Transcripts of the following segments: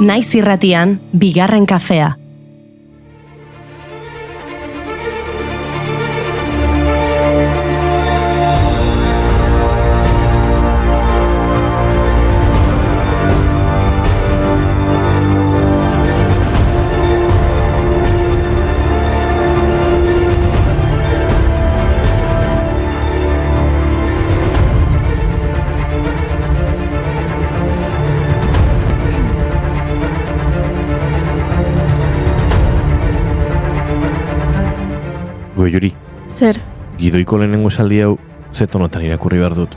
Naiz irratian, bigarren kafea. Goiuri. Zer? Gidoiko lehenengo esaldi hau zetonotan irakurri behar dut.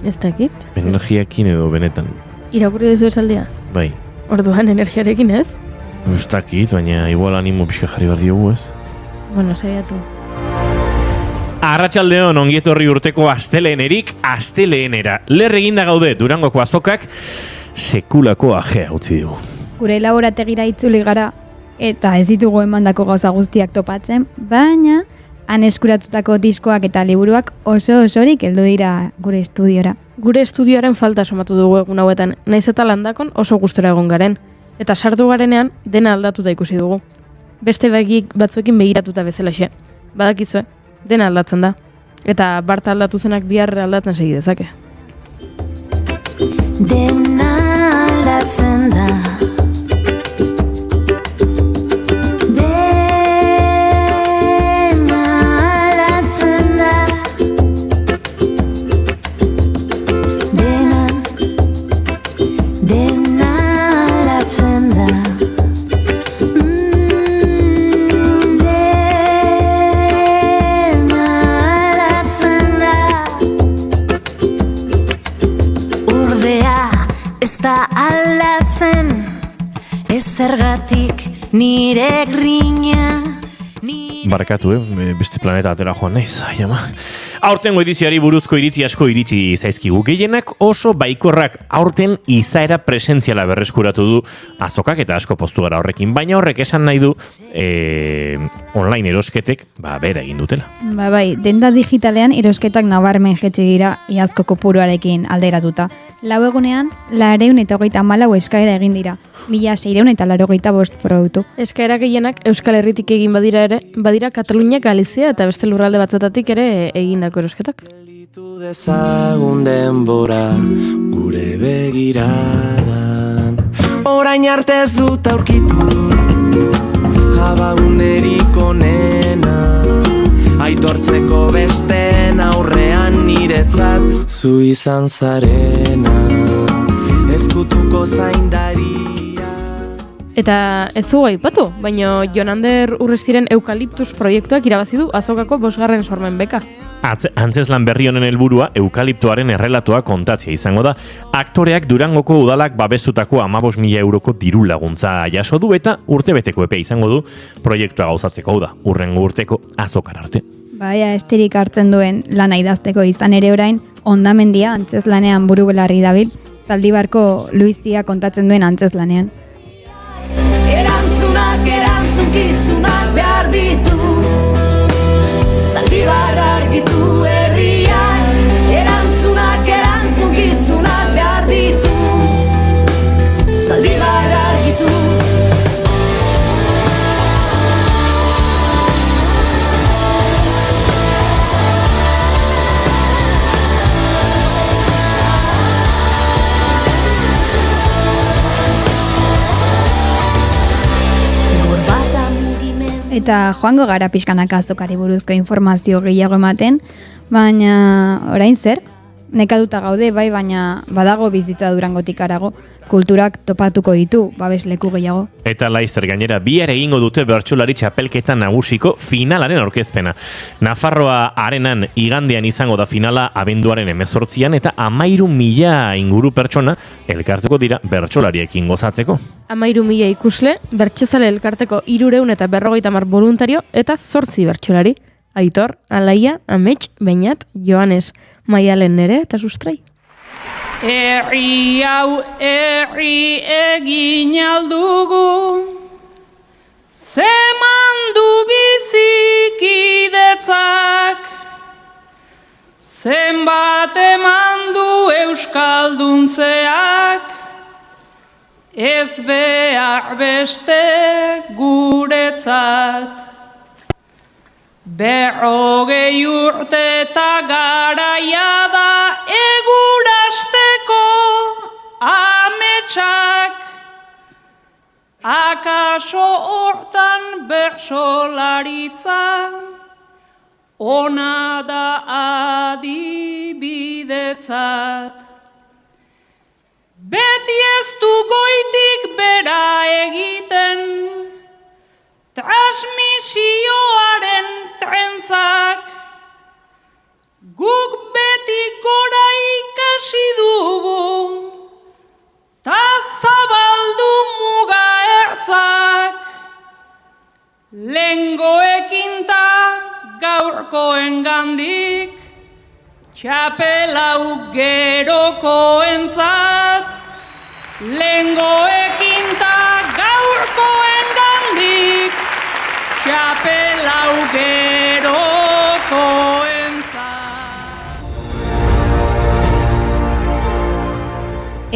Ez dakit. Energiakin edo benetan. Irakurri duzu esaldia? Bai. Orduan energiarekin ez? Ez dakit, baina igual animo pixka jarri behar diogu ez. Bueno, saiatu. Arratsaldeon ongietorri urteko astelehenerik astelehenera. Ler eginda gaude Durangoko azokak sekulako ajea utzi dugu. Gure laborategira itzuli gara eta ez ditugu emandako gauza guztiak topatzen, baina han eskuratutako diskoak eta liburuak osorik heldu dira gure estudiora. Gure estudioaren falta somatu dugu egun hauetan, naiz eta landakon oso gustora egon garen. Eta sartu garenean dena aldatuta ikusi dugu. Beste begik batzuekin begiratuta bezalaxe. Badakizue, dena aldatzen da. Eta Bart aldatu zenak bihar aldatzen segi dezake. Dena aldatzen da. Zergatik nire grina. Barkatu, beste planeta atera joan naiz, ai ama. Aurtengo ediziari buruzko iritzi asko iritsi zaizkigu. Gehienak oso baikorrak, aurten izaera presentziala berreskuratu du azokak eta asko poztu gara horrekin, baina horrek esan nahi du online erosketek bera egin dutela. Bai, denda digitalean erosketak nabarmen jetzi dira iazko kopuruarekin alderatuta. Lau egunean, 434 eskaera egin dira. 1685 produktu. Eskaera gehienak Euskal Herritik egin badira ere, badira Katalunia, Galizia eta beste lurralde batzotatik ere egindako erosketak. Gelditu dezagun denbora gure begiradan. Orain arte ez dut aurkitu abagunerik onena, aitortzeko besten aurrean niretzat zu izan zarena, ezkutuko zaindaria. Eta ez dugu aipatu, baina Jonander Urrestiren eukaliptus proiektuak irabazi du azokako 5. sormen beka. Antzezlan berri honen helburua eukaliptoaren errelatoa kontatzea izango da. Aktoreak Durangoko udalak babestutako 15.000 euroko diru laguntza jaso du eta urtebeteko epea izango du proiektua gauzatzeko da. Hurrengo urteko azokar arte. Baina esterik hartzen duen lana idazteko izan ere orain, Hondamendia antzezlanean buru belarri dabil, Zaldibarko Luizia kontatzen duen antzezlanean. Erantzunkizunak behar ditu, Zaldibar argitu herriak. Erantzunkizunak behar ditu, Zaldibar argitu. Eta joango gara pixkanaka azokari buruzko informazio gehiago ematen, baina orain zer? Nekatuta gaude bai, baina badago bizitza Durangotik harago, kulturak topatuko ditu babesleku gehiago. Eta laizter gainera bihar egingo dute bertsolari txapelketa nagusiko finalaren aurkezpena. Nafarroa arenan igandean izango da finala abenduaren 18an eta 13.000 inguru pertsona elkartuko dira bertsolariekin gozatzeko. 13.000 ikusle, bertsozale elkarteko 350 voluntario eta 8 bertsolari. Aitor, Alaia, Amets, Beñat, Joanes, Maialen nere eta Sustrai. Herri hau herri egin aldugu, zeman du bizikidetzak, zenbat eman du euskalduntzeak, ez behar beste guretzat. 40 urte eta garaia da egurasteko ametsak. Akaso hortan bertsolaritza, ona da adibidetzat. Beti ez du goitik bera egiten, transmisioaren trentzak. Guk beti gora ikasi dugu, ta zabaldu muga ertzak. Lengoekin ta gaurkoengandik, txapelau gerokoentzat. Lengoekin ta gaurkoengandik, txapelau gerokoentzat.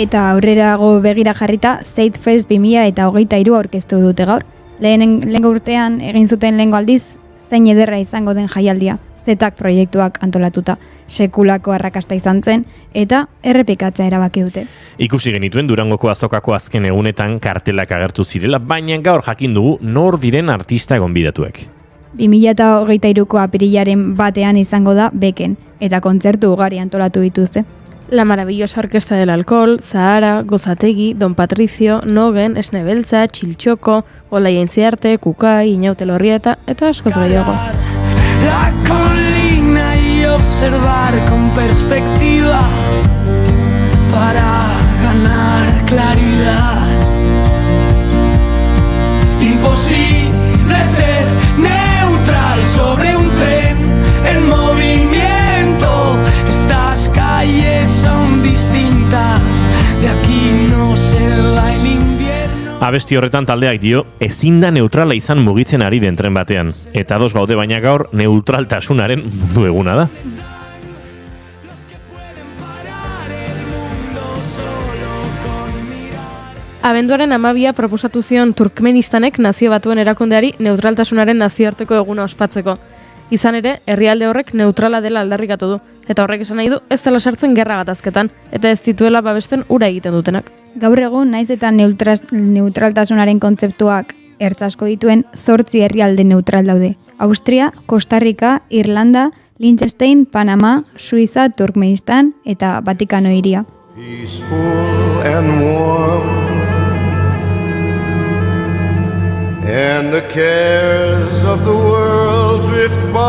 Eta aurrerago begira jarrita, Zeitfest 2023 aurkeztu dute gaur. Lehengo urtean egin zuten lehengo aldiz, zein ederra izango den jaialdia, Zetak proiektuak antolatuta. Sekulako arrakasta izan zen, eta errepikatzea erabaki dute. Ikusi genituen Durangoko azokako azken egunetan kartelak agertu zirela, baina gaur jakin dugu nor diren artista gonbidatuek. 2023ko apirilaren batean izango da Beken, eta kontzertu ugari antolatu dituzte. La Maravillosa Orquesta del Alcohol, Zahara, Gozategi, Don Patricio, Nogen, Esnebeltza, Txiltxoko, Olaia Intziarte, Kukai, Inaute Lorrieta, eta askoz gehiago. La colina y observar con perspectiva para ganar claridad. Imposible ser neutral sobre un tren en movimiento. Estas calles son distintas, de aquí no se va el invierno. Abesti horretan taldeak dio, ezin da neutrala izan mugitzen ari den tren batean. Eta ados gaude baina gaur neutraltasunaren mundu eguna da. Abenduaren 12 proposatu zion Turkmenistanek nazio batuen erakundeari neutraltasunaren nazioarteko eguna ospatzeko. Izan ere, herrialde horrek neutrala dela aldarrikatu du, eta horrek esan nahi du ez dela sartzen gerra gatazketan, eta ez dituela babesten ura egiten dutenak. Gaur egun, naiz eta neutraltasunaren kontzeptuak ertz asko dituen 8 herrialde neutral daude. Austria, Costa Rica, Irlanda, Liechtenstein, Panama, Suiza, Turkmenistan eta Vatikano hiria. Peaceful and warm, and the cares of the world drift by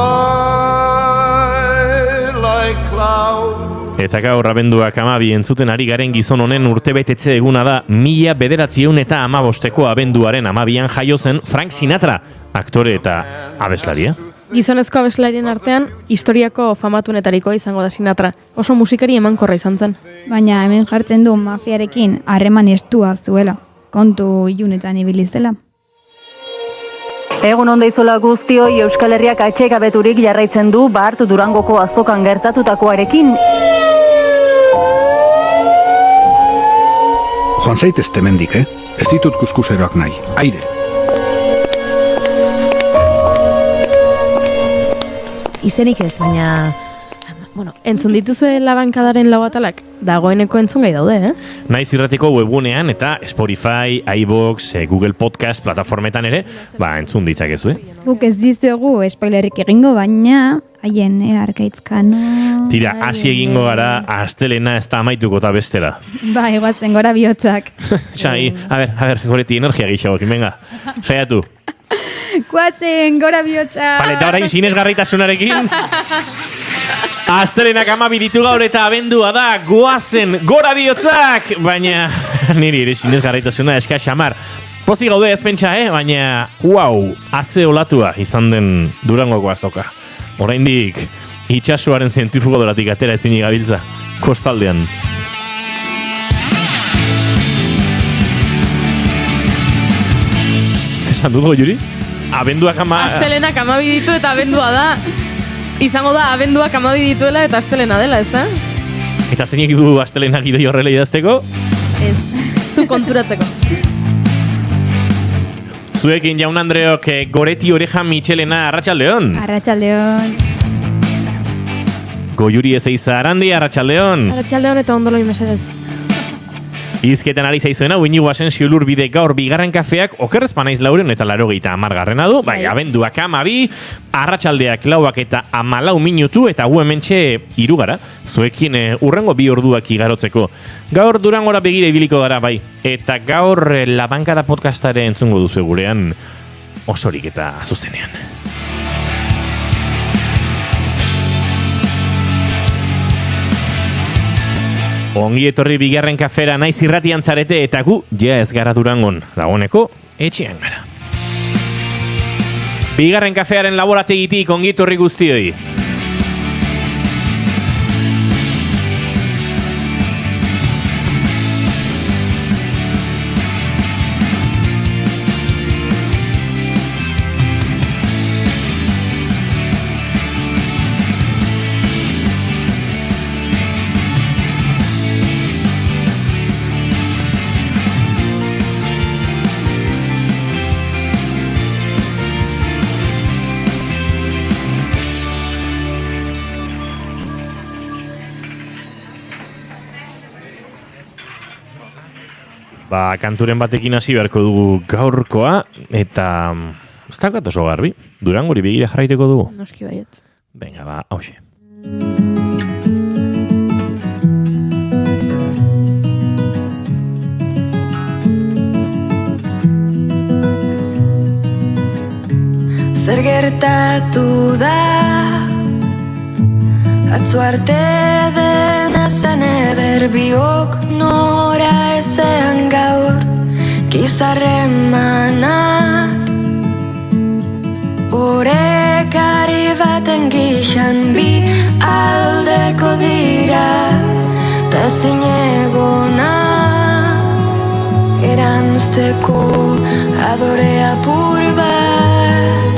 like clouds. Eta gaur abenduak 12 entzuten ari garen gizon honen urtebetetze eguna da 1915ko abenduaren 12an jaio zen Frank Sinatra, aktore eta abeslaria. Gizonezko abeslarien artean, historiako famatunetarikoa izango da Sinatra, oso musikari emankorra izan zen. Baina hemen jartzen du mafiarekin harreman estua zuela, kontu ilunetan ibili zela. Egun onda izola guztioi, Euskal Herriak atxegabeturik jarraitzen du Bart Durangoko azokan gertatutakoarekin. Joan zaitez temendik, Ez ditut kuskuseroak nahi. Aire. Izenik ez, baina... Entzun dituzue Labankadaren lau atalak? Dagoeneko entzun gai daude, Naiz irratiko webgunean eta Spotify, iVoox, Google Podcast plataformetan ere, entzun ditzakezu, Guk ez dizuegu spoilerik egingo, baina haien arkaitzkano... Tira, hasi egingo gara, astelena ez da amaituko eta bestera. Eguazen gora bihotzak. Xai, a ver, goreti energia gixagokin, venga, saiatu. Guazen gora bihotzak! Bale, eta orain sinesgarritasunarekin... Astelenak 12 ditu gaur eta abendua da, goazen gora bihotzak! Baina, niri ere sinesgarritasuna eska xamar. Pozik gaude ez pentsa, baina, haze olatua izan den Durangoko azoka. Oraindik itxasoaren zientifiko dolatik atera ezin gabiltza, kostaldean. Zesan dugu, Juri? Abenduak Astelenak 12 ditu eta abendua da. Izango da, abenduak 12 dituela eta astelena dela, ez da? Eta zeinek du astelenak idoi horrela idazteko? Ez, Zu konturatzeko. Zuekin Jaun Andreok Goreti Oreja Michelena, arratsaldeon. Arratsaldeon. Goiuri Ezeiza Arandi, arratsaldeon. Arratsaldeon eta ondoloi mesedez. Izketan ari zaizuena, Iñigo Asensio Lurbide gaur bigarren kafeak okerrez panaiz 480 du, bai, abenduak 12, arratsaldeak 4 eta 14 minutu, eta gu hementxe 3 gara, zuekin urrengo 2 orduak igarotzeko. Gaur Durangora begira ibiliko gara, bai, eta gaur La Bancada podcastare entzungo duzu gurean osorik eta zuzenean. Ongi etorri bigarren kafera naiz irratian zarete eta gu ja ez gara Durangon, dagoeneko etxean gara. Bigarren kafearen laborategitik ongi etorri guztioi. Kanturen batekin hasi beharko dugu gaurkoa, eta ez dakat oso garbi, Durangori begira jarraiteko dugu. Noski baiet. Venga, hauxe. Zer gertatu da atzo arte dena zen eder biok nora ezean gaur gizarremanak orekari baten gixan bi aldeko dira ta zinegona eranzteko adore apur bat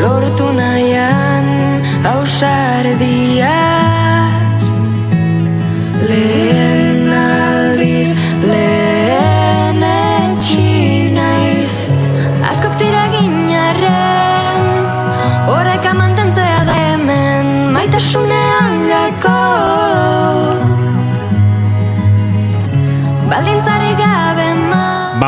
lortu nahian ausardiaz lehen aldiz lehen etxinaiz askok tira ginarren horreka mantentzea da hemen maitasunean gako baldintzari gabe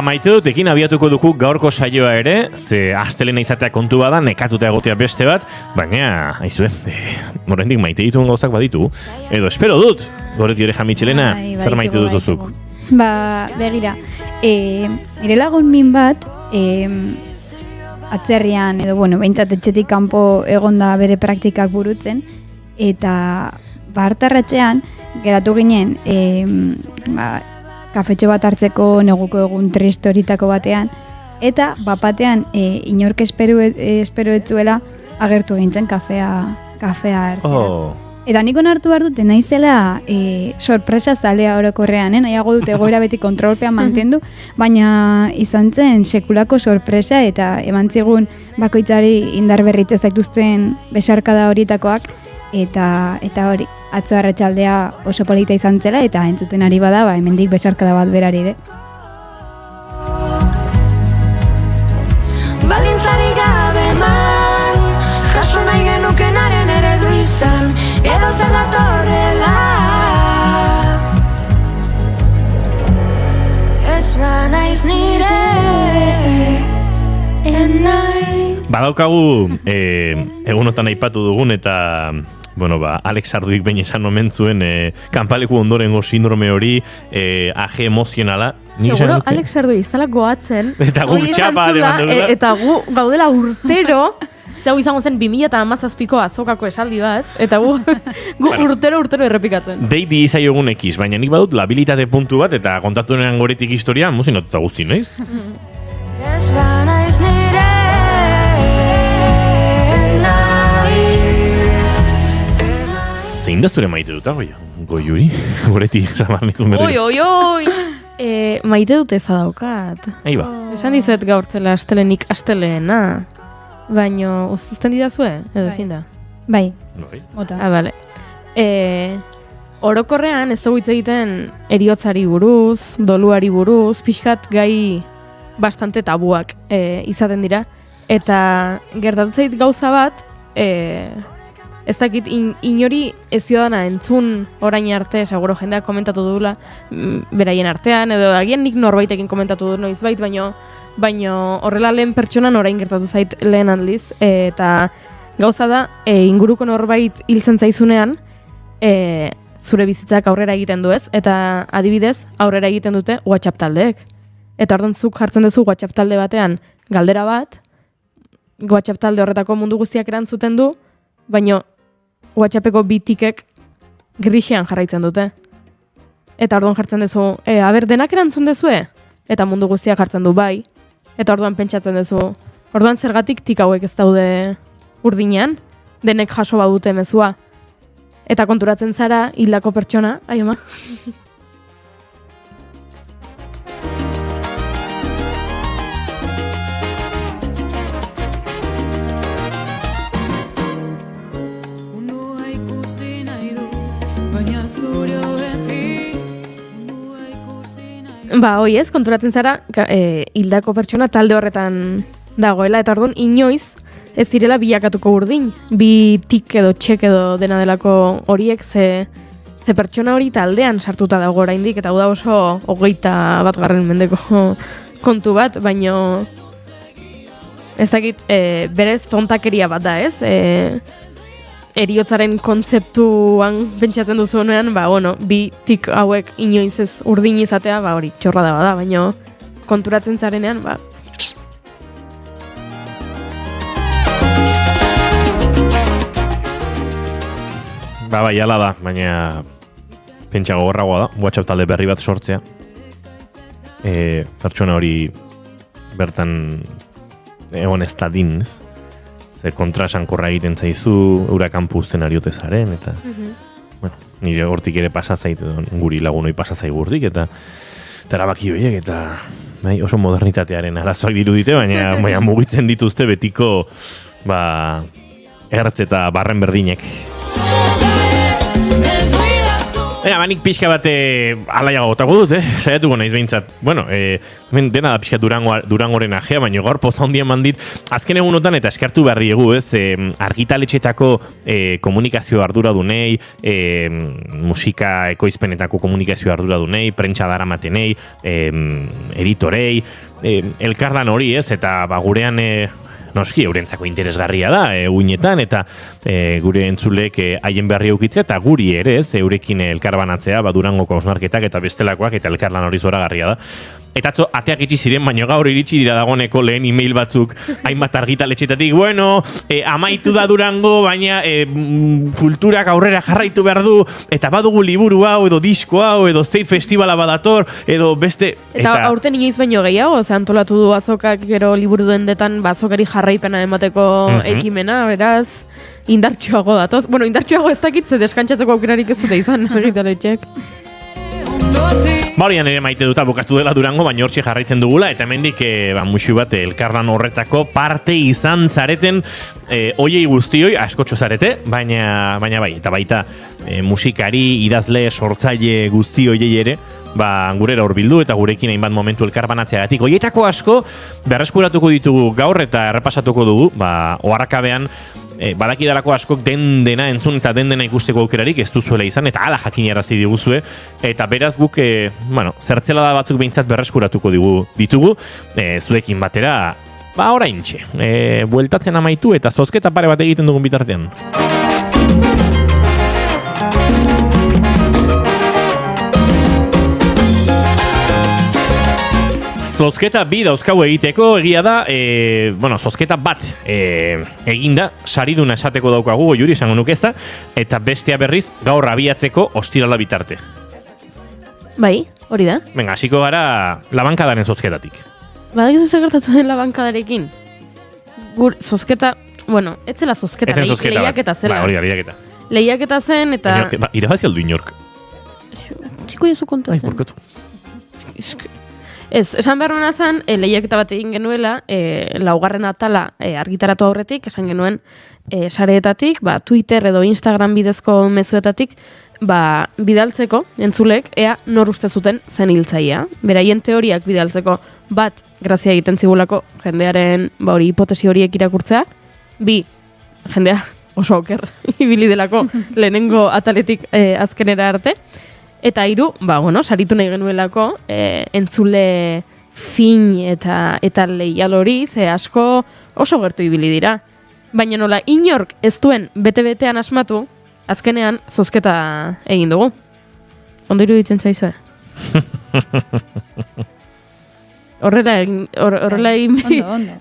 Maite dutekin abiatuko duku gaurko saioa ere, ze astelena izatea kontu bada, nekatuta egotea beste bat, baina, aizue, oraindik maite dituen gauzak baditu. Edo, espero dut, Goreti Oreja Michelena, zer maite dutuzuk? Begira, nire lagun min bat, atzerrian, edo, behintzat etxetik kanpo egonda bere praktikak burutzen, eta hartarratxean, geratu ginen, kafetxo bat hartzeko neguko egun triste horitako batean, eta bapatean inork espero etzuela agertu gintzen kafea hartzea. Eta nik onartu behar dute naizela sorpresa zalea orokorrean, nahiago dute egoera beti kontrolpean mantendu, baina izan zen sekulako sorpresa eta eman zigun bakoitzari indar berritze zaituzten besarkada horietakoak, eta hori, atzo arratsaldea oso polita izan zela eta entzuten ari bada, hemendik besarkada bat berari de. Balintzari gabe man, jaso nahi genukenaren eredu izan, edo zer datorrela. Ez banaiz nire, enaiz. Badaukagu, egunotan aipatu dugun eta Alex Arduik behin esan omen zuen kanpaleku ondorengo sindrome hori aje emozionala. Seguro, Alex Arduik izala goatzen. Eta gu txapa eta gu gaudela urtero, zeu izango zen 2017ko azokako esaldi bat, eta gu urtero errepikatzen. Deidi izaiogun ekiz, baina nik badut labilitate puntu bat eta kontatu denean Goretik historia, muzinatuta guzti, naiz? Ez banaiz nire. Zein da zure maite dut, Goiuri? Goreti, zamarnizun berri. Oi! Maite dut eza daukat. Aiba. Esan dizuet gaurtzela asteleena. Baino, uzten didazue? Edo ezin da? Bai. Noi. Mota. Bale. orokorrean ez dugu hitz egiten heriotzari buruz, doluari buruz, pixkat gai bastante tabuak izaten dira. Eta gertatu zait gauza bat, ez dakit inori ez ziodana entzun orain arte, seguro jendeak komentatu dugula, beraien artean, edo agian nik norbaitekin komentatu du noizbait, baino horrela lehen pertsonan orain gertatu zait lehen aldiz, eta gauza da, inguruko norbait hiltzen zaizunean, zure bizitzak aurrera egiten du ez, eta adibidez aurrera egiten dute WhatsApp taldeek. Eta orduan zuk jartzen duzu WhatsApp talde batean galdera bat, WhatsApp talde horretako mundu guztiak erantzuten du, baino WhatsAppeko bitikek grisean jarraitzen dute. Eta orduan jartzen duzu, denak erantzun duzue? Eta mundu guztiak jartzen du bai. Eta orduan pentsatzen duzu, orduan zergatik tik hauek ez daude urdinean, denek jaso badute mezua. Eta konturatzen zara, hildako pertsona, ama. Hoi ez, konturatzen zara, hildako pertsona talde horretan dagoela, eta orduan inoiz ez direla bilakatuko urdin. Bi tik edo txek edo dena delako horiek ze pertsona hori taldean sartuta dago oraindik, eta hau da oso 21. mendeko kontu bat, baino ez dakit berez tontakeria bat da ez, heriotzaren kontzeptuan pentsatzen duzunean, bi tik hauek inoiz ez urdin izatea, hori txorrada bada, baino konturatzen zarenean, Bai, ala da, baina pentsa gogorragoa da, WhatsApp talde berri bat sortzea. Pertsona hori bertan egon ez da dinz, ze kontrasankorra egiten zaizu, urakan puzten ariote zaren, eta nire hortik ere pasazait, guri lagunoi pasazai gurtik, eta erabaki horiek, eta oso modernitatearen arazoak dirudite, baina mugitzen dituzte betiko ertz eta barren berdinek. Nik pixka bat alaiago gotako dut, saiatuko naiz behintzat. Dena da pixka Durangoren ajea, baina gaur poza hondien mandit. Azken egunotan eta eskertu behar diegu, argitaletxetako komunikazio arduradunei, musika ekoizpenetako komunikazio arduradunei, prentsa daramatenei, editorei, elkarlan hori, eta gurean noski eurentzako interesgarria da, uinetan, eta gure entzulek haien berri eukitzea, eta guri ere, eurekin elkarbanatzea, Durangoko hausnarketak eta bestelakoak, eta elkarlan hori zoragarria da. Eta atzo, ateak itxi ziren, baina gaur iritsi dira dagoeneko lehen email batzuk, hainbat argitaletxetatik, amaitu da Durango, baina kulturak aurrera jarraitu behar du, eta badugu liburu hau, edo disko hau, edo State Festivala badator, edo beste... Eta aurten inoiz baino gehiago, antolatu du azokak gero liburu dendetan azokari jarraipena emateko ekimena, beraz, indartxoago datoz. Indartxoago ez dakitze deskantzatzeko aukerarik ez dute izan, argitaletxek. Horian ere maite duta bukatu dela Durango, baina hortxe jarraitzen dugula, eta hemendik musu bat elkarlan horretako parte izan zareten oiei guztioi, askotxo zarete, baina bai, eta baita musikari, idazle, sortzaile guzti oiei ere, gurera hurbildu eta gurekin hainbat momentu elkarbanatzeagatik. Oietako asko berreskuratuko ditugu gaur eta errepasatuko dugu, oharrakabean badakidalako askok dena entzun eta dena ikusteko aukerarik ez duzuela izan, eta hala jakinarazi diguzue, eta beraz guk, zertzelada batzuk behintzat berreskuratuko ditugu, zuekin batera, oraintxe, bueltatzen amaitu eta zozketa pare bat egiten dugun bitartean. Zozketa bi dauzkau egiteko, egia da, zozketa bat eginda, sariduna esateko daukagu, Juri esango nuke ez da, eta bestea berriz gaur abiatzeko ostirala bitarte. Bai, hori da. Venga, hasiko gara labankadaren zozketatik. Badakizu zer gertatu den labankadarekin? Zozketa, ez zela zozketa, lehiaketa zela. Hori da, lehiaketa. Lehiaketa zen, eta... Irabazi aldu inork. Txiko jesu kontatzen. Porkatu. Ez, esan behar nuna zen, lehiaketa bat egin genuela, laugarren atala argitaratu aurretik, esan genuen sareetatik, Twitter edo Instagram bidezko mezuetatik, bidaltzeko, entzulek, ea nor uste zuten zen hiltzailea. Beraien teoriak bidaltzeko, bat, grazia egiten zigulako jendearen hori hipotesi horiek irakurtzea, bi, jendea oso oker ibili delako lehenengo ataletik azkenera arte, eta hiru, saritu nahi genuelako, entzule fin eta leial hori, ze asko oso gertu ibili dira. Baina nola inork ez duen bete-betean asmatu, azkenean zozketa egin dugu. Ondo iruditzen zaizue? Horrela egin... Ondo.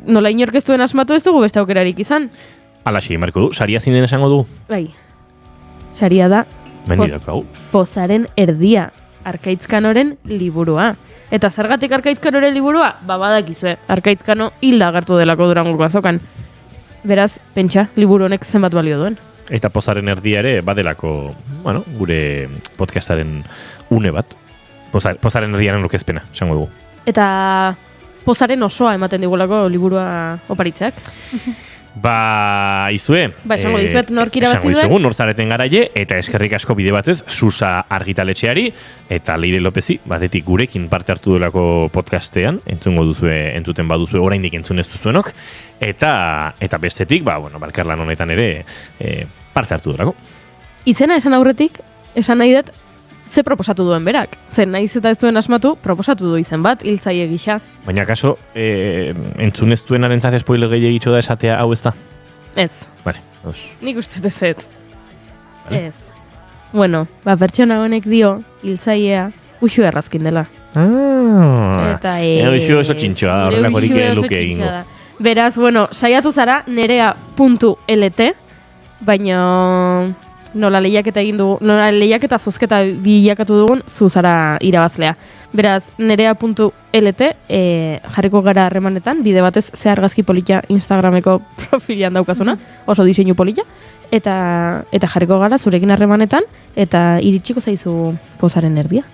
Nola inork ez duen asmatu ez dugu beste aukerarik izan. Alaxi, marko du, saria zinen esango du? Bai. Saria da Mendidakau. Pozaren erdia, Arkaitzkanoren liburua. Eta zergatik Arkaitzkanoren liburua? Badakizue, Arkaitzkano hilda agertu delako Durangoko azokan. Beraz, pentsa, liburu honek zenbat balio duen. Eta Pozaren erdia ere badelako, gure podcastaren une bat. Pozaren erdiaren lurkezpena, esango dugu. Eta Pozaren osoa ematen digulako liburua oparitzeak. Izue. Esango dizuet nork irabazi duen. Esango dizugu, nortzareten garaile, eta eskerrik asko bide batez, Susa argitaletxeari, eta Leire Lopezi, batetik gurekin parte hartu duelako podcastean, entzuten baduzue, oraindik entzun ez duzuenok, eta bestetik, Balkarlan honetan ere parte hartu duelako. Izena esan aurretik, esan nahi dut, ze proposatu duen berak. Zen naiz eta ez duen asmatu, proposatu du izen bat, hiltzaile gisa. Baina kaso, entzun ez duenaren zaz spoiler gehiagitxo da esatea hau ez da? Ez. Vale, Nik uste ez. Vale. Ez. Bueno, pertsona honek dio, hiltzailea, Uxue Errazkin dela. Eta Uxue oso txintxoa, horrelakorik luke egingo. Beraz, saiatu zara, nerea.lt, baina... Nola lehiaketa egin dugu, nola lehiaketa zozketa bilakatu dugun, zuzara irabazlea. Beraz, nerea.lt jarriko gara harremanetan, bide batez ze argazki polita Instagrameko profilian daukazuna, oso diseinu polita, eta jarriko gara zurekin harremanetan, eta iritsiko zaizu Pozaren erdia.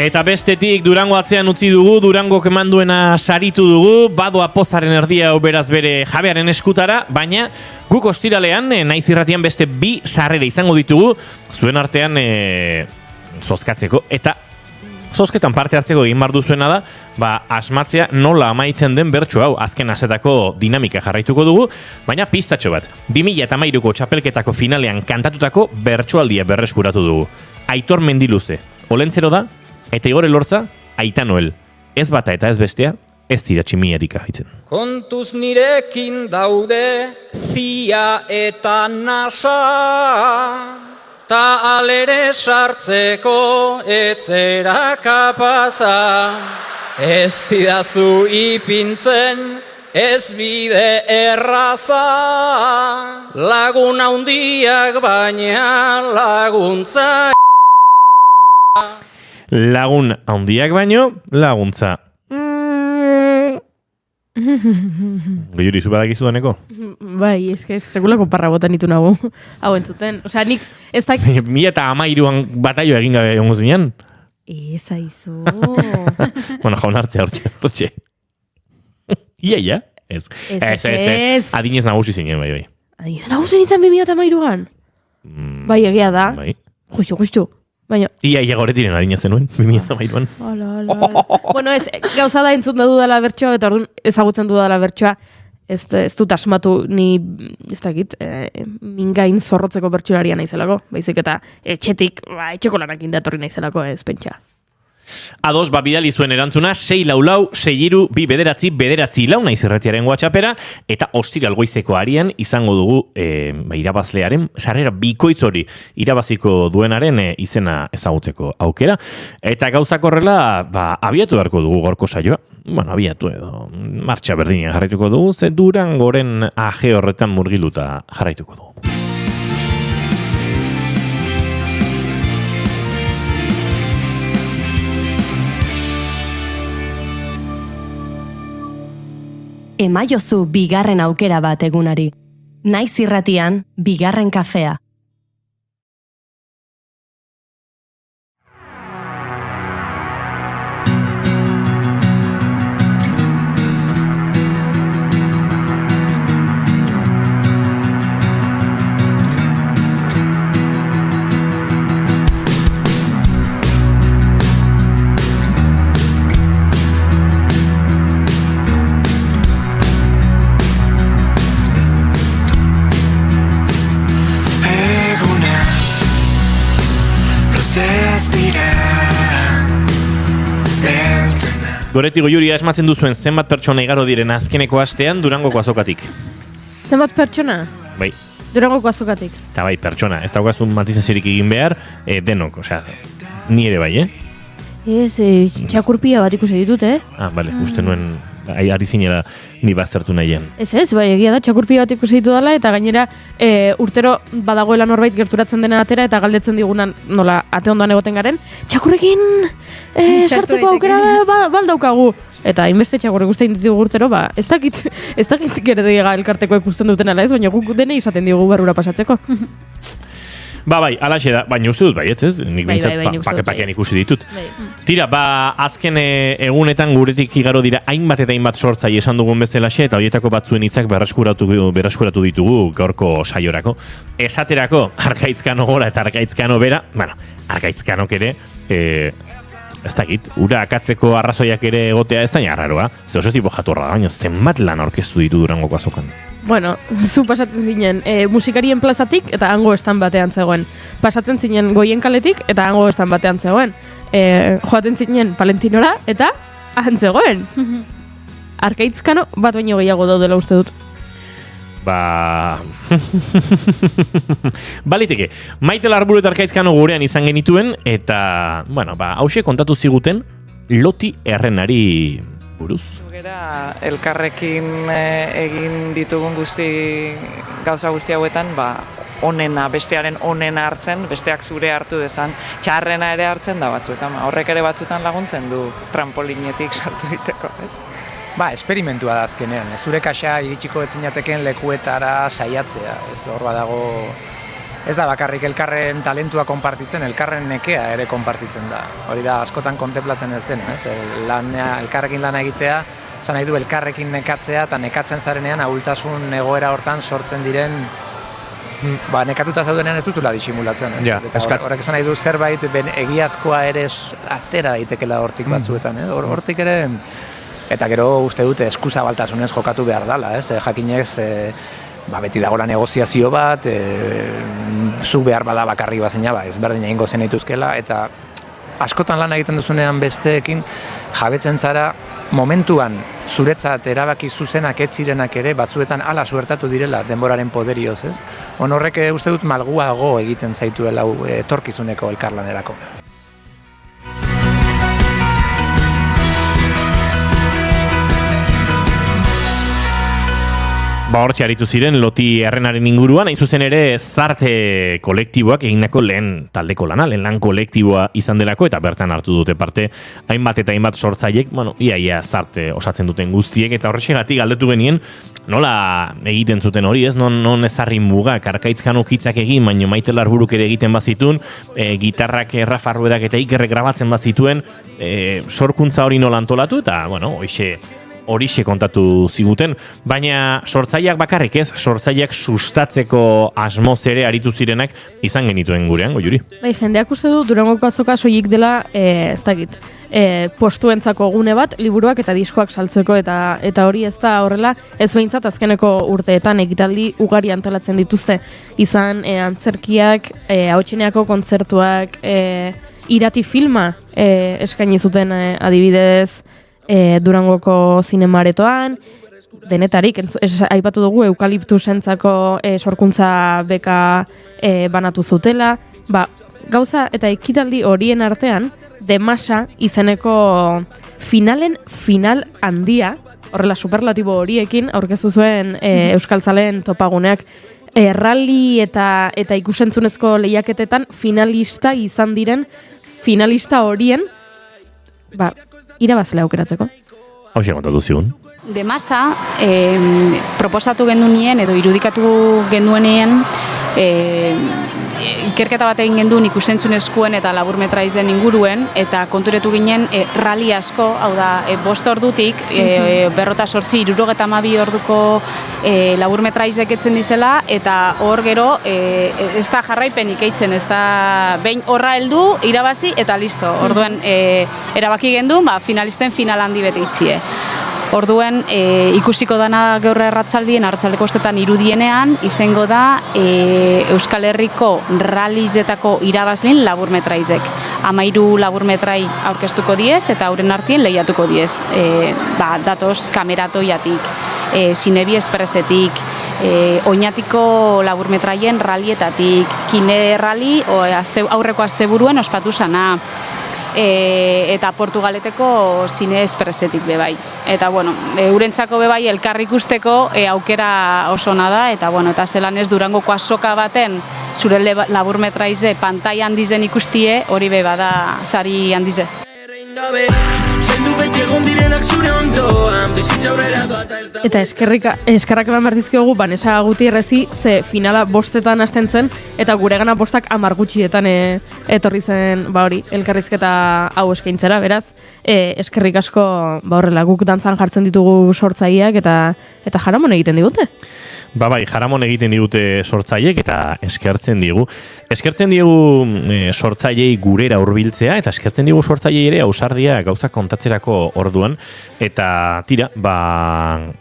Eta bestetik Durango atzean utzi dugu, Durangok emanduena saritu dugu, badoa Pozaren erdia beraz bere jabearen eskutara, baina guk ostiralean, naiz irratian beste 2 sarrera izango ditugu, zuen artean zozkatzeko, eta zozketan parte hartzeko egin bar duzuena da, asmatzea nola amaitzen den bertso hau, azken asetako dinamika jarraituko dugu, baina piztatxo bat, 2013ko txapelketako finalean kantatutako bertsoaldia berreskuratu dugu. Aitor Mendiluze, Olentzero da, eta Igor Elortza, Aita Noel. Ez bata eta ez bestea, ez dira tximiarik ahitzen. Kontuz nirekin daude, zia eta nasa, ta alere sartzeko etzera kapaza. Ez didazu ipintzen, ez bide erraza, lagun handiak baina laguntza. Lagun handiak baino, laguntza. Gehiuri, zu badakizu daneko? Bai, ez segulako parra botan ditu nago. Hau entzuten. Osea, nik ez da... 2013an bataio egin gabe ongo zinean? Ez aizu. Bueno, jaun hartzea hortxe. Ia? Ez. Adinez nagusi zinen, bai. Adinez nagusi nintzen 2013an? Bai, egia da. Bai. Justu. Baina... Ia goretiren adina zenuen, 2013an. Bueno, ez, gauza da entzun da dudala bertsoa, eta orduan ezagutzen dudala bertsoa, ez dut asmatu ni, ez dakit, mingain zorrotzeko bertsolarian naizelako, baizik eta etxetik, etxeko lanak indatorri naizelako, ez pentsa. Ados, bidali zuen erantzuna, 644-2 naiz irratiaren WhatsAppera, eta ostiral goizeko arian izango dugu irabazlearen sarrera bikoitz hori irabaziko duenaren izena ezagutzeko aukera. Eta gauzak horrela, abiatu beharko dugu gorko saioa. Bueno, abiatu edo, martxa berdinen jarraituko dugu, ze Durangoren aje horretan murgiluta jarraituko dugu. emaiozu bigarren aukera bat egunari. Naiz irratian, bigarren kafea. Goreti Goiuria esmatzen duzuen zenbat pertsona igaro diren azkeneko astean Durangoko azokatik. Zenbat pertsona? Bai. Durangoko azokatik. Eta bai, pertsona. Ez daukazun matizaziorik egin behar, denok, osea, ni ere bai, Ez, txakurpia bat ikusi ditut, bale, uste nuen, ari zinera ni baztertu nahian. Ez, bai, egia da, txakurpia bat ikusi ditu dela, eta gainera urtero badagoela norbait gerturatzen dena atera, eta galdetzen digunan, nola, ate ondoan egoten garen, txakurrekin sartzeko aukera baldaukagu. Eta hainbeste txakurrek ustein ditugu urtero, ez dakit gerediga elkarteko ikusten duten ala ez, baina guk dene izaten digu barrura pasatzeko. Bai, alaxe da, baina uste dut baietz, ez? Nik bintzat pake-pakean ikusi ditut. Tira, azken egunetan guretik igaro dira hainbat eta hainbat sortzai esan dugun bezalaxe, eta horietako batzuen hitzak berreskuratu ditugu gaurko saiorako. Esaterako, Arkaitzkano gora eta Arkaitzkano bera, Arkaitzkanok ere, ez dakit, ura akatzeko arrazoiak ere egotea ez da jarraroa. Ze oso tipo jatorra da, baina zenbat lan aurkeztu ditu Durangoko azokan. Bueno, zu pasatzen zinen musikarien plazatik eta hango estan batean zegoen. Pasatzen zinen Goien kaletik eta hango estan batean zegoen. Joaten zinen Palentinora eta han zegoen. Arkaitzkano bat baino gehiago daudela uste dut. Baliteke, Maite Larburu eta Arkaitzkano gurean izan genituen, eta, hause kontatu ziguten Loti Errenari buruz. Gera, elkarrekin egin ditugun gauza guzti hauetan, onena, bestearen onena hartzen, besteak zure hartu dezan, txarrena ere hartzen da batzuetan. Horrek ere batzuetan laguntzen du trampolinetik sartu diteko, ez? Esperimentua da azkenean. Zure kaxa iritsiko etzinateken lekuetara saiatzea. Ez hor badago, ez da bakarrik elkarren talentua konpartitzen, elkarren nekea ere konpartitzen da. Hori da askotan kontemplatzen ez dena, ez? Elkarrekin lana egitea, zan nahi du elkarrekin nekatzea, eta nekatzen zarenean ahultasun egoera hortan sortzen diren nekatuta zaudenean ez duzula disimulatzen. Horrek esan nahi du zerbait egiazkoa ere atera daitekela hortik batzuetan. Hortik ere, eta gero uste dute eskuzabaltasunez jokatu behar dela, jakinez beti dagoela negoziazio bat, zu behar bada bakarri bazina, ezberdina ingo zen dituzkela, eta askotan lan egiten duzunean besteekin jabetzen zara momentuan zuretzat erabaki zuzenak etzirenak ere batzuetan hala suertatu direla denboraren poderioz, ez? Horrek uste dut malguago egiten zaituela etorkizuneko elkarlanerako. Hortxe aritu ziren Loti Errenaren inguruan, hain zuzen ere Zarte kolektiboak egindako lehen taldeko lana, lehen lan kolektiboa izan delako, eta bertan hartu dute parte hainbat eta hainbat sortzaiek, ia Zarte osatzen duten guztiek, eta horrexegatik galdetu genien, nola egiten zuten hori, ez? Non ezarri mugak, Arkaitzkano hitzak egin, baino Maite Larburuk ere egiten bazitun, gitarrak Rafa Ruedak eta Ikerrek grabatzen bazituen, sorkuntza hori nola antolatu, eta, horixe kontatu ziguten, baina sortzaileak bakarrik ez, sortzaileak sustatzeko asmoz ere aritu zirenak izan genituen gurean, Goiuri. Jendeak uste du Durangoko azoka soilik dela, ez dakit, postuentzako gune bat, liburuak eta diskoak saltzeko, eta hori ez da horrela, ez behintzat azkeneko urteetan ekitaldi ugari antolatzen dituzte, izan antzerkiak, ahotseneako kontzertuak, irati filma eskaini zuten adibidez, Durangoko zinemaretoan, denetarik, aipatu dugu eukaliptusentzako sorkuntza beka banatu zutela, gauza eta ekitaldi horien artean, Demasa izeneko finalen final handia, horrela superlatibo horiekin, aurkeztu zuen Euskaltzaleen topaguneak, rally eta ikusentzunezko lehiaketetan finalista izan diren, finalista horien, irabazle aukeratzeko. Hau kontatu zigun. De masa, proposatu gendunien edo irudikatu genduenean ikerketa bat egin genduen ikusentzunezkoen eta laburmetraizen inguruen, eta konturetu ginen rally asko, hau da, 5 ordutik, 58 orduko laburmetraizek etzen dizela, eta hor gero ez da jarraipenik eitzen, ez da behin horra heldu, irabazi eta listo. Orduen erabaki genduen, finalisten final handi bete itxie. Orduen ikusiko dana gaur arratsaldien, arratsaldeko ostetan irudienean, izango da Euskal Herriko rallizetako irabazlin laburmetraizek. 13 laburmetrai aurkeztuko diez eta hauren artien lehiatuko diez. Datoz kameratoiatik, Zinebi Espresetik, Oñatiko laburmetraien rallietatik, Kine rally aurreko asteburuen ospatu sana. Eta Portugaleteko Zine Espresetik bebai. Eta, eurentzako bebai elkarri ikusteko aukera oso nada, eta, eta zelan ez Durangoko azoka baten zure laburmetraize pantai handizen ikustie, hori bada sari handize. Eta eskerrak eman berdizkiogu Vanessa Gutierrezi, ze finala 5etan hasten zen, eta guregana 5 10 gutxietan etorri zen elkarrizketa hau eskaintzera, beraz, eskerrik asko horrela guk dantzan jartzen ditugu sortzaileak eta jaramon egiten digute. Bai, jaramon egiten digute sortzaileek eta eskertzen digu. Eskertzen digu sortzailei gurera hurbiltzea eta eskertzen digu sortzailei ere ausardia gauzak kontatzerako orduan, eta tira,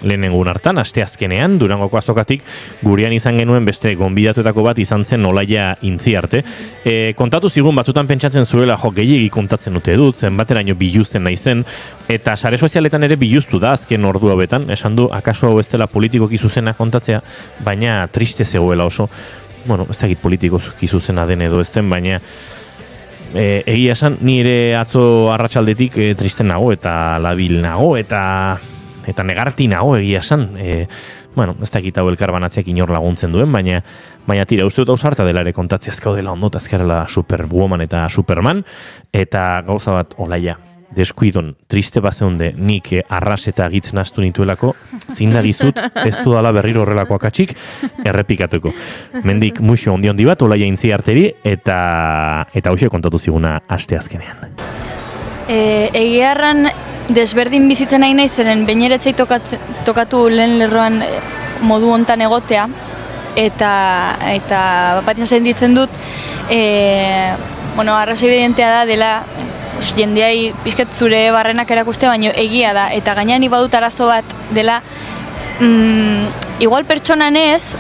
lehenengun hartan, asteazkenean, Durangoko azokatik gurean izan genuen beste gonbidatuetako bat izan zen Olaia Intziarte. Kontatu zigun batzutan pentsatzen zuela gehiegi kontatzen dute dut, zenbateraino biluzten naizen, eta sare sozialetan ere biluztu da azken ordu hauetan, esan du, akaso hau ez dela politikoki zuzena kontatzea, baina triste zegoela oso, ez dakit politikoki zuzena den edo ezten, baina egia esan, ni ere atzo arratsaldetik triste nago eta labil nago eta negarti nago egia esan. Ez dakit hau elkarbanatzeak inor laguntzen duen, baina tira, uste dut ausarta dela ere kontatzea azkau dela ondo, azkarela Superwoman eta Superman, eta gauza bat, Olaia, deskuidon, triste bazeunde nik arras eta gitz nastu nituelako, zindagizut ez dudala berriro horrelako akatsik errepikatuko. Mendik muixo ondi bat, Olaia Intziarteri, eta hoxe kontatu ziguna asteazkenean. Egiarran desberdin bizitzen nahi zeren beineretzei tokatu lehen lerroan modu hontan egotea, eta batean senditzen dut, arrazoi evidentea da dela jendeai pizket zure barrenak erakuste, baino egia da, eta gainean badut arazo bat dela, igual pertsonan ez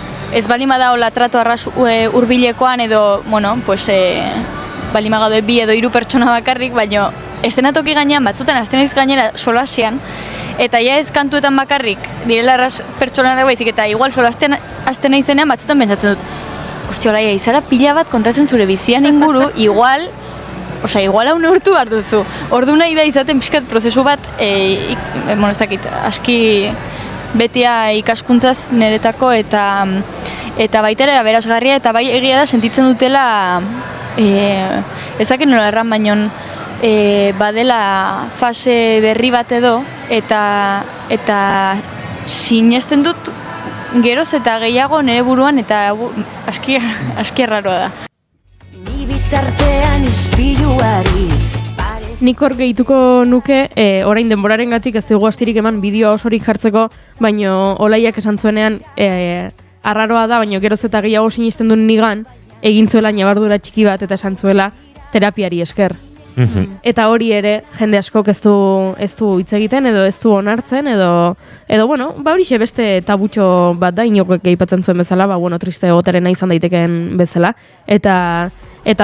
baldin bada hola trato arras hurbilekoan edo, baldin bagado 2 edo 3 pertsona bakarrik, baino eszenatoki gainean batzutan aztenaiz gainera solasean, eta ja ez kantuetan bakarrik direla arras pertsonanak baizik, eta igual solasten azten naizenean batzutan pentsatzen dut, Olaia, izara pila bat kontatzen zure bizian inguru, igual hau neurtu behar duzu. Ordu nahi da izaten pixkat prozesu bat, ez dakit, aski betia ikaskuntzaz niretako, eta baita ere aberasgarria, eta bai egia da sentitzen dutela, ez dakit nola erran bainon, badela fase berri bat edo, eta sinesten dut geroz eta gehiago nire buruan, eta aski erraroa da. Nik hor gehituko nuke, orain denboraren gatik ez dugu astirik eman bideoa osorik jartzeko, baino Olaiak esan zuenean arraroa da, baino geroz eta gehiago sinisten duen nigan, egin zuela nabardura txiki bat eta esan zuela terapiari esker. Eta hori ere, jende askok ez du hitz egiten, edo ez du onartzen, edo horixe beste tabutxo bat da, inok gehipatzen zuen bezala, triste egoterena izan daiteken bezala, eta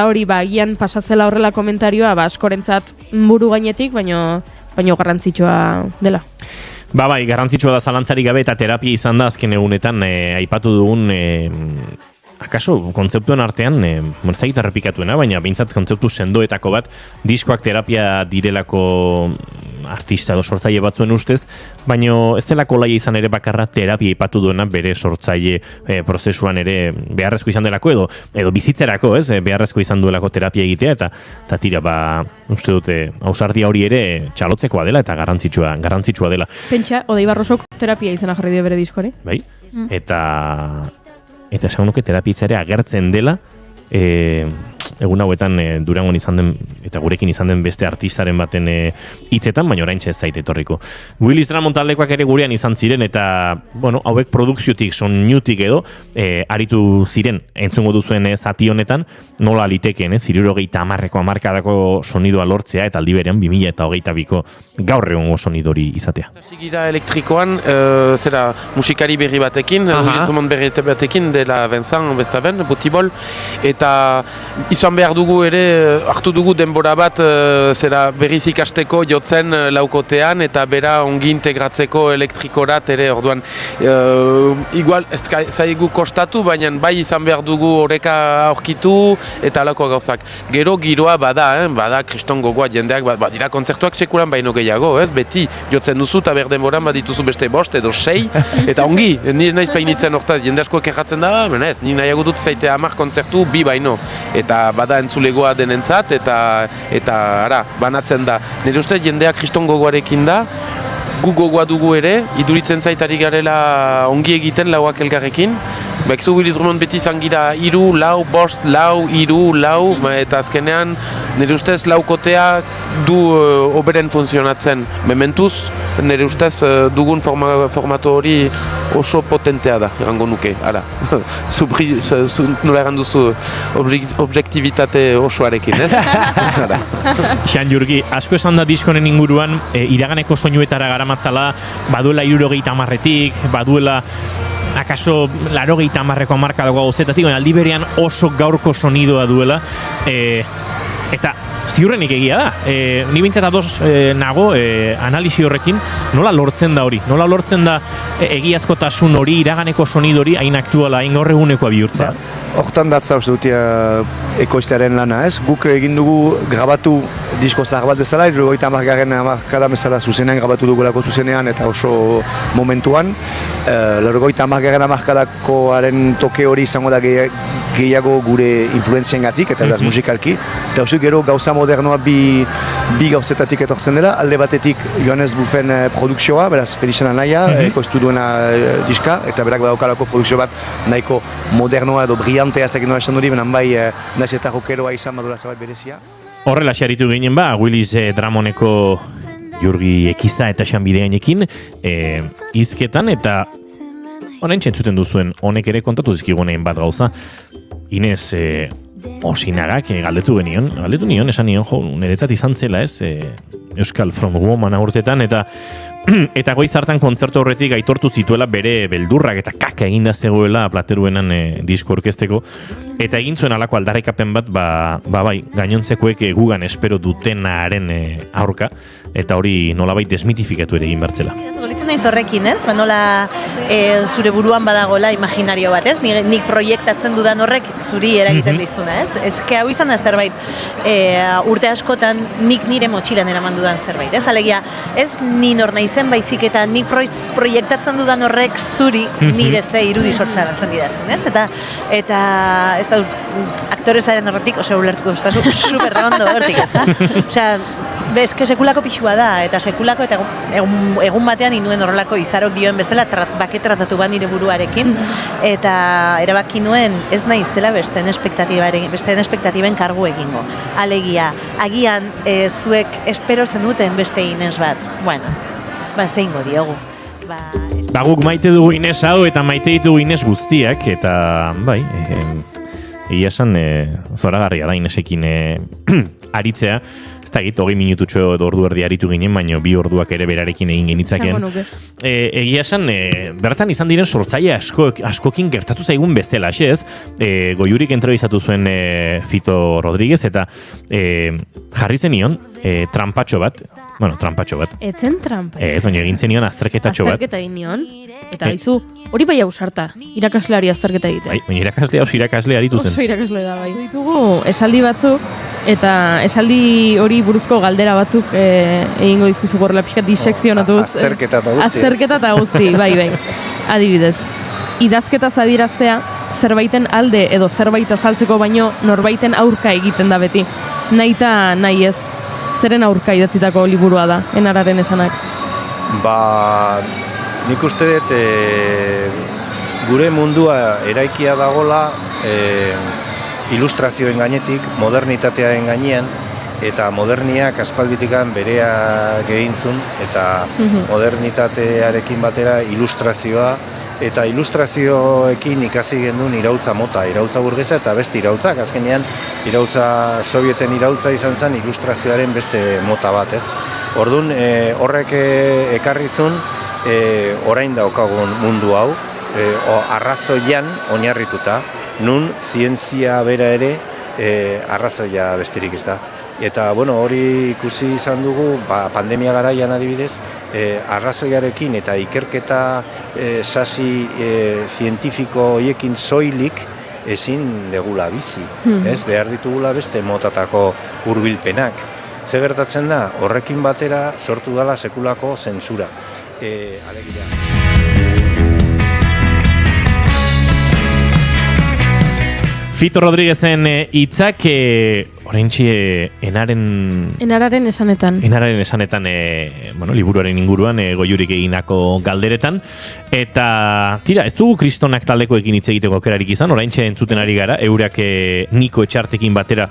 hori, gian pasatzela horrela komentarioa, askorentzat buru gainetik, baino garrantzitsua dela. Bai, garrantzitsua da zalantzarik gabe, eta terapia izan da azken egunetan aipatu dugun akaso kontzeptuen artean, zait errepikatuena, baina behintzat kontzeptu sendoetako bat, diskoak terapia direlako artista edo sortzaile batzuen ustez, baina ez delako laia izan ere bakarra terapia ipatu duena bere sortzaile prozesuan ere beharrezko izan delako edo bizitzerako, ez? Beharrezko izan duelako terapia egitea eta tira, uste dute, ausardia hori ere txalotzekoa dela eta garrantzitsua dela. Pentsa, Odei Barrosok terapia izena jarri dio bere diskoari. Bai, eta esan nuke terapia ere agertzen dela, egun hauetan Durangon izan den eta gurekin izan den beste artistaren baten hitzetan, baina oraintxe ez zait etorriko. Willis Drummond taldekoak ere gurean izan ziren eta, bueno, hauek produkziotik, soinutik edo, aritu ziren, entzungo duzuen zati honetan, nola litekeen, 70ko hamarkadako sonidoa lortzea eta aldi berean 2022ko gaur egungo sonidori izatea. Sigira elektrikoan, zera musikari berri batekin, Willis Drummond berri batekin dela Vincent Bestaven, Butibol, eta izan behar dugu ere, hartu dugu denbora bat zera berriz ikasteko jotzen laukotean eta bera ongi integratzeko elektrikorat ere, orduan igual ez zaigu kostatu, baina bai izan behar dugu oreka aurkitu eta alako gauzak. Gero giroa bada kriston gogoa jendeak, dira kontzertuak sekuran baino gehiago, ez? Beti jotzen duzu eta behar denboran badituzu beste 5 edo 6 eta ongi, ni naiz painitzen hortaz, jende asko kejatzen da, ez, ni nahiago dut zaite 10 kontzertu, 2 baino, eta bada entzulegoa denentzat eta ara, banatzen da. Nire uste jendeak kriston gogoarekin da, gu gogoa dugu ere, iduritzen zaitari garela ongi egiten lauak elgarrekin. Bekzu Willis Drummond beti izan gira 3, 4, 5, 3, 4, eta azkenean nire ustez laukotea du oberen funtzionatzen. Mementuz, nire ustez dugun formato hori oso potentea da, erango nuke, ara. Nola eran duzu objektibitate osoarekin, ez? Xan Jurgi, asko esan da diskonen inguruan, iraganeko soinuetara garamatzala, baduela 70etik, baduela akaso 80ko hamarkadako gauzetatik, aldi berean oso gaurko sonidoa duela, eta ziurrenik egia da. Ni bintzat ados nago analisi horrekin, nola lortzen da hori? Nola lortzen da egiazkotasun hori, iraganeko sonidori, hain aktuala, hain gaur egunekoa bihurtza? Hortan datza uste dutia ekoiztearen lana, ez? Guk egin dugu grabatu disko zahar bat bezala, 70garren hamarkada bezala zuzenean grabatu dugulako zuzenean eta oso momentuan. 70garren hamarkadakoaren toke hori izango da gehiago gure influentziengatik eta beraz musikalki. Eta uste gero gauza modernoa bi gauzetatik etortzen dela, alde batetik Johannes Buffen produkzioa, beraz Felixen Anaia, ekoiztu duena diska, eta berak badaukalako produkzio bat nahiko modernoa edo brillantea ez dakit nola esan duri, benan bai naiz eta rokeroa izan badura zabat berezia. Horrela xaritu ginen Willis Drummondeko Jurgi Ekiza eta Xan Bideainekin hizketan eta orain txentzuten duzuen honek ere kontatu dizkigunein bat gauza. Inez Osinagak galdetu nion, esan nion, niretzat izan zela ez, Euskal From Woman urtetan eta goiz hartan kontzertu horretik aitortu zituela bere beldurrak eta kaka eginda zegoela Plateruenan disko orkesteko eta egin zuen alako aldarrikapen bat bai, gainontzekoek gugan espero dutenaren aurka eta hori nolabait desmitifikatu ere egin bertzela. Golitzen naiz horrekin, ez? Nola zure buruan badagola imaginario bat, ez? Nik proiektatzen dudan horrek zuri eragiten dizuna, ez? Ezke hau izan da zerbait urte askotan nik nire motxilan eraman dudan zerbait, ez? Alegia, ez ni nor naizen baizik eta nik proiektatzen dudan horrek zuri nire ze irudi sortzarazten didazun, ez? Eta ez hau aktorezaren horretik, ulertuko ustazu, super ondo hortik, ez da? Osea, bezke sekulako pixua da, eta sekulako, eta egun batean inuen horrelako izarok dioen bezala bake tratatu bat nire buruarekin, eta erabaki nuen ez nahi zela besteen espektatiben kargu egingo. Alegia, agian zuek espero zenuten beste Inez bat. Bueno, zeingo diogu. Guk maite dugu Inez hau eta maite ditugu Inez guztiak, eta bai, egia esan zoragarria da Inezekin aritzea. Ez da egit, 20 minututxo edo ordu erdi aritu ginen, baina 2 orduak ere berarekin egin genitzaken. Egia esan, bertan izan diren sortzaile askokin gertatu zaigun bezala, ez? Goiurik entrebizatu zuen Fito Rodríguez eta jarri zenion trampatxo bat, Bueno, trampatxo bat. Etzen trampa. Ez, baina egin zenion azterketatxo bat. Azterketa egin nion. Eta haizu, hori bai ausarta, irakasleari azterketa egitea. Bai, baina irakasle aritu zen. Oso irakasle da, bai. Ditugu esaldi batzuk, eta esaldi hori buruzko galdera batzuk egingo dizkizu gorrela pixka disekzionatuz. Azterketa eta guzti. Azterketa eta guzti, bai. Adibidez, idazketaz adieraztea, zerbaiten alde edo zerbait azaltzeko baino norbaiten aurka egiten da beti. Nahi eta nahi ez, zeren aurka idatzitako liburua da, Enararen esanak? Nik uste dut gure mundua eraikia dagola ilustrazioen gainetik, modernitatearen gainean, eta moderniak aspalditikan berea gehintzun, eta modernitatearekin batera ilustrazioa, eta ilustrazioekin ikasi gendun irautza mota, irautza burgesa eta beste irautzak. Azkenean, irautza sovieten irautza izan zen ilustrazioaren beste mota bat, ez? Orduan, horrek ekarrizun, orain daukagun mundu hau, arrazoian oinarrituta, nun zientzia bera ere arrazoia besterik ez da. Eta, hori ikusi izan dugu, pandemia garaian adibidez, arrazoiarekin eta ikerketa sasi zientifiko horiekin soilik ezin degula bizi. Ez, behar ditugula beste motatako hurbilpenak. Ze gertatzen da, horrekin batera sortu dela sekulako zentsura. Alegia. Fito Rodríguezen hitzak oraintxe Enararen esanetan. Enararen esanetan, liburuaren inguruan Goiurik egindako galderetan. Eta, tira, ez dugu Kristonak taldekoekin hitz egiteko aukerarik izan, oraintxe entzuten ari gara, eurak Niko Etxartekin batera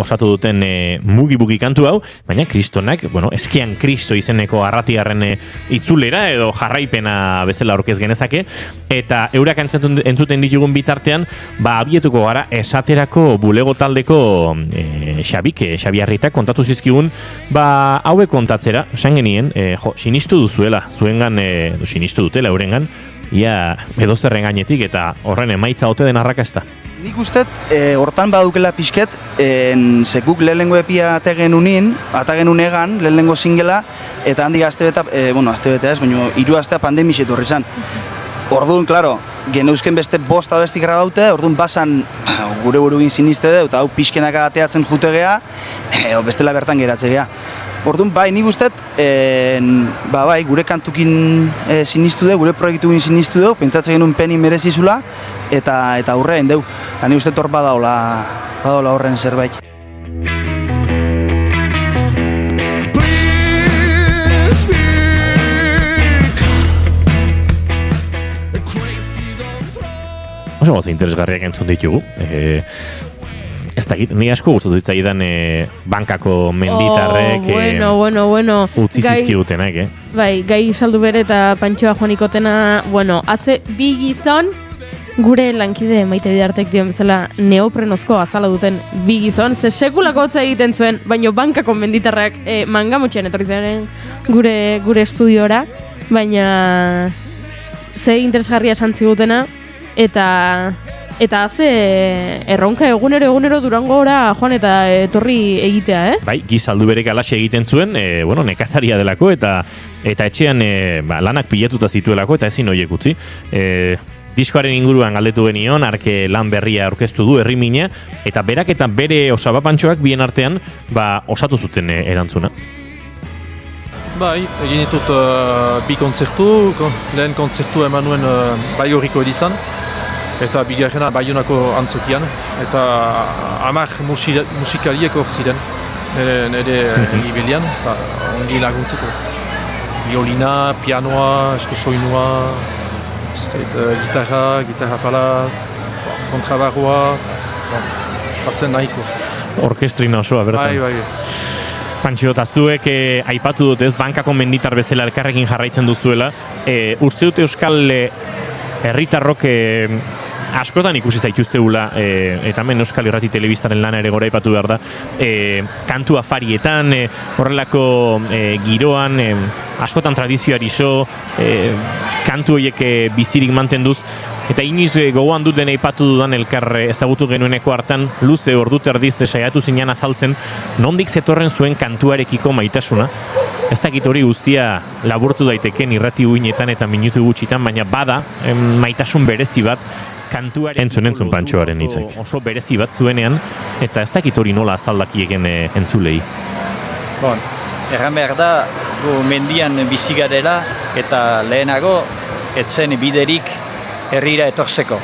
osatu duten mugi-bugi kantu hau, baina Kristonak, eskian Kristo izeneko arratigarren itzulera edo jarraipena bezala aurkez genezake, eta eurak entzuten ditugun bitartean, abietuko gara esaterako bulego taldeko Xabi Arritak kontatu zizkigun, hauek kontatzera, esan genien, sinistu duzuela, zuengan, sinistu dutela eurengan, ia edozerren gainetik eta horren emaitza ote den arrakasta. Nik ustet, hortan badukela pixket, sekuk lehenengo epia ategen unegan, lehenengo singela, eta handik aztebeta, aztebeta ez, baina 3 astea pandemixet horri zan. Orduan, klaro, geneuzken beste 5 abestik grabaute, orduan basan gure burugin siniste dut, eta hau pixkenak ateatzen jutegea, bestela bertan geratzegea. Orduan, nik ustet, gure kantukin sinistu dut, gure proiektukin sinistu dut, pentsatzen genuen peni merezizula, eta aurrean deu. Eta nik ustet hor badaola horren zerbait. Oso goza interesgarriak entzun ditugu. Ez dakit, ni asko gustatu zitzaidan bankako menditarrek utzi zizkidutenak, Bai, gai saldu bere eta Pantxoa Juanikotena, haze 2 gizon, gure lankide Maite Bidartek dion bezala neoprenozko azala duten 2 gizon, ze sekulako hotza egiten zuen, baina bankako menditarrak mangamutxean etorri zen gure estudiora, baina ze interesgarria santzi gutena, eta haze erronka egunero Durangora joan eta etorri egitea, Bai, gizaldu berek alaxe egiten zuen, nekazaria delako eta etxean lanak pilatuta zituelako eta ezin horiek utzi. Diskoaren inguruan galdetu genion, arke lan berria aurkeztu du Herrimina, eta berak eta bere Osaba Pantxoak bien artean osatu zuten erantzuna. Bai, egin ditut 2 kontzertu, lehen kontzertu eman nuen Baigorriko edizan, eta bigarrena Baionako antzokian, eta 10 musikaliek hor ziren, nire ibilian, eta ongi laguntzeko. Violina, pianoa, esko soinua, gitarra pala, kontrabarroa, bazen nahiko. Orkestrina osoa, bertan. Bai. Pantxo, eta zuek aipatu dut ez, bankako menditar bezala elkarrekin jarraitzen duzuela. Uste dute euskal herritarrok askotan ikusi zaituzteula, eta hemen Euskal Irrati Telebistaren lana ere gora aipatu behar da, kantu afarietan, horrelako giroan, askotan tradizioari kantu horiek bizirik mantenduz, Eta iniz gogoan dut dena ipatu dudan elkarre ezagutu genueneko hartan, luze ordu terdiz saiatu zinan azaltzen, nondik zetorren zuen kantuarekiko maitasuna. Ez dakit hori guztia laburtu daiteken irrati uinetan eta minutu gutxitan, baina bada maitasun berezi bat kantuaren entzun Pantxoaren hitzak. Oso berezi bat zuenean, eta ez dakit hori nola azaldakieken entzulei. Bon, erran behar da, gu mendian bizi garela eta lehenago etzen biderik herrira etortzeko.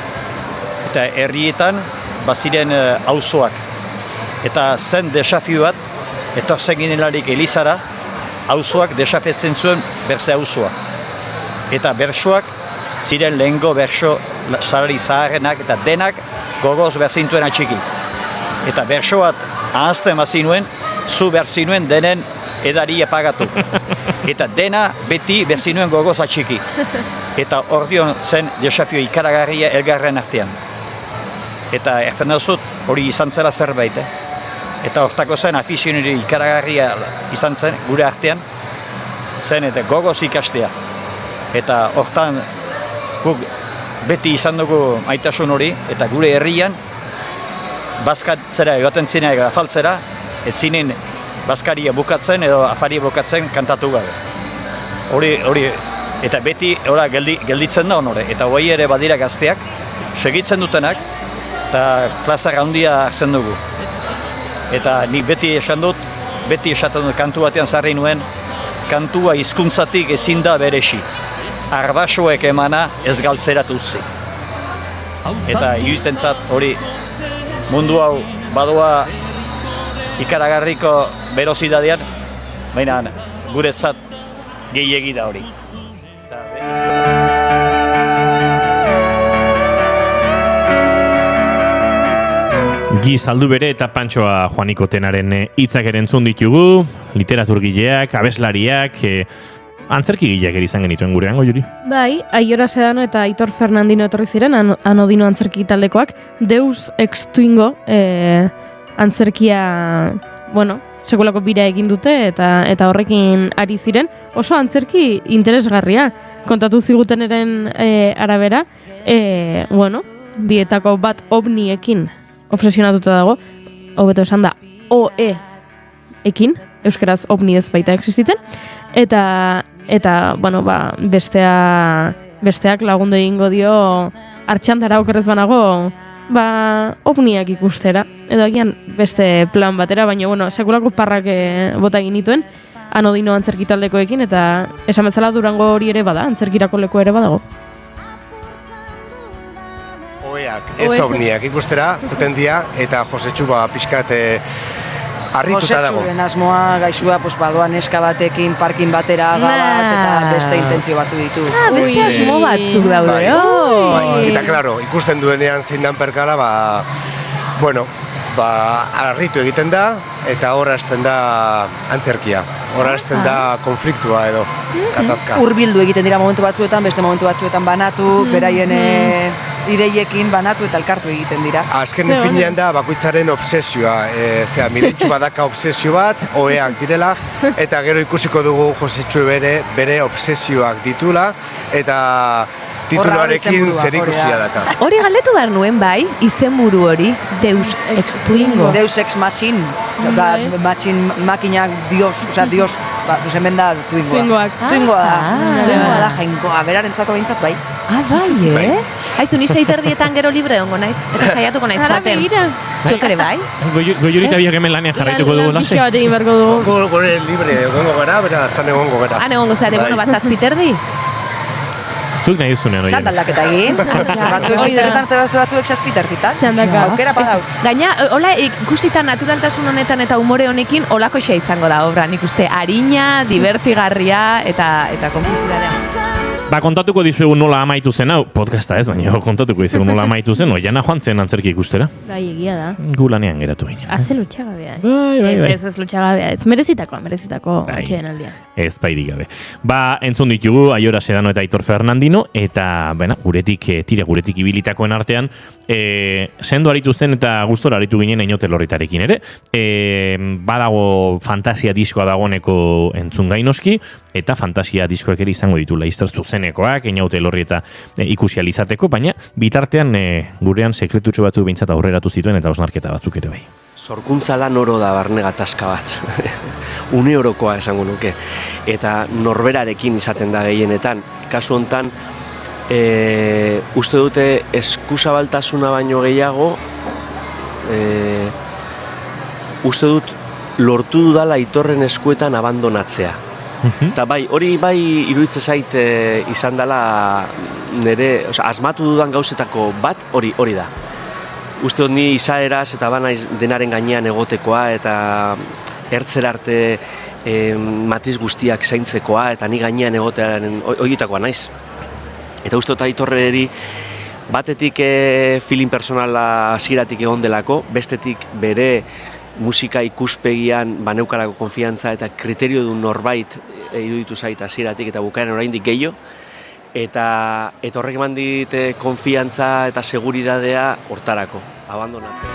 Eta herrietan baziren auzoak. Eta zen desafio bat, etortzen ginelarik Elizara, auzoak desafetzen zuen berze auzoa. Eta bersoak ziren lehengo berso salari zaharrenak eta denak gogoz berzintuen atxiki. Eta berso bat ahazten bazinuen, zu berzinuen denen edaria pagatu. Eta dena beti berzinuen gogoz atxiki. Eta ordion zen desafio ikaragarria elgarren artean. Eta erten dazut hori izan zela zerbait. Eta hortako zen afizionari ikaragarria izan zen gure artean, zen eta gogoz ikastea. Eta hortan guk beti izan dugu maitasun hori, eta gure herrian bazkatzera egoten zineak afaltzera, ez zinen bazkaria bukatzen edo afaria bukatzen kantatu gabe. Hori, eta beti gelditzen da honore, eta hori ere badira gazteak, segitzen dutenak, eta plazara handia hartzen dugu. Eta nik beti esaten dut kantu batean zarri nuen, kantua hizkuntzatik ezin da beresi. Arbasoek emana ez galtzerat utzi. Eta iruditzen zat hori mundu hau badoa ikaragarriko berozidadean, baina guretzat gehiegi da hori. Giz Aldubere eta Pantxoa Juaniko Tenaren hitzak ere entzun ditugu, literaturgileak, abeslariak, antzerkigileak ere izan genituen gurean, Juri? Bai, Aiora Sedano eta Aitor Fernandino etorri ziren, Anodino antzerki taldekoak, Deus Ex Twingo antzerkia, sekulako bira egin dute eta horrekin ari ziren. Oso antzerki interesgarria, kontatu ziguteneren arabera, bietako bat ovniekin obsesionatuta dago, hobeto esan da OE-ekin, euskaraz ovni ez baita existitzen, eta besteak lagundu egingo dio hartxandara okerrez banago, ovniak ikustera, edo agian beste plan batera, baina sekulako parrak bota egin nituen, Anodino antzerki taldekoekin, eta esan bezala Durango hori ere bada, antzerkirako leku ere badago. Ez ovniak ikustera, juten dia, eta Josetxu pixkat harrituta dago. Josetxuren asmoa gaixua badoan neska batekin parkin batera gabaz eta beste intentzio batzu ditu. Beste asmo batzuk daude, Eta, klaro, ikusten duenean zindan perkala, harritu egiten da, eta horra hasten da antzerkia. Horra hasten da konfliktua edo, katazka. Hurbildu egiten dira momentu batzuetan, beste momentu batzuetan banatu, beraien ideiekin banatu eta elkartu egiten dira. Azken finean da bakoitzaren obsesioa, Mirentxu badaka obsesio bat, oeak direla, eta gero ikusiko dugu Josetxu bere obsesioak ditula, eta tituluarekin zerikusia daka. Hori galdetu behar nuen bai, izenburu hori, Deus Ex Twingo. Deus Ex Machin, makinak Dios, hemen da Twingoa. Twingoa da jainkoa, berarentzako behintzat bai. Bai, Aizu, ni seiterdietan gero libre ongo naiz, eta saiatuko naiz zaten. Zuek ere bai? Goiuri eta biak hemen lanean jarraituko dugu, lasei? Lan bat egin beharko dugu. Gore libre egongo gara, bera zan egongo gara. Han egongo zare, zazpiterdi? Zuk nahi duzunean, oien. Txandaldaketa egin. Batzuek seiterretan eta batzuek zazpiterditan. Txandaka. Aukera padauz. Gaina, hola, ikusita naturaltasun honetan eta umore honekin, holako xa izango da obra. Nik uste, harina, divertigarria eta konfuzidadea. Kontatuko dizuegu nola amaitu zen, hau, podcasta ez, baina kontatuko dizuegu nola amaitu zen, oiana joan zen antzerki ikustera. Bai, egia da. Gu lanean geratu baina. Haze lutxagabea. Bai. Ez lutxagabea, ez merezitako atxeden aldia. Ez bairik gabe. Entzun ditugu, Aiora Sedano eta Aitor Fernandino, eta, guretik ibilitakoen artean, sendo aritu zen eta gustora aritu ginen Einote Lorritarekin ere. Badago fantasia diskoa dagoeneko entzun gainoski, eta fantasia diskoek ere izango ditu laizter zuzen zuzenekoak, Einaute Elorri eta ikusi alizateko, baina bitartean gurean sekretutxo batzuk behintzat aurreratu zituen eta osnarketa batzuk ere bai. Sorkuntza lan oro da barne gatazka bat, une orokoa esango nuke, eta norberarekin izaten da gehienetan. Kasu hontan, uste dute eskuzabaltasuna baino gehiago, uste dut lortu dudala Aitorren eskuetan abandonatzea. Eta bai, hori bai iruditzen zait izan dela nire, asmatu dudan gauzetako bat hori da. Uste dut ni izaeraz eta banaiz denaren gainean egotekoa eta ertzera arte matiz guztiak zaintzekoa eta ni gainean egotearen horietakoa naiz. Eta uste dut Aitorreri batetik feeling personala hasieratik egon delako, bestetik bere musika ikuspegian baneukalako konfiantza eta kriterio du norbait iruditu zait hasieratik eta bukaeran oraindik gehiago. Eta horrek eman dit konfiantza eta seguridadea hortarako, abandonatzen.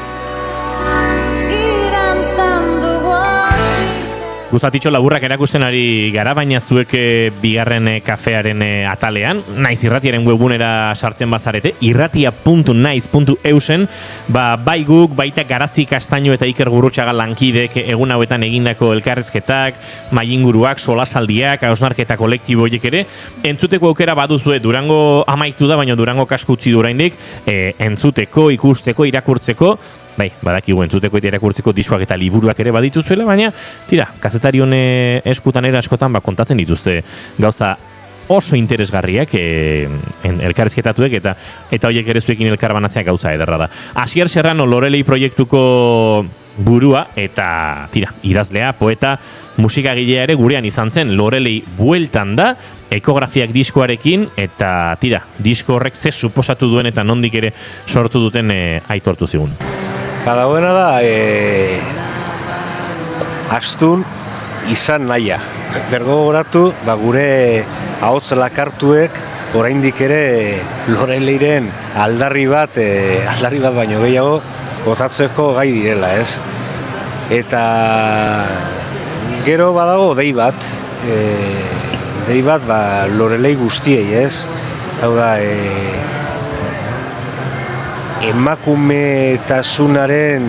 Guztatitxo laburrak erakusten ari gara, baina zuek bigarren kafearen atalean, naiz irratiaren webunera sartzen bazarete, irratia.naiz.eusen, bai guk, baita Garazi Kastaino eta Iker Gurrutxaga lankidek egun hauetan egindako elkarrezketak, maiinguruak, solasaldiak, hausnarketa kolektibo horiek ere, entzuteko aukera baduzue, Durango amaitu da, baina Durango kasko utzi du oraindik, entzuteko, ikusteko, irakurtzeko, bai, badakigu entzuteko eta irakurtzeko diskoak eta liburuak ere badituzuela, baina, tira, kazetari hone eskutan era askotan kontatzen dituzte gauza oso interesgarriak elkarrizketatuek eta horiek ere zuekin elkarbanatzea gauza ederra da. Asier Serrano Lorelei proiektuko burua eta, tira, idazlea, poeta, musikagilea ere gurean izan zen. Lorelei bueltan da, ekografiak diskoarekin eta, tira, disko horrek ze suposatu duen eta nondik ere sortu duten aitortu zigun. Dagoena da, astun izan naia. Bergogoratu, gure ahots lakartuek oraindik ere Loreleiren aldarri bat baino gehiago botatzeko gai direla, ez? Eta gero badago dei bat Lorelei guztiei, ez? Hau da, emakumetasunaren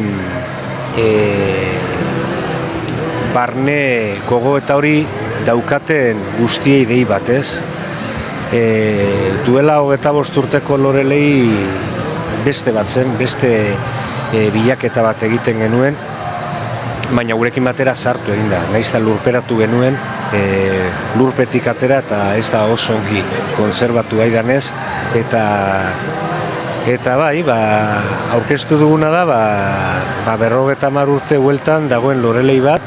barne gogo eta hori daukaten guztiei dei bat, ez? Duela 25 urteko Lorelei beste bat zen, beste bilaketa bat egiten genuen, baina gurekin batera sartu egin da. Nahiz eta lurperatu genuen, lurpetik atera eta ez da oso ongi konserbatu gaidanez, eta bai, aurkeztu duguna da, 50 urte bueltan dagoen Lorelei bat,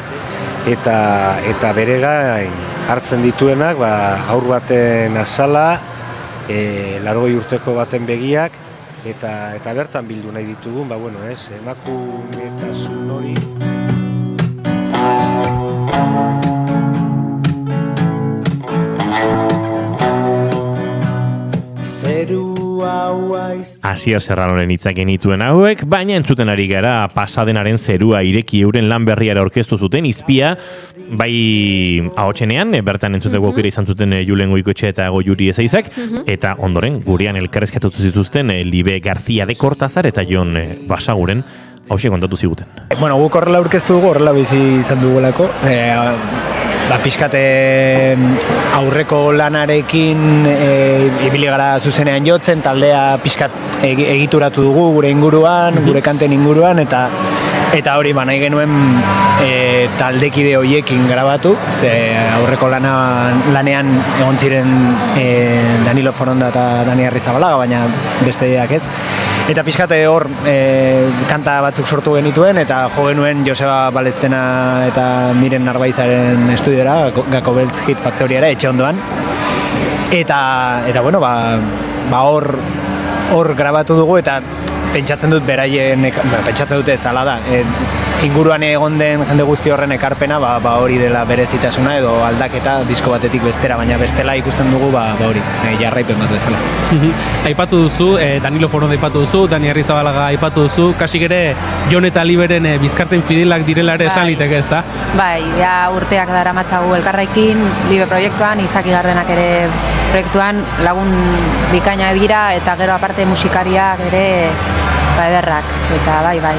eta bere gain hartzen dituenak, haur baten azala, 80 urteko baten begiak, eta bertan bildu nahi ditugun, emakumetasun hori. Asier Serranoren hitzak genituen hauek, baina entzuten ari gara pasadenaren zerua ireki euren lan berriara aurkeztu zuten izpia, bai ahotsenean, bertan entzuteko aukera izan zuten Julen Goikoetxea eta Goiuri Ezeizak, eta ondoren gurean elkarrezketatu zituzten Libe García de Cortázar eta Jon Basaguren hauxe kontatu ziguten. Guk horrela aurkeztu dugu, horrela bizi izan dugulako, pixkate aurreko lanarekin ibili gara zuzenean jotzen, taldea pixkat egituratu dugu gure inguruan, gure kanten inguruan, eta hori nahi genuen taldekide horiekin grabatu, ze aurreko lanean egon ziren Danilo Foronda eta Dani Arrizabalaga, baina besteak ez. Eta pixkate hor kanta batzuk sortu genituen, eta jo genuen Joseba Balestena eta Miren Narbaizaren estudiora, Gako Beltz Hit Factoriara, etxe ondoan. Eta hor grabatu dugu, eta pentsatzen dut beraien, pentsatzen dute zala da, inguruan egon den jende guzti horren ekarpena, hori dela berezitasuna edo aldaketa disko batetik bestera, baina bestela ikusten dugu hori, jarraipen bat bezala. Aipatu duzu, Danilo Foronda aipatu duzu, Dani Arrizabalaga aipatu duzu, kasik ere Jon eta Liberen bizkartzen fidelak direla ere esan liteke, ezta? Bai, ja urteak daramatzagu elkarrekin, Libe proiektuan, Izaki Gardenak ere proiektuan lagun bikaina dira eta gero aparte musikariak ere ederrak, eta bai.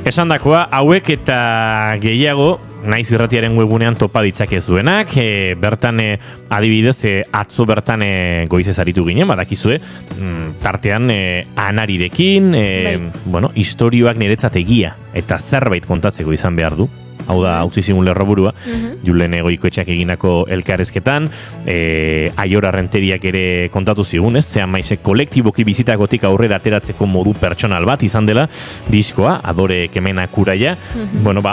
Esandakoa, hauek eta gehiago Naiz Irratiaren webunean topa ditzakezuenak, bertan adibidez atzo bertan goizez aritu ginen, badakizue, tartean Anarirekin, istorioak niretzat egia eta zerbait kontatzeko izan behar du. Hau da, utzi zigun lerroburua, Julen Goikoetxeak eginako elkarrezketan, Aiora Renteriak ere kontatu zigun, ez? Zean maizek kolektiboki bizitakotik aurrera ateratzeko modu pertsonal bat izan dela, diskoa, Adore Kemena Kuraia.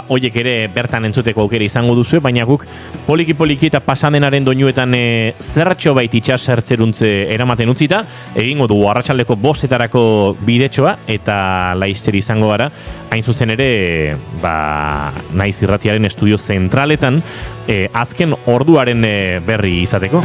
Hoiek ere bertan entzuteko aukera izango duzu, baina guk poliki eta pasadenaren doinuetan zerratxo bait itxasertzeruntze eramaten utzita, egingo du arratsaldeko 5:00 bidetxoa, eta laizzer izango gara, hain zuzen ere, Naiz Irratiaren estudio zentraletan, azken orduaren berri izateko.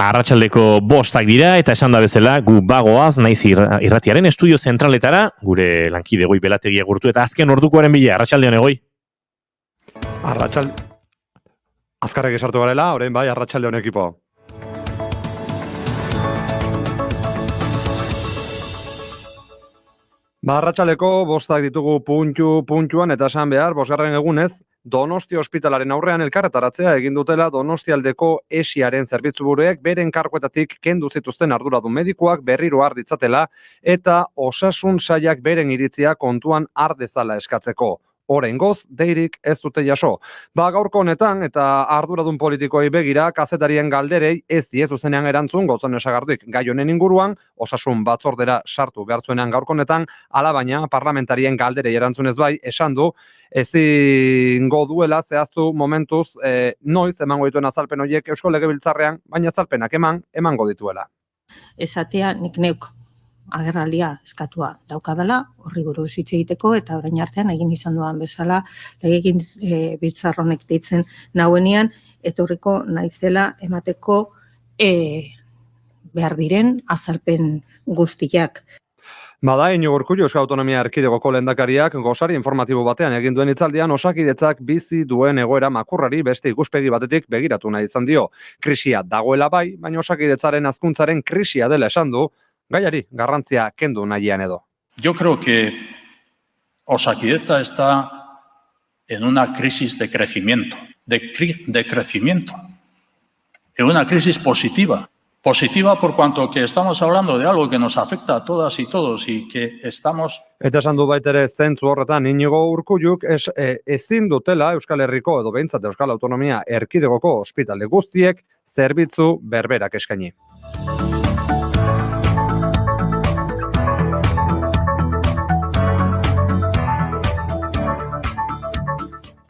Arratsaldeko 5:00 dira eta esan da bezala gu bagoaz Naiz Irratiaren estudio zentraletara, gure lankide Goi Belategia gurtu eta azken ordukoaren bila. Arratsaldean Egoi. Azkarrek esartu garela, orain bai arratsaldeon ekipo. Arratsaldeko 5:00 ditugu puntuan eta esan behar 5. egunez Donostia ospitalaren aurrean elkarretaratzea egin dutela Donostialdeko esiaren zerbitzuburuek beren karguetatik kendu zituzten arduradun medikuak berriro har ditzatela eta osasun sailak beren iritzia kontuan har dezala eskatzeko. Oraingoz deirik ez dute jaso. Gaurko honetan eta arduradun politikoei begira kazetarien galderei ez die zuzenean erantzun Gotzone Sagarduik gai honen inguruan, osasun batzordera sartu behartzuenean gaurko honetan, alabaina parlamentarien galderei erantzunez bai esan du ezingo duela zehaztu momentuz noiz emango dituen azalpen horiek Eusko Legebiltzarrean, baina azalpenak emango dituela. Esatea nik neuk agerraldia eskatua daukadala, horri buruz hitz egiteko eta orain artean egin izan duan bezala Legebiltzar honek deitzen nauenean etorriko naizela emateko behar diren azalpen guztiak. Inigo Urkullu Euskal Autonomia Erkidegoko lehendakariak gosari informatibo batean egin duen hitzaldian Osakidetzak bizi duen egoera makurrari beste ikuspegi batetik begiratu nahi izan dio. Krisia dagoela bai, baina Osakidetzaren hazkuntzaren krisia dela esan du, gaiari garrantzia kendu nahian edo. Yo creo que Osakidetza está en una crisis de crecimiento, en una crisis positiva. Positiva por cuanto que estamos hablando de algo que nos afecta a todas y todos y que estamos... Eta esan du baitere zentzu horretan Inigo Urkulluk ezin dutela Euskal Herriko edo behintzat Euskal Autonomia Erkidegoko ospitale guztiek zerbitzu berberak eskaini.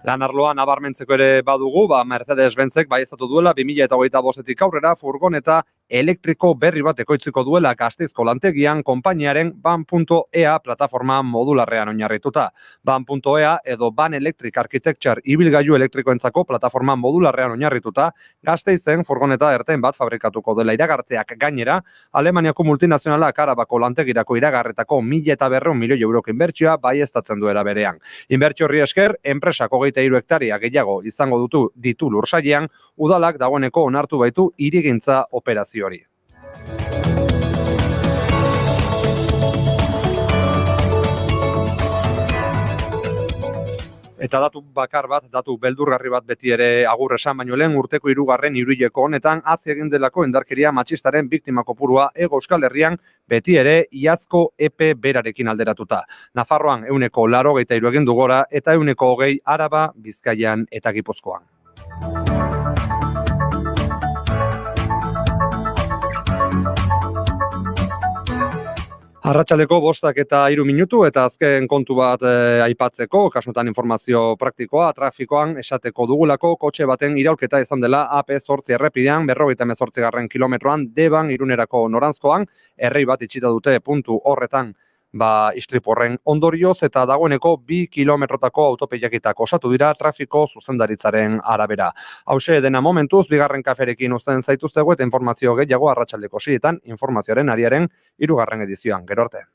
Lan arloan nabarmentzeko ere badugu, Mercedes-Benzek baieztatu duela 2025-etik aurrera furgoneta elektriko berri bat ekoitziko duela Gasteizko lantegian konpainiaren ban.ea plataforma modularrean oinarrituta. Ban.ea edo Ban Electric Architecture ibilgailu elektrikoentzako plataforma modularrean oinarrituta Gasteizen furgoneta erten bat fabrikatuko dela iragartzeak gainera, Alemaniako multinazionalak Arabako lantegirako iragarretako 1.200 milioi euroko inbertsioa baieztatzen duela berean. Inbertsio horri esker, enpresak 23 hektaria gehiago izango ditu lursailean, udalak dagoeneko onartu baitu hirigintza operazio hori. Eta datu bakar bat, datu beldurgarri bat beti ere agur esan baino lehen urteko 3. hiruhileko honetan hazi egin delako indarkeria matxistaren biktima kopurua Hego Euskal Herrian beti ere iazko epe berarekin alderatuta. Nafarroan 183 egin du gora eta 120 Araba, Bizkaian eta Gipuzkoan. Arratsaldeko 5:03 eta azken kontu bat aipatzeko, kasutan informazio praktikoa, trafikoan esateko dugulako, kotxe baten iraulketa izan dela AP8 errepidean, 58. kilometroan, Deban Irunerako noranzkoan, errei bat itxita dute puntu horretan, istripu horren ondorioz eta dagoeneko 2 kilometrotako autopeiakitak osatu dira trafiko zuzendaritzaren arabera. Hauxe dena momentuz, bigarren kaferekin uzten zaituztegu eta informazio gehiago arratsaldeko 6etan informazioaren ariaren 3. edizioan. Gero arte.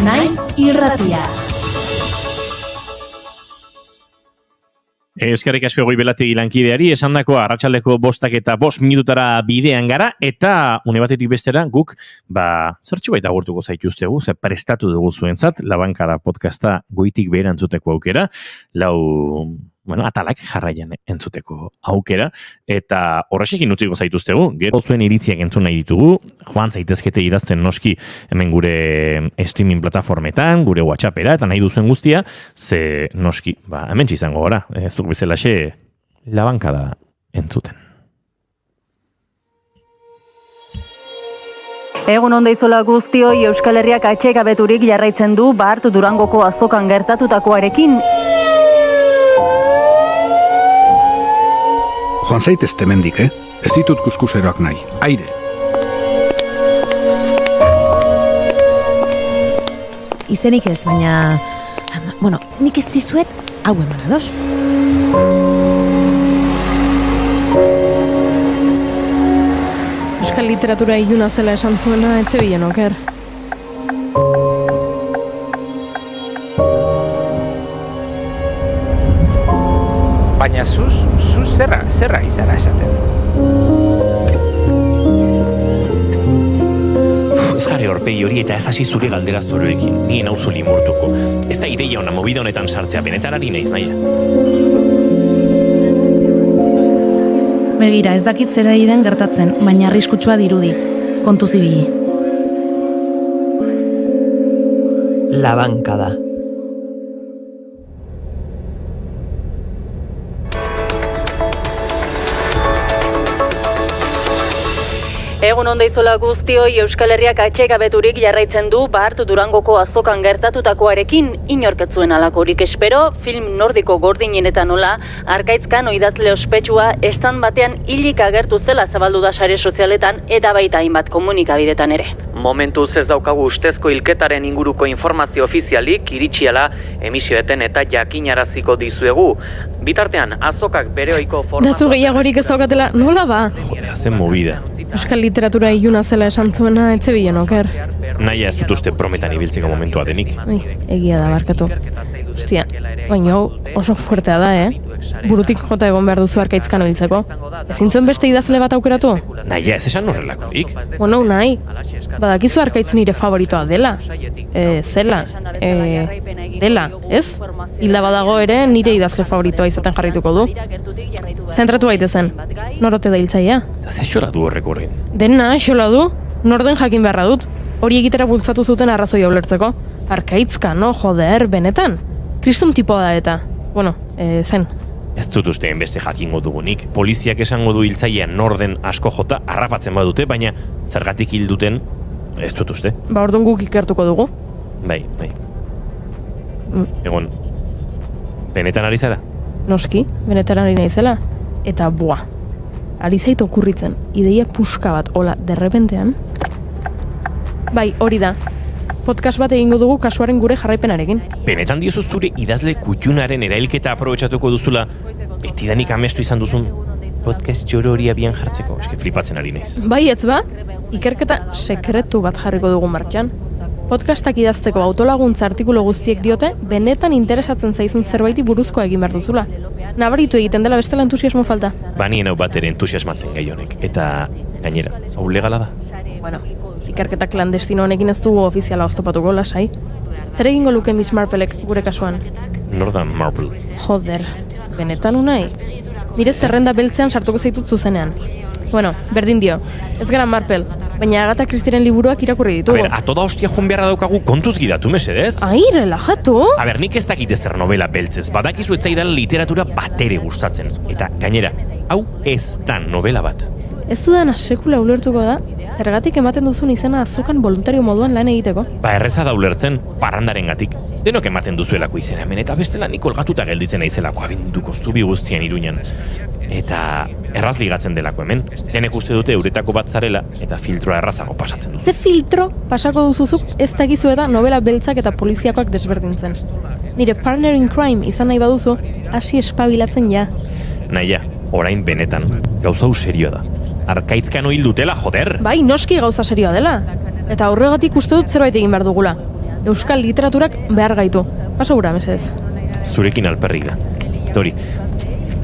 Naiz irratia. Eskerrik asko Goibelati lankideari, esandako arratsaldeko 5:05 bidean gara, eta une batetik bestera guk, zertxo baita agurtuko zaituztegu, prestatu dugu zuentzat, Labankada podcasta goitik behera entzuteko aukera, atalak jarraian entzuteko aukera, eta horrexekin utziko zaituztegu, gero zuen iritziak entzun nahi ditugu, joan zaitezkete idazten noski hemen gure streaming plataformetan, gure WhatsAppera, eta nahi duzuen guztia, ze noski, hemen izango gara, ez duk bezalaxe Labankada entzuten. Egun onda izola guztioi, Euskal Herriak atsekabeturik jarraitzen du Bart Durangoko azokan gertatutakoarekin. Joan zaitez temendik, Ez ditut kuskuseroak nahi. Aire! Izenik ez, baina... nik ez dizuet hau eman ados. Euskal literatura iluna zela esan zuena, etze bilen oker. Baina zuz zerra izara esaten. Ez jarri horpegi hori eta ez hasi zure galdera zoroekin, nien hau zuli murtuko. Ez da ideia ona movida honetan sartzea, benetan ari naiz naia. Begira, ez dakit zera den gertatzen, baina arriskutsua dirudi. Kontu zibili. Labankada. Egun onda izola guztioi, Euskal Herriak atsekabeturik jarraitzen du Bart Durangoko azokan gertatutakoarekin, inorketzuen alakorik espero, film nordiko gordinen eta nola, Arkaitzkan idazle ospetsua estan batean hilik agertu zela zabaldu da sare sozialetan eta baita hainbat komunikabidetan ere. Momentuz ez daukagu ustezko hilketaren inguruko informazio ofizialik iritsiala emisioeten eta jakinaraziko dizuegu. Bitartean, azokak bere ohiko forma... Datu gehiagorik ez daukatela, nola ba? Joder, zen movida. Euskal literatura iluna zela esan zuena, etze bilen oker. Naia ez dut uste prometan ibiltzeko momentua denik. Egia da, barkatu. Ostia, baina oso fuertea da, Burutik jota egon behar duzu Arkaitzkan oiltzeko. Ezin zuen beste idazle bat aukeratu? Naia, ez esan horrelakorik. Nahi. Badakizu Arkaitz nire favoritoa dela. Dela, ez? Hilda badago ere nire idazle favoritoa izaten jarrituko du. Zentratu baitezen, norote da hiltzaia? Ze xola du horrek horren? Dena, xola du? Norden jakin beharra dut. Hori egitera bultzatu zuten arrazoia ulertzeko. Arkaitzka, joder, benetan. Kristum tipoa da eta. Zen. Ez dut usteen beste jakingo dugunik. Poliziak esango du hiltzaia norden asko jota harrapatzen badute, baina zergatik hilduten ez dut uste. Orduan guk ikertuko dugu. Bai. Egon, benetan ari zara? Noski, benetan ari naizela. Eta ari zait okurritzen, ideia puska bat, hola, derrepentean. Bai, hori da. Podcast bat egingo dugu kasuaren gure jarraipenarekin. Benetan diozu zure idazle kutxunaren erailketa aprobetxatuko duzula, betidanik amestu izan duzun podcast txoro hori abian jartzeko, eske flipatzen ari naiz. Bai, ez ba? Ikerketa sekretu bat jarriko dugu martxan. Podcastak idazteko autolaguntza artikulu guztiek diote, benetan interesatzen zaizun zerbaiti buruzkoa egin behar duzula. Nabaritu egiten dela bestela entusiasmo falta. Banien hau bat ere entusiasmatzen gai honek, eta gainera, hau legala da. Bueno, ikerketa klandestino honekin ez dugu ofiziala oztopatuko lasai. Zer egingo luke Miss Marplek gure kasuan? Nordan Marple. Joder, benetan unai? Nire zerrenda beltzean sartuko zaitut zuzenean. Bueno, berdin dio, ez gara Marple, baina Agatha Christieren liburuak irakurri ditugu. A toda hostia joan beharra daukagu kontuz gidatu, mesedez? Ai, relajatu! Nik ez dakit ezer novela beltzez, badakizu ez zaidan literatura batere gustatzen. Eta gainera, hau ez da novela bat. Ez dudan sekula ulertuko da, zergatik ematen duzun izena azokan voluntario moduan lan egiteko? Erreza da ulertzen, parrandarengatik. Denok ematen duzuelako izena hemen, eta bestela nik olgatuta gelditzen naizelako abenduko zubi guztian Iruñan. Eta erraz ligatzen delako hemen. Denek uste dute euretako bat zarela, eta filtroa errazago pasatzen duzu. Ze filtro pasako duzuzuk ez dakizu eta novela beltzak eta poliziakoak desberdintzen. Nire partner in crime izan nahi baduzu, hasi espabilatzen ja. Naia, orain benetan, gauza serioa da. Arkaitzkan hil dutela, joder! Bai, noski gauza serioa dela. Eta horregatik uste dut zerbait egin behar dugula. Euskal literaturak behar gaitu. Pasa gura, mesedez. Zurekin alperrik da. Tori.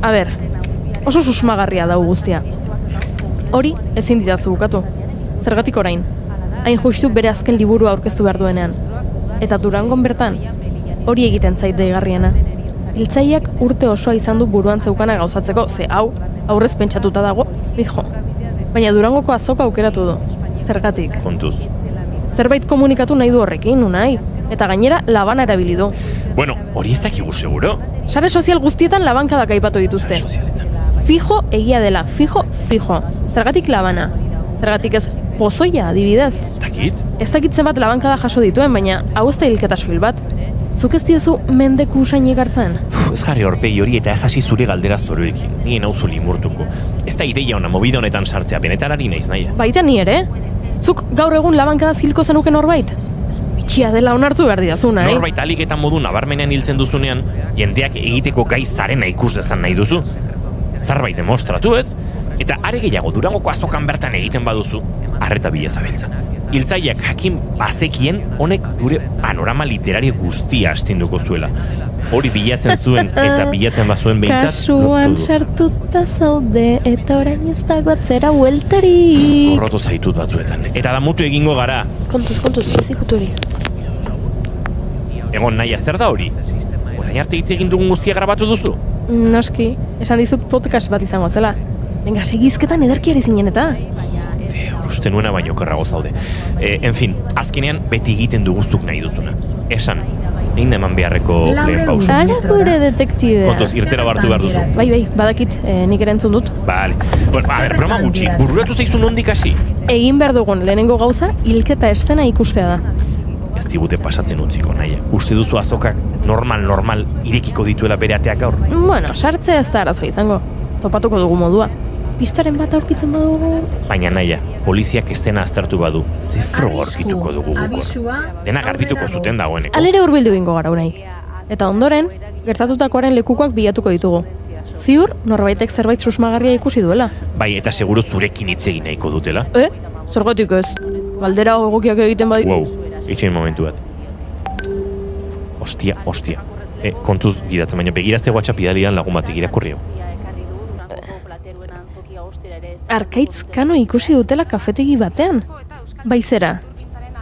A ber, oso susmagarria dau guztia. Hori ezin ditazu bukatu. Zergatik orain. Hain justu bere azken liburu aurkeztu behar duenean. Eta Durangon bertan, hori egiten zait deigarriena. Hiltzaileak urte osoa izan du buruan zeukana gauzatzeko, ze hau, aurrez pentsatuta dago, fijo. Baina Durangoko azoka aukeratu du. Zergatik. Kontuz. Zerbait komunikatu nahi du horrekin, unai. Eta gainera labana erabili du. Bueno, hori ez dakigu seguro. Sare sozial guztietan labankadak aipatu dituzte. Fijo egia dela, fijo. Zergatik labana? Zergatik ez pozoia adibidez? Ez dakit zenbat labankada jaso dituen, baina hau ez da hilketa soil bat. Zuk ez diozu mendeku usainik hartzen? Ez jarri horpegi hori eta ez hasi zure galdera zoroekin. Nien hau zuli murtuko. Ez da ideia ona mobida honetan sartzea, benetan ari naiz naia. Baita ni ere? Zuk gaur egun labankada zilko zenuken norbait? Bitxia dela onartu behar didazuna, Norbait alik eta modu nabarmenean hiltzen duzunean, jendeak egiteko gai zarena ikus dezan nahi duzu. Zerbait demostratu ez? Eta are gehiago Durangoko azokan bertan egiten baduzu, arreta bila zabiltza. Hiltzaileak jakin bazekien honek gure panorama literario guztia astinduko zuela. Hori bilatzen zuen eta bilatzen bazuen behintzat Kasuan sartuta zaude eta orain ez dago atzera bueltarik. Gorrotu zaitut batzuetan. Eta damutu egingo gara. Kontuz, ez ikutu hori. Egon naia zer da hori? Orain arte hitz egin dugun guztia grabatu duzu? Noski, esan dizut podcast bat izango zela. Venga, segizketan ederkiari zinen eta. Uste nuena baino kerrago zaude. En fin, azkenean beti egiten duguzuk nahi duzuna. Esan, zein eman beharreko lehen pausa. Ara gure detektibea. Kontuz, irtera bartu behar duzu. Bai, badakit, nik ere entzun dut. Bale. Bueno, a ber, broma gutxi, bururatu zaizu nondik hasi? Egin behar dugun lehenengo gauza, hilketa estena ikustea da. Ez digute pasatzen utziko, nahi. Uste duzu azokak normal irekiko dituela bere ateak gaur? Bueno, sartzea ez da arazo izango. Topatuko dugu modua. Pistaren bat aurkitzen badugu... Baina naia, poliziak estena aztertu badu, ze froga aurkituko dugu gukor. Dena garbituko zuten dagoeneko. Alere hurbildu egingo gara unai. Eta ondoren, gertatutakoaren lekukoak bilatuko ditugu. Ziur, norbaitek zerbait susmagarria ikusi duela. Bai, eta seguru zurekin hitz egin nahiko dutela. Zergatik ez. Galdera egokiak egiten bai... Wow, itxein momentu bat. Ostia. Kontuz gidatzen, baina begira ze WhatsApp idalian lagun batek irakurri hau. Arkaitz kano ikusi dutela kafetegi batean. Baizera,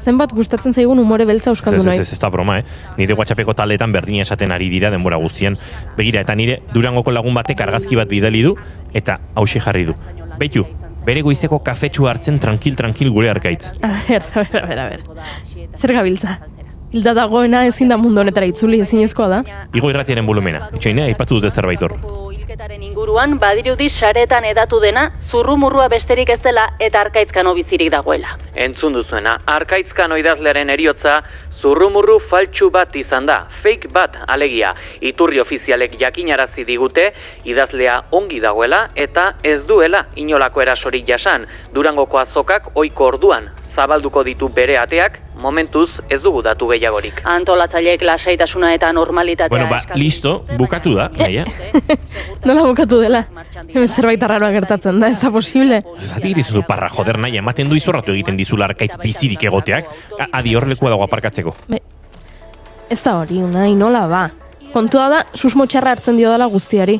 zenbat gustatzen zaigun umore beltza euskaldunoi. Ez da broma, Nire WhatsAppeko taldeetan berdina esaten ari dira denbora guztian. Begira, eta nire Durangoko lagun batek argazki bat bidali du, eta hauxe jarri du. Beitu, bere goizeko kafetxu hartzen tranquil gure Arkaitz. A ber. Zer gabiltza? Hilda dagoena ezin da mundu honetara itzuli ezinezkoa da. Igo irratiaren volumena. Itxoinea, aipatu dute zerbait hor. Hilketaren inguruan badirudi saretan edatu dena zurrumurrua besterik ez dela eta Arkaitzkano bizirik dagoela. Entzun duzuena, Arkaitzkano idazlearen heriotza zurrumurru faltsu bat izan da, fake bat alegia. Iturri ofizialek jakinarazi digute idazlea ongi dagoela eta ez duela inolako erasorik jasan. Durangoko azokak ohiko orduan zabalduko ditu bere ateak, momentuz ez dugu datu gehiagorik. Antolatzaileek lasaitasuna eta normalitatea Bueno, listo, bukatu da, naia. Nola bukatu dela? Hemen zerbait arraroa gertatzen da, ez da posible. Zati irizu parra, joder, nahi, ematen du izorratu egiten dizula Arkaitz bizirik egoteak, adi horlekua dago aparkatzeko. Ez da hori, nahi, nola ba. Kontua da, susmo txarra hartzen dio dela guztiari.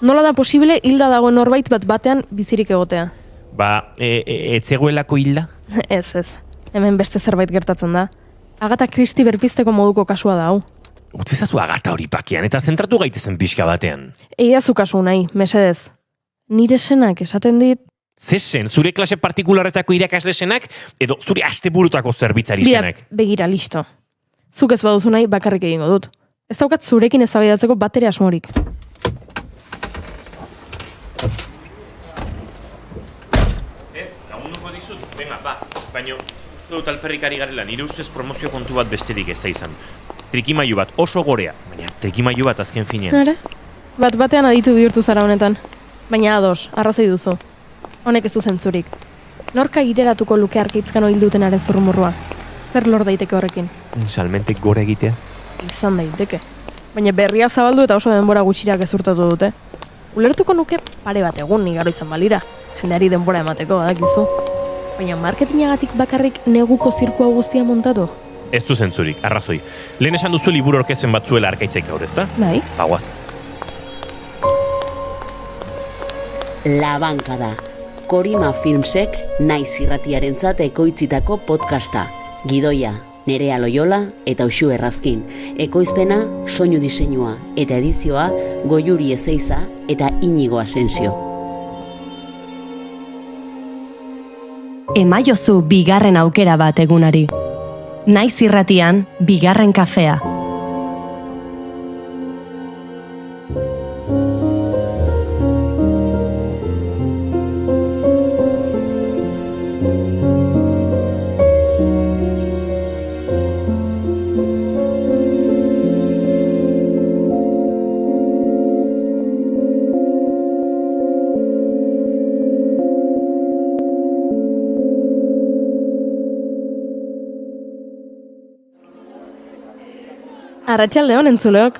Nola da posible hilda dagoen norbait bat batean bizirik egotea? Ba, etzegoelako hilda? Ez. Hemen beste zerbait gertatzen da. Agatha Christie berpizteko moduko kasua da hau. Utzezazu Agatha hori pakean, eta zentratu gaitezen pixka batean. Egiazu kasu nahi, mesedez. Nire senak esaten dit... Zezen, zure klase partikularretako irakasle senak, edo zure asteburutako zerbitzari senak? Begira, listo. Zuk ez baduzu nahi bakarrik egingo dut. Ez daukat zurekin eztabaidatzeko batere asmorik. Baina, uste dut alperrikari garela, nire ustez promozio kontu bat besterik ez da izan. Trikimailu bat oso gorea, baina trikimailu bat azken finean. Ara? Batean aditu bihurtu zara honetan. Baina ados, arrazoi duzu. Honek ez du zentzurik. Norka ireratuko luke Arkaitzkano hildutenaren zurrumurrua? Zer lor daiteke horrekin? Salmentek gore egitea? Izan daiteke. Baina berria zabaldu eta oso denbora gutxirak ezurtatu dute. Ulertuko nuke pare bat egun igaro izan balira. Jendeari denbora emateko, badakizu. Baina marketingagatik bakarrik neguko zirkua guztia montatu? Ez du zentzurik, arrazoi. Lehen esan duzu liburu orkesten batzuela Arkaitzek gaur, ezta? Bai. Bagoaz. La Bankada. Korima Filmsek Naiz irratiarentzat ekoitzitako podcasta. Gidoia, Nerea Loyola eta Uxu Errazkin. Ekoizpena, soinu diseinua eta edizioa Goiuri Ezeiza eta Inigo Asensio. Emaiozu bigarren aukera bat egunari. Naiz irratian, bigarren kafea. Arratsaldeon entzuleok,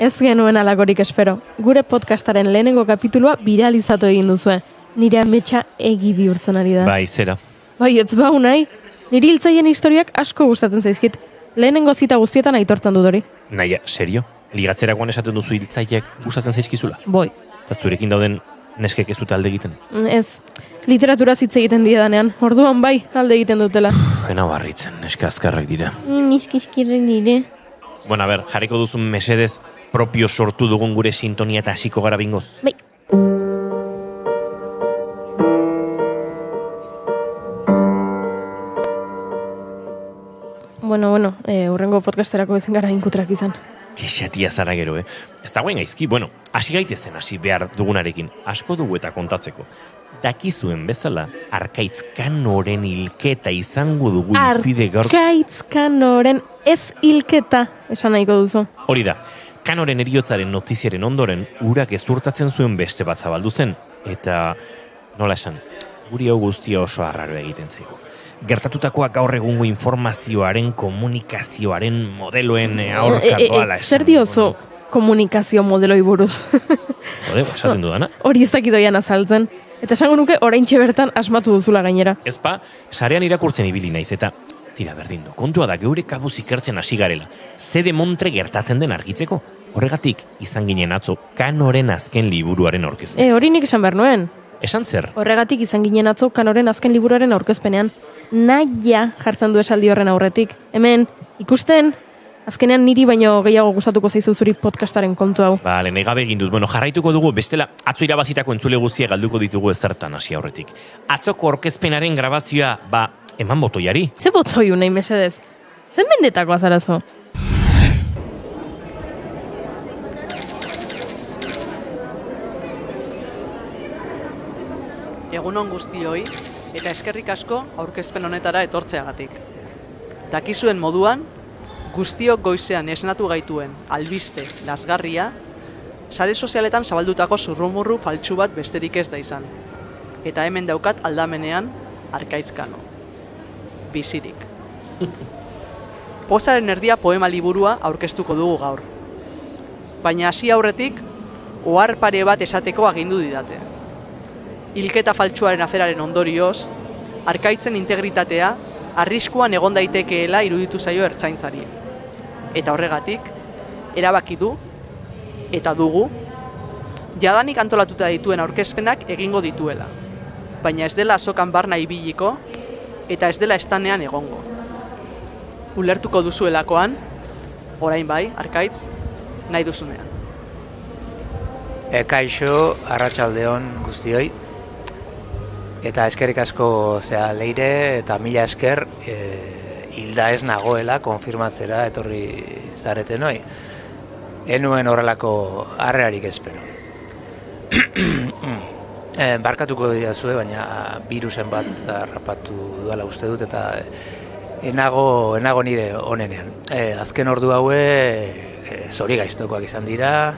ez genuen alakorik espero. Gure podcastaren lehenengo kapitulua biralizatu egin duzue. Nire ametsa egi bihurtzen ari da. Bai, zera. Bai, ez bau nahi. Niri hiltzaien historiak asko gustatzen zaizkit. Lehenengo zita guztietan aitortzen dut hori. Naia, serio? Ligatzerakoan esaten duzu hiltzaiek gustatzen zaizkizula? Boi. Eta zurekin dauden neskek ez dute alde egiten? Ez, literatura hitz egiten diedanean. Orduan bai, alde egiten dutela. Ena barritzen, neska azkarrak dira. Niskizkirrek dire. Bueno, a ber, jarriko duzun mesedez propio sortu dugun gure sintonia eta hasiko gara bingoz. Bai. Bueno, hurrengo podcasterako ezen gara inkutrak izan. Kexatia zara gero, Ez dagoen gaizki, bueno, hasi gaitezen hasi behar dugunarekin. Asko dugu eta kontatzeko. Dakizuen bezala, Arkaitzkanoren hilketa izango dugu izpide gaur... Arkaitzkanoren ez hilketa, esan nahiko duzu. Hori da, Kanoren heriotzaren notiziaren ondoren, urak ezurtatzen zuen beste bat zabaldu zen. Eta, nola esan, guri hau guztia oso arraro egiten zaigu. Gertatutakoak gaur egungo informazioaren, komunikazioaren, modeloen aurkatoala esan. Zer diozu komunikazio modeloi buruz? Jode, esaten dudana. Hori ez dakitoian azaltzen. Eta esango nuke oraintxe bertan asmatu duzula gainera. Ezpa, sarean irakurtzen ibili naiz eta tira berdin du. Kontua da geure kabuz ikertzen hasi garela. Ze demontre gertatzen den argitzeko. Horregatik izan ginen atzo Kanoren azken liburuaren aurkezpen. Hori nik esan behar nuen. Esan zer? Horregatik izan ginen atzo Kanoren azken liburuaren aurkezpenean. Naia jartzen du esaldi horren aurretik. Hemen, ikusten, azkenean niri baino gehiago gustatuko zaizu zuri podcastaren kontu hau. Bale, negabe egin dut. Bueno, jarraituko dugu, bestela, atzo irabazitako entzule guztia galduko ditugu ezertan hasi aurretik. Atzoko aurkezpenaren grabazioa, eman botoiari. Ze botoiu nahi mesedez? Zen mendetakoa zarazo? Egunon guztioi eta eskerrik asko aurkezpen honetara etortzeagatik. Dakizuen moduan, guztiok goizean esnatu gaituen albiste lazgarria, sare sozialetan zabaldutako zurrumurru faltsu bat besterik ez da izan. Eta hemen daukat aldamenean Arkaitzkano. Bizirik. Pozaren erdia poema liburua aurkeztuko dugu gaur. Baina hasi aurretik, ohar pare bat esateko agindu didate. Hilketa faltsuaren aferaren ondorioz, Arkaitzen integritatea arriskuan egon daitekeela iruditu zaio ertzaintzari. Eta horregatik, erabaki du, eta dugu, jadanik antolatuta dituen aurkezpenak egingo dituela. Baina ez dela azokan barna ibiliko, eta ez dela estanean egongo. Ulertuko duzuelakoan, orain bai, Arkaitz, nahi duzunean. Kaixo, arratsaldeon guztioi. Eta eskerrik asko Leire eta mila esker hilda ez nagoela konfirmatzera etorri zareten hoi. Enuen horrelako harrearik espero. Barkatuko didazue, baina virusen bat harrapatu duela uste dut eta enago nire onenean. Azken ordu haue zori gaiztokoak izan dira,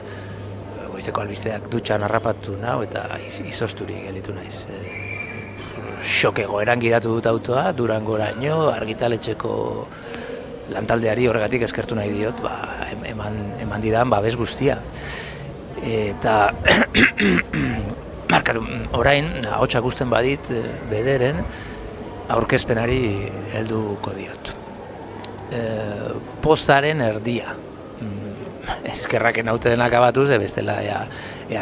goizeko albisteak dutxan harrapatu nau eta izosturi gelditu naiz. Shock egoeran gidatu dut autoa, Durangoraino, argitaletxeko lantaldeari horregatik eskertu nahi diot, eman didan babes guztia. Eta orain, ahotsak uzten badit bederen, aurkezpenari helduko diot. Pozaren erdia. Eskerraken hauten akabatuz, bestela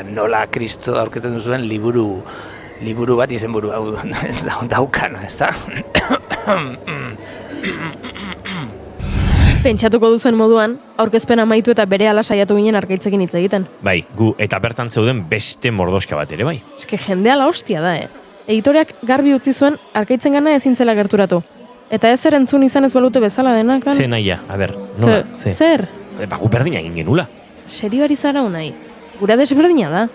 nola Kristo aurkezten duzuen liburu bat izenburu hau daukana, ezta? Pentsatuko duzen moduan, aurkezpen amaitu eta berehala saiatu ginen Arkaitzekin hitz egiten. Bai, gu eta bertan zeuden beste mordoska bat ere, bai. Eske jendea la hostia da, Editoreak garbi utzi zuen Arkaitzengana ezin zela gerturatu. Eta ez zer entzun izan ez balute bezala denakan. Ze naia, a ber, nola? Zer? Gu berdina egin genula. Serioari zara unai. Gura desberdina da.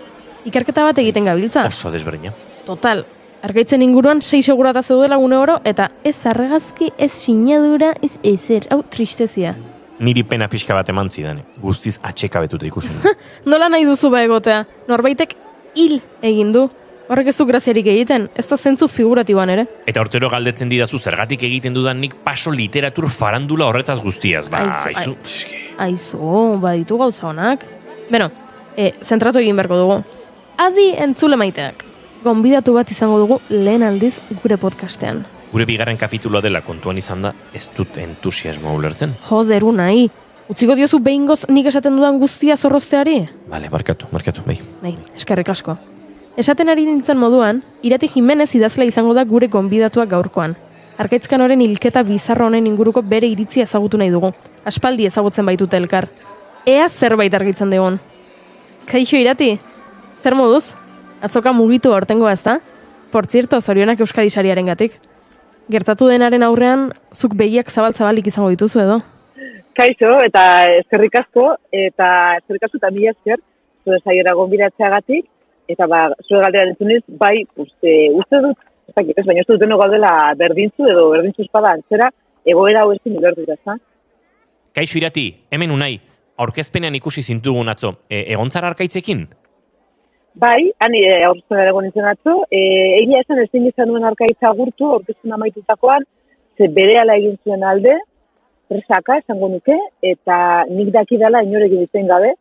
Ikerketa bat egiten gabiltza. Oso desberdina. Total, Arkaitzen inguruan 6 segurata zeudela gune oro, eta ez argazki, ez sinadura, ez ezer, hau tristezia. Niri pena pixka bat eman zidan, guztiz atxekabetuta ikusen. Nola nahi duzu ba egotea, norbaitek hil egin du. Horrek ez du graziarik egiten, ez da zentzu figuratiboan ere. Eta urtero galdetzen didazu zergatik egiten dudan nik paso literatur farandula horretaz guztiaz, Aizu, baditu gauza honak. Beno, zentratu egin beharko dugu. Adi entzule maiteak. Gonbidatu bat izango dugu lehen aldiz gure podcastean. Gure bigarren kapituloa dela kontuan izan da, ez dut entusiasmoa ulertzen. Joderu nahi. Utziko diozu behingoz nik esaten dudan guztia zorrozteari? Bale, markatu, bai. Bai, eskerrik asko. Esaten ari nintzen moduan, Irati Jimenez idazla izango da gure gonbidatuak gaurkoan. Arkaitzkanoren hilketa bizarro honen inguruko bere iritzia ezagutu nahi dugu. Aspaldi ezagutzen baitute elkar. Ea zerbait argitzen dugun. Kaixo Irati, zer moduz? Azoka mugitu hortengoa ez da? Portzierto, zorionak Euskadi Sariaren gatik. Gertatu denaren aurrean, zuk begiak zabal-zabalik izango dituzu edo? Kaixo, eta eskerrik asko eta mila esker, zure saiora gonbidatzeagatik, eta zure galdera entzuniz, bai, uste dut, baina uste dut deno gaudela berdintzu espada antzera, egoera hau ezin ulertu da. Kaixo Irati, hemen unai, aurkezpenean ikusi zintugun atzo, egontzara Arkaitzekin? Bai, hani aurkezpenera egon nintzen atzo, egia esan ezin izan nuen Arkaitza agurtu, aurkezpen amaitutakoan, ze berehala egin zuen alde, presaka esango nuke, eta nik dakidala inorek egiten gabe,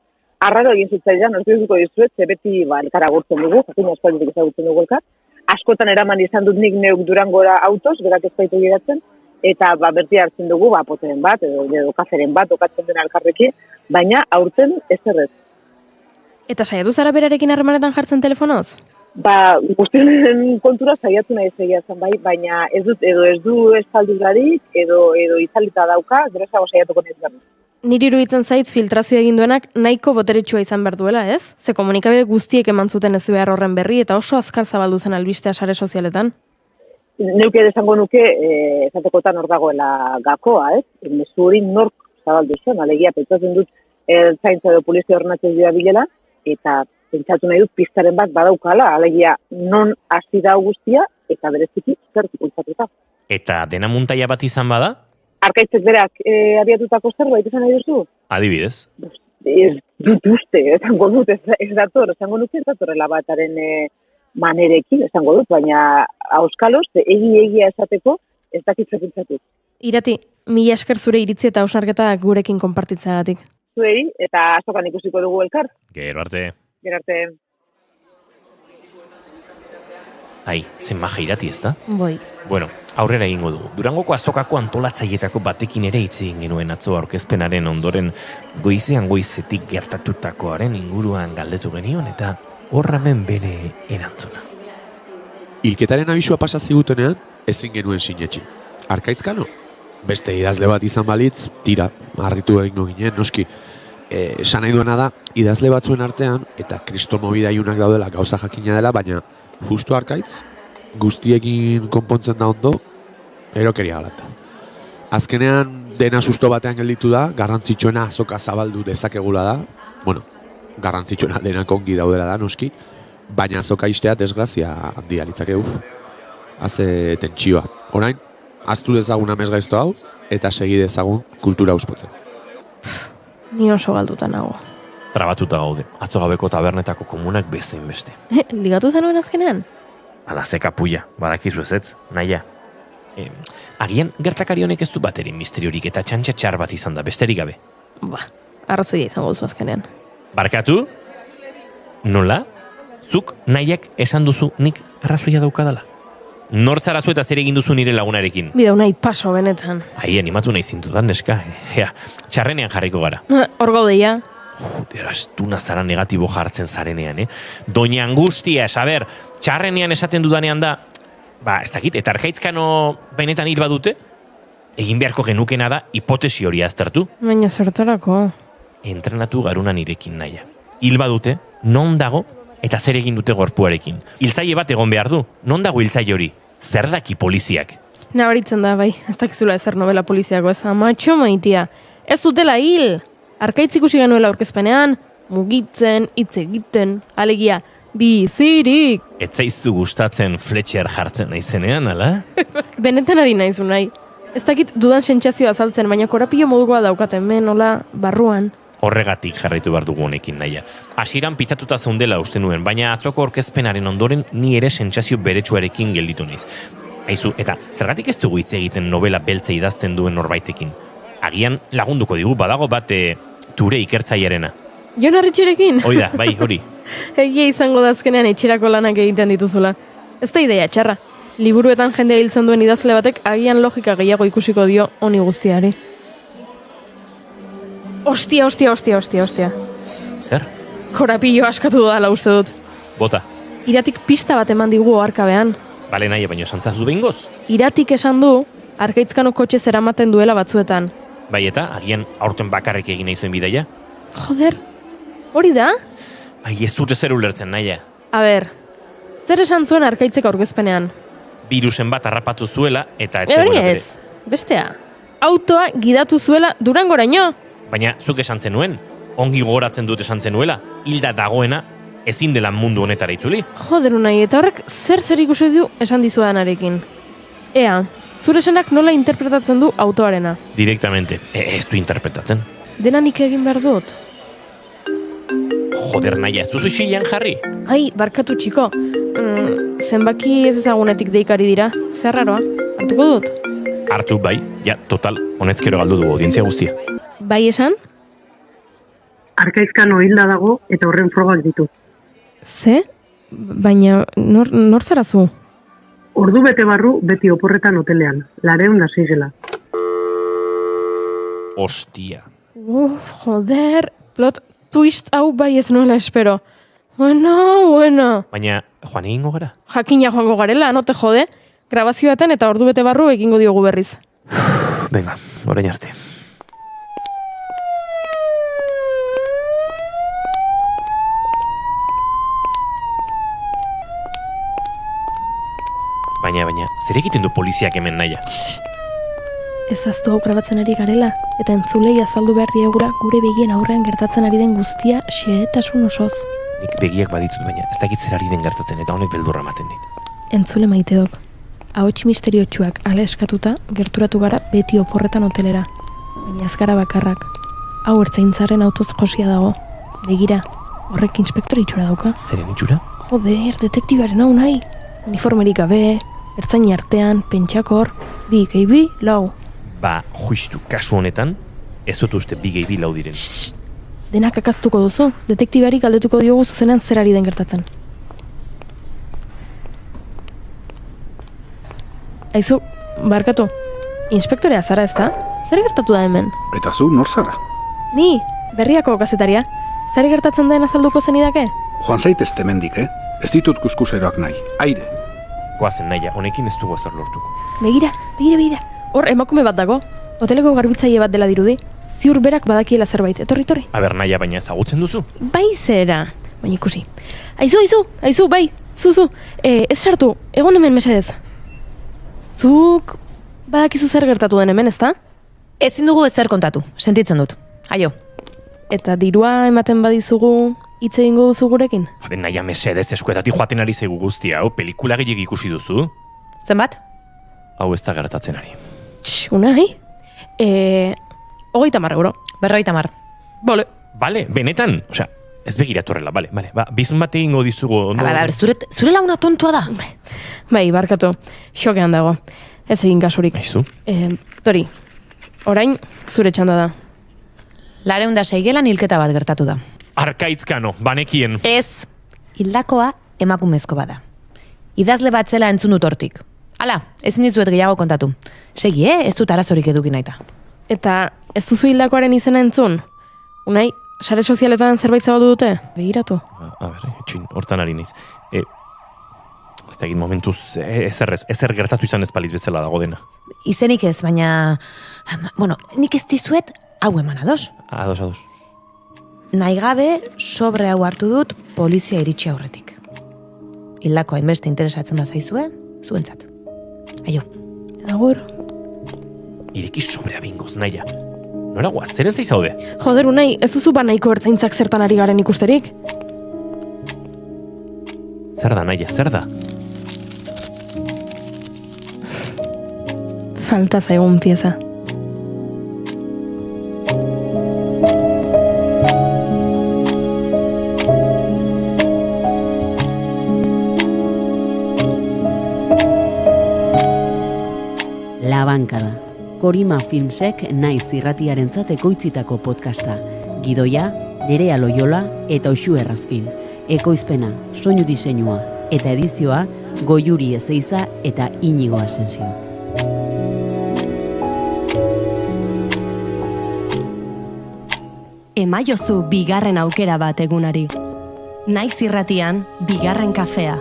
arraro egin zitzaidan, orduko dizuet, ze beti elkar agurtzen dugu, jakin aspalditik ezagutzen dugu elkar. Askotan eraman izan dut nik neuk Durangora autoz, berak ez baitu giratzen, eta berti hartzen dugu, poteren bat, edo kaferen bat, okatzen den elkarrekin, baina aurten ez errez. Eta saiatu zara berarekin harremanetan jartzen telefonoz? Guztien kontura saiatu nahi zegia zen bai, baina ez du espaldurarik, edo itzalita dauka, gerozago saiatuko nahi zen. Niri iruditzen zait filtrazio egin duenak nahiko boteretsua izan behar duela, ez? Ze komunikabide guztiek eman zuten ez behar horren berri, eta oso azkar zabaldu zen albistea sare sozialetan. Neuke esango nuke, esatekotan hor dagoela gakoa, ez? Mezu hori nork zabaldu zen, alegia, pentsatzen dut, zaintza edo polizia horrenatzen dira bilela, eta pentsatu nahi dut pistaren bat badaukala, alegia non hasi da guztia eta bereziki zertik bultzatuta. Eta dena muntaia bat izan bada? Arkaitzek berak abiatutako zerbait izan nahi duzu? Adibidez. Ez dut uste, esango dut, ez dator, esango nuke ez datorrela bataren manerekin, esango dut, baina auskaloz, egia esateko, ez dakit zertintzatu. Irati, mila esker zure iritzi eta ausarketa gurekin konpartitzeagatik. Zuei, eta azokan ikusiko dugu elkar. Gero arte. Gero arte. Ai, zen maja Irati ez da? Boi. Bueno, aurrera egingo dugu. Durangoko azokako antolatzaietako batekin ere hitz egin genuen atzo aurkezpenaren ondoren goizean goizetik gertatutakoaren inguruan galdetu genion eta horramen bere erantzuna. Hilketaren abisua pasa zigutenean, ezin genuen sinetxi. Arkaitzkano? Beste idazle bat izan balitz, tira, harritu egingo ginen, noski. Esan nahi duena da, idazle batzuen artean, eta kriston mobidaiunak daudela gauza jakina dela, baina justu Arkaitz, guztiekin konpontzen da ondo, erokeria galata. Azkenean, dena susto batean gelditu da, garrantzitsuena azoka zabaldu dezakegula da, bueno, garrantzitsuena denak ongi daudela da, noski, baina azoka istea desgrazia handia litzakegu. Haze tentsioa. Orain, aztu dezagun amesgaizto hau, eta segi dezagun kultura auspotzen. Ni oso galduta nago. Trabatuta gaude, atzo gabeko tabernetako komunak bezein beste. Ligatu zenuen azkenean? Ala ze kapuia, badakizu ezetz, naia. Agian gertakari honek ez du baterin misteriorik eta txantxa txar bat izan da, besterik gabe. Ba, arrazoia izango duzu azkenean. Barkatu? Nola? Zuk nahiak esan duzu nik arrazoia daukadala. Nortzarazu eta zer egin duzu nire lagunarekin? Bidau nahi paso benetan. Ai, animatu nahi zintudan, neska. Txarrenean jarriko gara. Hor gaudeia. Jodera, estuna zara negatibo jartzen zarenean, Doña Angustia, saber, txarrenean esaten dudanean da, ez dakit, eta Arkaitzkano benetan hil badute, egin beharko genukena da hipotesi hori aztertu. Baina zertarako. Entrenatu garuna nirekin naia. Hil badute, non dago, eta zer egin dute gorpuarekin. Hiltzaile bat egon behar du, non dago hiltzaile hori? Zer daki poliziak? Nabaritzen da, bai, ez dakizula ezer novela poliziako ez, amatxo maitia. Ez dutela hil! Arkaitz ikusi genuela aurkezpenean, mugitzen, hitz egiten, alegia, bizirik! Ez zaizu gustatzen Fletcher jartzen naizenean, ala? Benetan ari naizu nahi. Ez dakit dudan sentsazioa azaltzen, baina korapio modukoa daukaten, nola, barruan. Horregatik jarraitu behar dugu honekin naia. Hasieran pitzatuta zeundela uste nuen, baina atzoko aurkezpenaren ondoren ni ere sentsazio beretsuarekin gelditu naiz. Aizu, eta zergatik ez dugu hitz egiten novela beltza idazten duen norbaitekin? Agian lagunduko digu badago bat ture ikertzailearena. Jon Arritxerekin? Hoi da, bai, hori. Egia izango da azkenean etxerako lanak egiten dituzula. Ez da ideia txarra. Liburuetan jendea hiltzen duen idazle batek agian logika gehiago ikusiko dio honi guztiari. Ostia. Zer? Korapillo askatu dudala uste dut. Bota. Iratik pista bat eman digu oharkabean. Bale nahi, baino santzazu behingoz? Iratik esan du, Arkaitzkano kotxe zeramaten duela batzuetan. Bai eta, agian aurten bakarrik egin nahi zuen bidaia? Joder, hori da? Ai, ez dute zer ulertzen naia. A ber, zer esan zuen Arkaitzek aurkezpenean? Birusen bat harrapatu zuela eta etxegoela bere. Bestea. Autoa gidatu zuela Durangoraino. Baina, zuk esan zenuen, ongi gogoratzen dut esan zenuela, hilda dagoena ezin dela mundu honetara itzuli. Joder unai, eta horrek zer ikusi du esan dizuedanarekin. Ea, zure esanak nola interpretatzen du autoarena? Direktamente, ez du interpretatzen. Dena nik egin behar dut. Joder naia, ez duzu isilean jarri? Ai, barkatu txiko. Zenbaki ez ezagunetik deikari dira, zer raroa, hartuko dut? Hartu bai, ja, total, honezkero galdu dugu audientzia guztia. Bai esan? Arkaitzkano hilda dago eta horren frogak ditu. Ze? Baina, nor zarazu? Ordu bete barru beti oporretan hotelean, 206 gela. Ostia. Joder, plot twist hau bai ez nuela espero. Bueno. Baina, joan egingo gara? Jakina joango garela, no te jode? Grabazioetan eta ordu bete barru egingo diogu berriz. Venga, orain arte. Baina, zer egiten du poliziak hemen naia? Ez aztu hau grabatzen ari garela, eta entzulei azaldu behar diegura gure begien aurrean gertatzen ari den guztia xehetasun osoz. Nik begiak baditut, baina ez dakit zer ari den gertatzen eta honek beldurra ematen dit. Entzule maiteok, ahots misteriotsuak ala eskatuta gerturatu gara beti oporretan hotelera. Baina ez gara bakarrak. Hau ertzaintzaren autoz josia dago. Begira, horrek inspektore itxura dauka. Zeren itxura? Joder, detektibaren hau nahi. Uniformerik gabe, ertzain artean, pentsakor, 2 Ba, justu, kasu honetan, ez dut uste 2 diren. Denak akaztuko duzu, detektibari galdetuko diogu zuzenean zer ari den gertatzen. Aizu, barkatu, inspektorea zara ezta? Zer gertatu da hemen? Eta zu, nor zara? Ni, berriako kazetaria. Zer gertatzen den azalduko zenidake? Joan zaitez temendik, Ez ditut kuskuseroak nahi, aire. Goazen naia, honekin ez dugu ezer lortuko. Begira. Hor, emakume bat dago. Hoteleko garbitzaile bat dela dirudi. Ziur berak badakiela zerbait, etorri. Aber naia, baina ezagutzen duzu? Bai zera, baina ikusi. Aizu, bai, zuzu. Ez sartu, egon hemen mesedez. Zuk badakizu zer gertatu den hemen, ezta? Ezin dugu ezer kontatu, sentitzen dut. Aio. Eta dirua ematen badizugu hitz egingo duzu gurekin? Jode, naia mesedez eskuetatik joaten ari zaigu guztia, hau, pelikula gehiagik ikusi duzu? Zenbat? Hau ez da gertatzen ari. Unai? 30 euro. 50. Bale, benetan? Osea, ez begiratu horrela, bale. Ba, bizun bat egingo dizugu. Zure launa tontua da. Bai, barkatu, xokean dago. Ez egin kasurik. Aizu? Tori, orain zure txanda da. 206 gelan hilketa bat gertatu da. Arkaitzkano, banekien. Ez, hildakoa emakumezko bada. Idazle bat zela entzun dut hortik. Hala, ezin dizuet gehiago kontatu. Segi, ez dut arazorik eduki naita. Eta ez duzu hildakoaren izena entzun? Unai, sare sozialetan zerbait zabaldu dute? Begiratu. Hortan ari niz. Ez da egin momentuz, ezer gertatu izan ez paliz bezala dago dena. Izenik ez, baina... Bueno, nik ez dizuet hau eman ados. Ados. Nahi gabe, sobre hau hartu dut polizia iritsi aurretik. Hildakoa inbeste interesatzen bat zaizue, zuentzat. Aio. Agur. Ireki sobrea bingoz, naia. Nora guaz, zeren zaizaude? Joder, Unai, ez duzu ba nahiko ertzaintzak zertan ari garen ikusterik? Zer da, naia, zer da? Falta zaigun pieza. La Bankada. Korima Filmsek Naiz irratiarentzat ekoitzitako podcasta. Gidoia, Nerea Loyola eta Uxu Errazkin. Ekoizpena, soinu diseinua eta edizioa Goiuri Ezeiza eta Inigo Asensio. Emaiozu bigarren aukera bat egunari. Naiz irratian, bigarren kafea.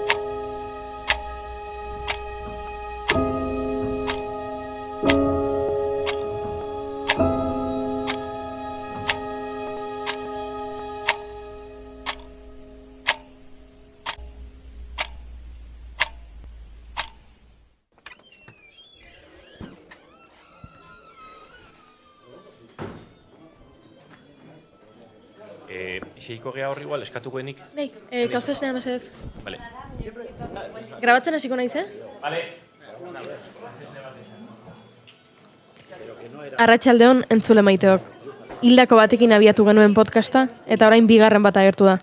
Xeiko geha horri igual, eskatuko enik. Bai, kafe esnea mesedez. Vale. Grabatzen hasiko naiz, Vale. Arratsaldeon entzule maiteok. Hildako batekin abiatu genuen podcasta eta orain bigarren bat agertu da.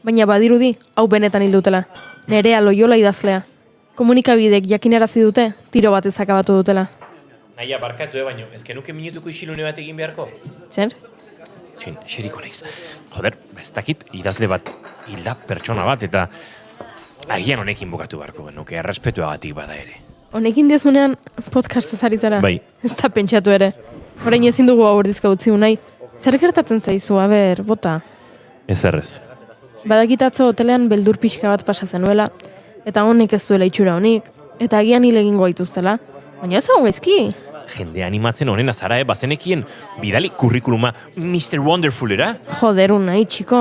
Baina badirudi, hau benetan hildutela. Nerea Loyola idazlea. Komunikabidek jakinarazi dute, tiro bat ezakabatu dutela. Naia, barkatu, baino, ezken nuke minutuko isilune bat egin beharko? Zer? Xeriko naiz. Joder, ez dakit, idazle bat, hilda pertsona bat, eta agian honekin bukatu beharko genuke, errespetuagatik bada ere. Honekin diozunean podcasta zari zara? Bai. Ez da pentsatu ere. Orain ezin dugu aurdizka utzi unai. Zer gertatzen zaizu, bota? Ez errez. Badakitatzo hotelean beldur pixka bat pasa zenuela, eta honek ez duela itxura honik, eta agian hil egingo gaituztela. Baina ez hau gaizki. Jende animatzen honena zara, bazenekien bidali kurrikuluma Mr. Wonderfulera? Joder, unai, txiko.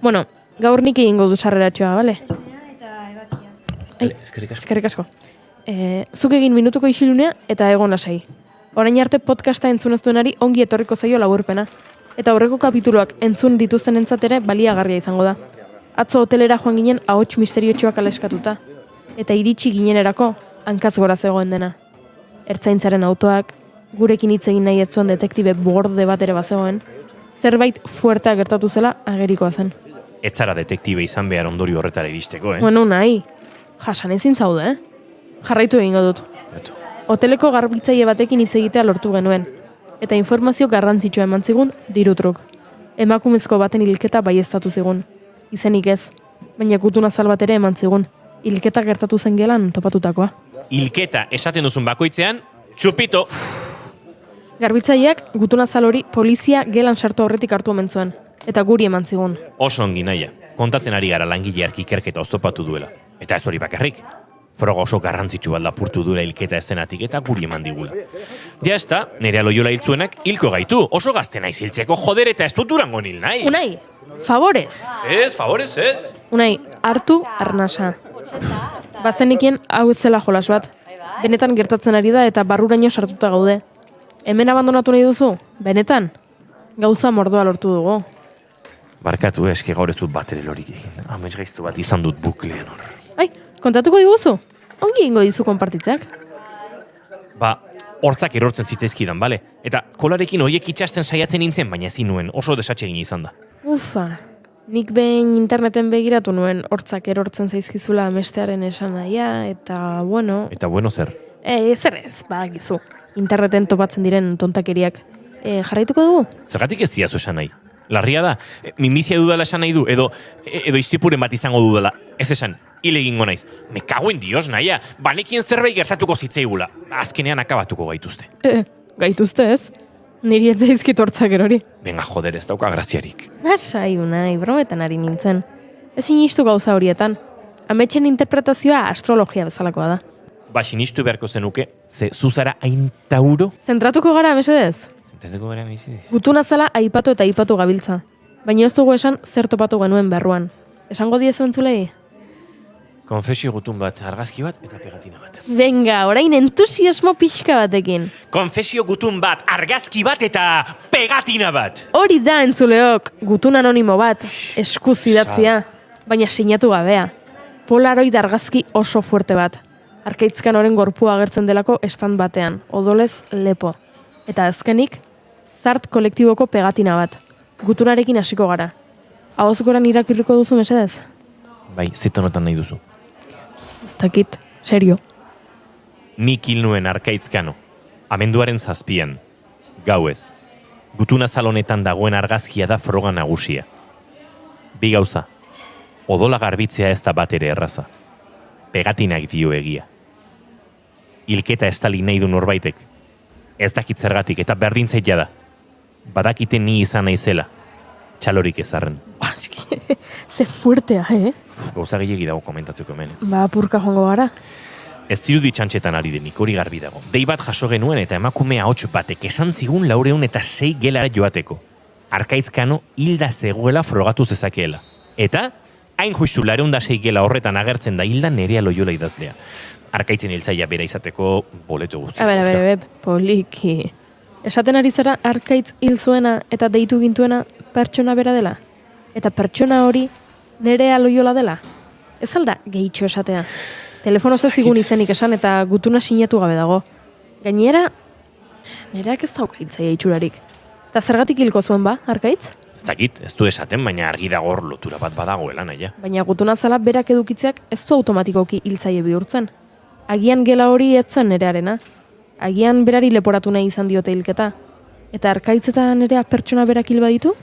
Bueno, gaur nik egingo du sarreratxoa, bale? Eskerrik asko. Zuk egin minutuko isilunea eta egon lasai. Orain arte podcasta entzun ez duenari ongi etorriko zaio laburpena. Eta aurreko kapituluak entzun dituzten ere baliagarria izango da. Atzo hotelera joan ginen ahots misteriotsuak aleskatuta. Eta iritsi ginenerako, hankaz gora zegoen dena. Ertzaintzaren autoak, gurekin hitz egin nahi ez zuen detektibe borde bat ere bazegoen, zerbait fuertea gertatu zela agerikoa zen. Ez zara detektibe izan behar ondorio horretara iristeko, Bueno, nahi. Jasan ezin zaude, Jarraitu egingo dut. Hoteleko garbitzaile batekin hitz egitea lortu genuen, eta informazio garrantzitsua eman zigun dirutruk. Emakumezko baten hilketa baieztatu zigun. Izenik ez, baina gutun azal bat ere eman zigun. Hilketa gertatu zen gelan topatutakoa. Hilketa esaten duzun bakoitzean, txupito! Garbitzaileak gutun azal hori polizia gelan sartu aurretik hartu omen zuen, eta guri eman zigun. Oso ongi naia, kontatzen ari gara langileak ikerketa oztopatu duela. Eta ez hori bakarrik. Froga oso garrantzitsu bat lapurtu duela hilketa eszenatik eta guri eman digula. Ja ez da, Nerea Loyola hiltzuenak hilko gaitu, oso gazte naiz hiltzeko, joder, eta ez dut Durangon hil nahi. Unai, favorez. Ez, favorez, ez. Unai, hartu arnasa. Bazenikien hau ez zela jolas bat. Benetan gertatzen ari da eta barruraino sartuta gaude. Hemen abandonatu nahi duzu? Benetan? Gauza mordoa lortu dugu. Barkatu eske gaur ez dut bat ere lorik egin. Amets gaiztu bat izan dut buklean hor. Ai, kontatuko diguzu? Ongi ingo dizu konpartitzak? Ba, hortzak erortzen zitzaizkidan, bale? Eta kolarekin hoiek itxasten saiatzen nintzen, baina ezin nuen, oso desatsegin izan da. Ufa, nik behin interneten begiratu nuen hortzak erortzen zaizkizula amestearen esan nahia, eta bueno... Eta bueno zer? Zer ez, badakizu. Interneten topatzen diren tontakeriak. Jarraituko dugu? Zergatik ez ziazu esan nahi? Larria da, minbizia dudala esan nahi du, edo istripuren bat izango dudala. Ez esan, hile egingo naiz. Me cago en Dios, naia, banekien zerbait gertatuko zitzaigula. Azkenean akabatuko gaituzte. Gaituzte ez? Niri ez zaizkit hortzak erori. Venga, joder, ez dauka graziarik. Nasai, Unai, brometan ari nintzen. Ez sinistu gauza horietan. Ametxen interpretazioa astrologia bezalakoa da. Ba, sinistu beharko zenuke, ze zuzara hain tauro? Zentratuko gara, mesedez? Zentratuko gara, mesedez? Gutun azala aipatu eta aipatu gabiltza. Baina ez dugu esan zer topatu genuen berruan. Esango diezu entzulei? Konfesio gutun bat, argazki bat eta pegatina bat. Venga, orain entusiasmo pixka batekin. Konfesio gutun bat, argazki bat eta pegatina bat! Hori da entzuleok, gutun anonimo bat, eskuz idatzia, baina sinatu gabea. Polaroid argazki oso fuerte bat. Arkaitzkan oren gorpua agertzen delako estan batean, odolez lepo. Eta azkenik, zart kolektiboko pegatina bat. Gutunarekin hasiko gara. Ahoz goran irakurriko duzu mesedez? Bai, zitonotan nahi duzu. Takit, serio. Nik hil nuen Arkaitzkano, amenduaren 7, gauez. Gutuna zalonetan dagoen argazkia da froga nagusia. Bi gauza, odola garbitzea ez da bat ere erraza. Pegatinak dio egia. Hilketa estali nahi du norbaitek. Ez dakit zergatik eta berdintzaita da. Badakite ni izan naizela. Txalorik ezarren. Ze fuertea, Gauza gehiagi dago komentatzeko hemen. Ba, purka joango gara. Ez zirudi txantxetan ari denik, hori garbi dago. Dei bat jaso genuen eta emakumea ahots batek esan zigun 406 gelara joateko. Arkaitzkano hilda zegoela frogatu zezakeela. Eta, hain justu 406 gela horretan agertzen da hilda Nerea Loyola idazlea. Arkaitzen hiltzaia bera izateko boleto guztia. A ber, poliki. Esaten ari zara Arkaitz hil zuena eta deitu gintuena pertsona bera dela? Eta pertsona hori Nerea Loyola dela? Ez alda gehitxo esatea. Telefonoz ez zigun izenik esan eta gutuna sinatu gabe dago. Gainera, Nereak ez dauka hiltzaia itxurarik. Eta zergatik hilko zuen ba, Arkaitz? Ez dakit, ez du esaten, baina argi dago hor lotura bat badagoela naia. Baina gutuna zala berak edukitzeak ez du automatikoki hiltzaile bihurtzen. Agian gela hori etzen Nerearena. Agian berari leporatu nahi izan diote hilketa. Eta Arkaitz eta Nerea pertsona berak hil baditu?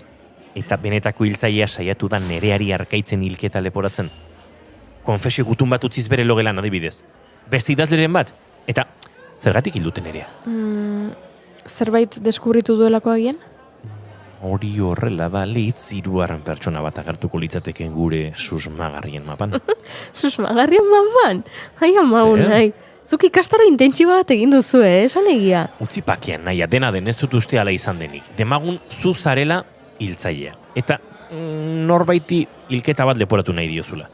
Eta benetako hiltzailea saiatu da Nereari Arkaitzen hilketa leporatzen. Konfesio gutun bat utziz bere logelan adibidez. Beste idazleren bat. Eta zergatik hildute Nerea? Zerbait deskubritu duelako agian? Hori horrela balitz 3. pertsona bat agertuko litzateken gure susmagarrien mapan. Susmagarrien mapan? Ai, amaun, nahi. Zuk ikastaro intentsiba bat egin duzu, esan egia. Utzi pakian, naia, dena den ez dut uste ala izan denik. Demagun zu zarela hiltzailea. Eta norbaiti hilketa bat leporatu nahi diozula.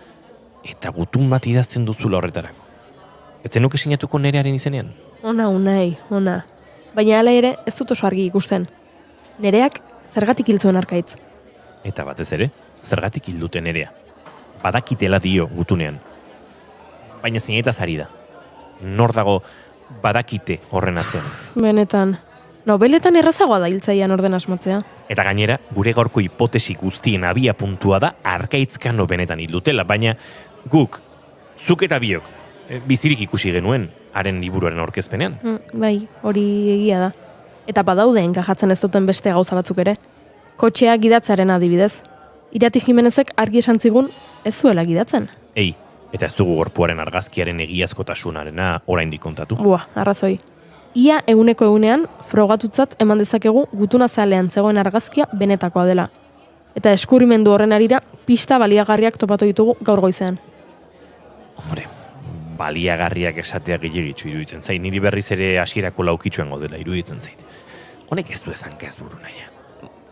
Eta gutun bat idazten duzula horretarako. Ez zenuke sinatuko Nerearen izenean? Ona, Unai, ona. Baina hala ere ez dut oso argi ikusten. Nereak zergatik hil zuen Arkaitz. Eta batez ere, zergatik hildute Nerea. badakitela dio gutunean. Baina zinetaz ari da. Nor dago badakite horren atzean. Benetan, nobeletan errazagoa da hiltzaian orden asmatzea. Eta gainera, gure gaurko hipotesi guztien abia puntua da Arkaitzkano benetan hil dutela, baina guk, zuk eta biok, bizirik ikusi genuen haren liburuaren aurkezpenean. Bai, hori egia da. Eta badaude enkajatzen ez duten beste gauza batzuk ere. Kotxea gidatzaren adibidez. Irati Jimenezek argi esan zigun ez zuela gidatzen. Ei, eta ez dugu gorpuaren argazkiaren egiazkotasunarena oraindik kontatu. Arrazoi. Ia egunean frogatutzat eman dezakegu gutunazalean zegoen argazkia benetakoa dela. Eta eskurimendu horren arira pista baliagarriak topatu ditugu gaur goizean. Hombre, baliagarriak esatea gehiagitzu iruditzen zait. Niri berriz ere hasierako laukitxoen godela iruditzen zait. Honek ez du ezanka ez buru naia.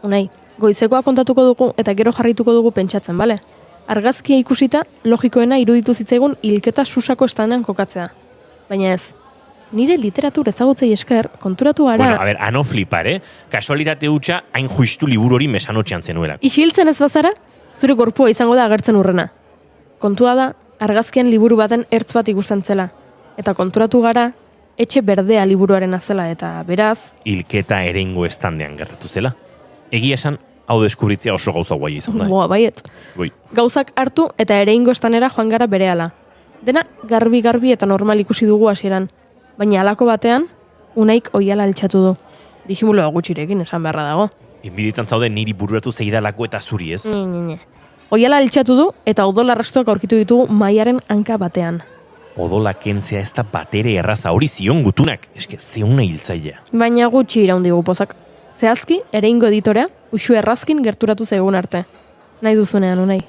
Unai, goizekoa kontatuko dugu eta gero jarrituko dugu pentsatzen, bale? Argazkia ikusita, logikoena iruditu zitzaigun hilketa susako estanean kokatzea. Baina ez, nire literatur ezagutzei esker konturatu gara... Bueno, a ver, ano flipar, Kasualitate hutsa hain justu liburu hori mesanotxean zenuelak. Isiltzen ez bazara, zure gorpua izango da agertzen urrena. Kontua da, argazkian liburu baten ertz bat ikusten zela. Eta konturatu gara, etxe berdea liburuaren azela eta beraz... Hilketa ereingo estandean gertatu zela. Egia esan, hau deskubritzea oso gauza guai izan da. Baiet. Goi. Gauzak hartu eta ereingo estanera joan gara berehala. Dena garbi eta normal ikusi dugu hasieran. Baina halako batean, Unaik oihala altxatu du. Disimuloa gutxirekin esan beharra dago. Inbiditan zaude niri bururatu zeidalako eta zuri ez? Oihala altxatu du eta odola arrastoak aurkitu ditugu mahaiaren hanka batean. Odola kentzea ez da batere erraza hori zion gutunak. Eske, zeuna hiltzailea. Baina gutxi iraundigu pozak. Zehazki, ereingo editorea, Uxu Errazkin gerturatu zegoen arte. Nahi duzunean, Unai.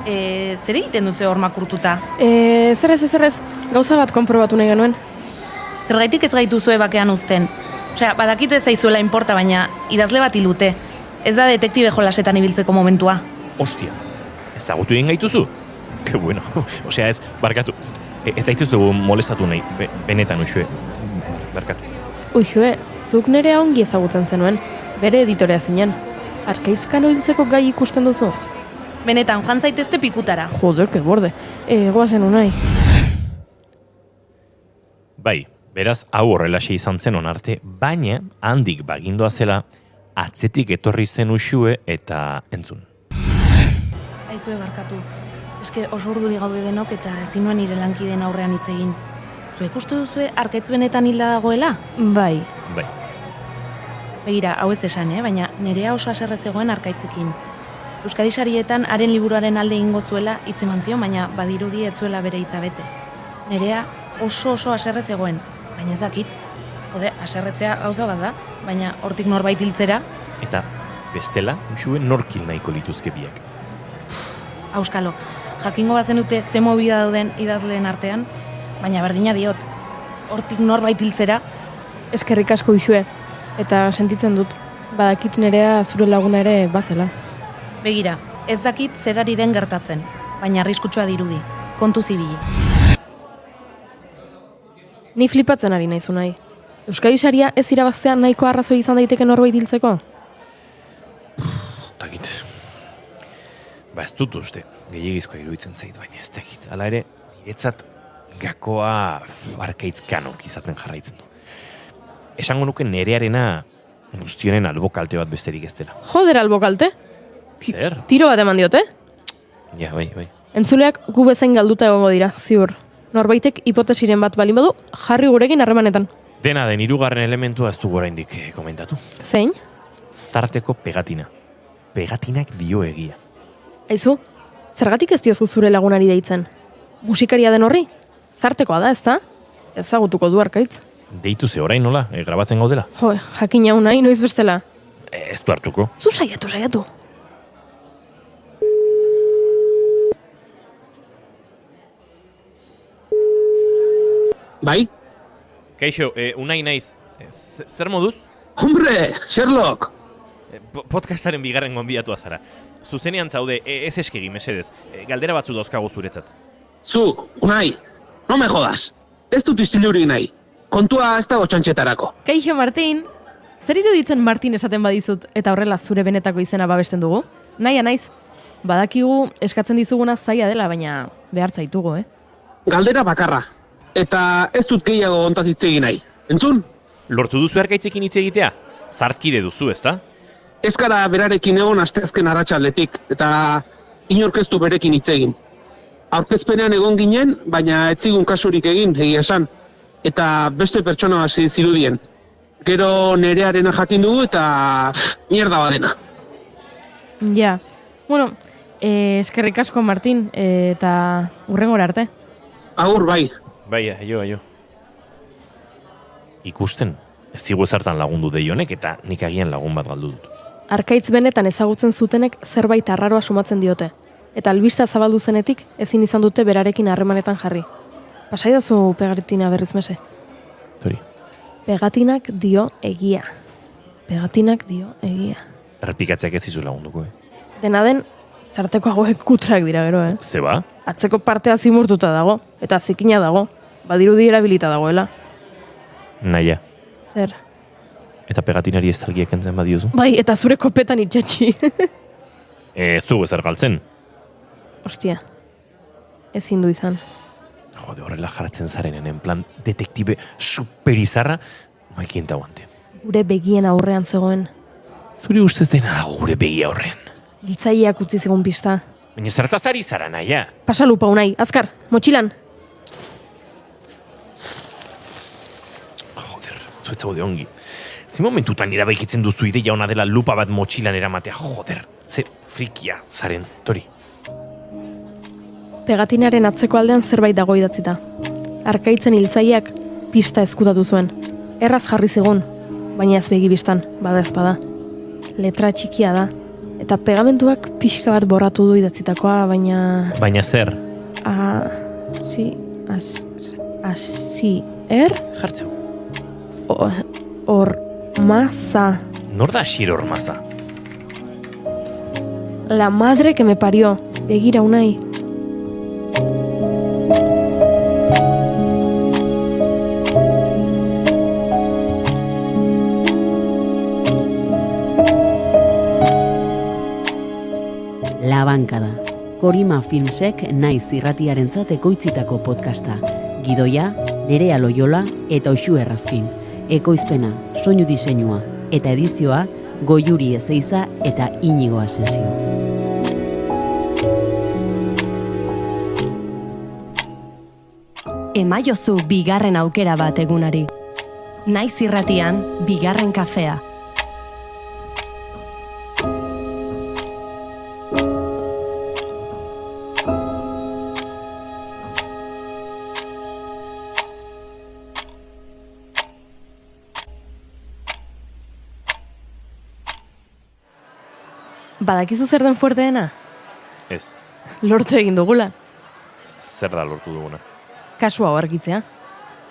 Zer egiten duzu hor makurtuta? Zer ez, gauza bat konprobatu nahi genuen. Zergaitik ez gaituzue bakean uzten. Osea, badakite zaizuela inporta, baina idazle bat hilute. Ez da detektibe jolasetan ibiltzeko momentua. Ostia, ezagutu egin gaituzu? Que bueno, osea ez, barkatu. Eta ez dugu molestatu nahi, benetan Uxue, barkatu. Uxue, zuk nerea ongi ezagutzen zenuen, bere editorea zinen. Arkaitzkano hiltzeko gai ikusten duzu? Benetan, joan zaitezte pikutara. Joder, que borde. Goazen Unai. Bai, beraz hau horrelaxe izan zen onarte, baina handik bagindoa zela atzetik etorri zen Uxue eta entzun. Aizue barkatu, eske oso urduri gaude denok eta ezin nuen nire lankideen aurrean hitz egin. Zuek uste duzue Arkaitz benetan hilda dagoela? Bai. Begira, hau ez esan, baina nerea oso haserre zegoen Arkaitzekin. Euskadi Sarietan haren liburuaren alde egingo zuela hitz eman zion, baina badirudi ez zuela bere hitza bete. Nerea oso haserre zegoen, baina ez dakit. Jode, haserretzea gauza bat da, baina hortik norbait hiltzera. Eta bestela, Uxue norkil nahiko lituzke biak. Auskalo, jakingo bazen dute ze mobida dauden idazleen artean, baina berdina diot, hortik norbait hiltzera. Eskerrik asko Uxue, eta sentitzen dut, badakit nerea zure laguna ere bazela. Begira, ez dakit zerari den gertatzen, baina arriskutsua dirudi, kontu zibili. Ni flipatzen ari naizu nahi. Euskadi Saria ez irabaztea nahiko arrazoi izan daiteke norbait hiltzeko? Takit. Ba ez dut uste, gehiagizkoa iruditzen zait, baina ez dakit. Hala ere, niretzat gakoa Arkaitzkanok izaten jarraitzen du. Esango nuke nerearena guztionen albokalte bat besterik ez dela. Joder, albokalte? Zer? Tiro bat eman diote? Ja, bai. Entzuleak gu bezain galduta egongo dira, ziur. Norbaitek hipotesiren bat balin badu, jarri gurekin harremanetan. Dena den hirugarren elementua ez dugu oraindik komentatu. Zein? Zarteko pegatina. Pegatinak dio egia. Aizu, zergatik ez diozu zure lagunari deitzen? Musikaria den horri? Zartekoa da, ezta? Ezagutuko du Arkaitz. Deitu ze orain nola, grabatzen gaudela. Jo, jakin hau nahi, noiz bestela. Ez du hartuko. Zu saiatu. Bai? Kaixo, Unai naiz. Zer moduz? Hombre, Sherlock! Podcastaren bigarren gonbidatua zara. Zuzenean zaude, ez eskegi, mesedez. Galdera batzu dauzkago zuretzat. Zu, Unai, no me jodas. Ez dut istilurik nahi. Kontua ez dago txantxetarako. Kaixo, Martin! Zer iruditzen Martin esaten badizut eta horrela zure benetako izena babesten dugu? Naia naiz. Badakigu eskatzen dizuguna zaila dela, baina behar zaitugu, Galdera bakarra. Eta ez dut gehiago hontaz hitz egin nahi. Entzun? Lortu duzu Arkaitzekin hitz egitea? Zartkide duzu, ezta? Ez gara berarekin egon asteazken arratsaldetik eta inork ez du berekin hitz egin. Aurkezpenean egon ginen, baina ez zigun kasurik egin, egia esan. Eta beste pertsona hasi zirudien. Gero nerearena jakin dugu eta mierda badena. Ja, bueno, eskerrik asko Martin, eta hurrengora arte. Agur, bai. Bai, aio. Ikusten, ez zigu ezartan lagundu deionek eta nik agian lagun bat galdu dut. Arkaitz benetan ezagutzen zutenek zerbait arraroa sumatzen diote. Eta albista zabaldu zenetik ezin izan dute berarekin harremanetan jarri. Pasaidazu Pegatina berriz mese. Tori. Pegatinak dio egia. Errepikatzeak ez zizu lagunduko, Dena den, zarteko hauek kutrak dira gero, Zeba? Atzeko partea zimurtuta dago, eta zikina dago. Badirudi erabilita dagoela. Naia. Zer? Eta pegatinari estalgiak entzen badiozu? Bai, eta zure kopetan itxatxi. Ez dugu ezer galtzen. Ostia, ezin du izan. Jode, horrela jaratzen zarenen, en plan detektibe superizarra, maikinta guante. Gure begien aurrean zegoen. Zure ustez dena dago gure begi aurrean. Hiltzaileak utzi zigun pista. Baina zertaz ari zara, Naia? Pasa lupa unai, azkar, motxilan. Zuetza gode ongi. Ze momentutan irabaikitzen duzu ideia ona dela lupa bat motxilan eramatea, joder. Ze frikia zaren, Tori. Pegatinaren atzeko aldean zerbait dago idatzita. Arkaitzen hiltzaileak pista ezkutatu zuen. Erraz jarri zigun, baina ez begi bistan, bada ezpada. Letra txikia da, eta pegamentuak pixka bat borratu du idatzitakoa, baina... Baina zer? Jartzeu. Ormaza. Nor da Asier Ormaza? La madre que me parió. Begira unai. La Bankada. Korima Filmsek naiz irratiarentzat ekoitzitako podcasta. Gidoia, Nerea Loyola eta Uxu Errazkin. Ekoizpena, soinu diseinua eta edizioa Goiuri Ezeiza eta Inigo Asensio. Emaiozu bigarren aukera bat egunari. Naiz irratian, bigarren kafea. Badakizu zer den fuerteena? Ez. Lortu egin dugula. Zer da lortu duguna? Kasu hau argitzea.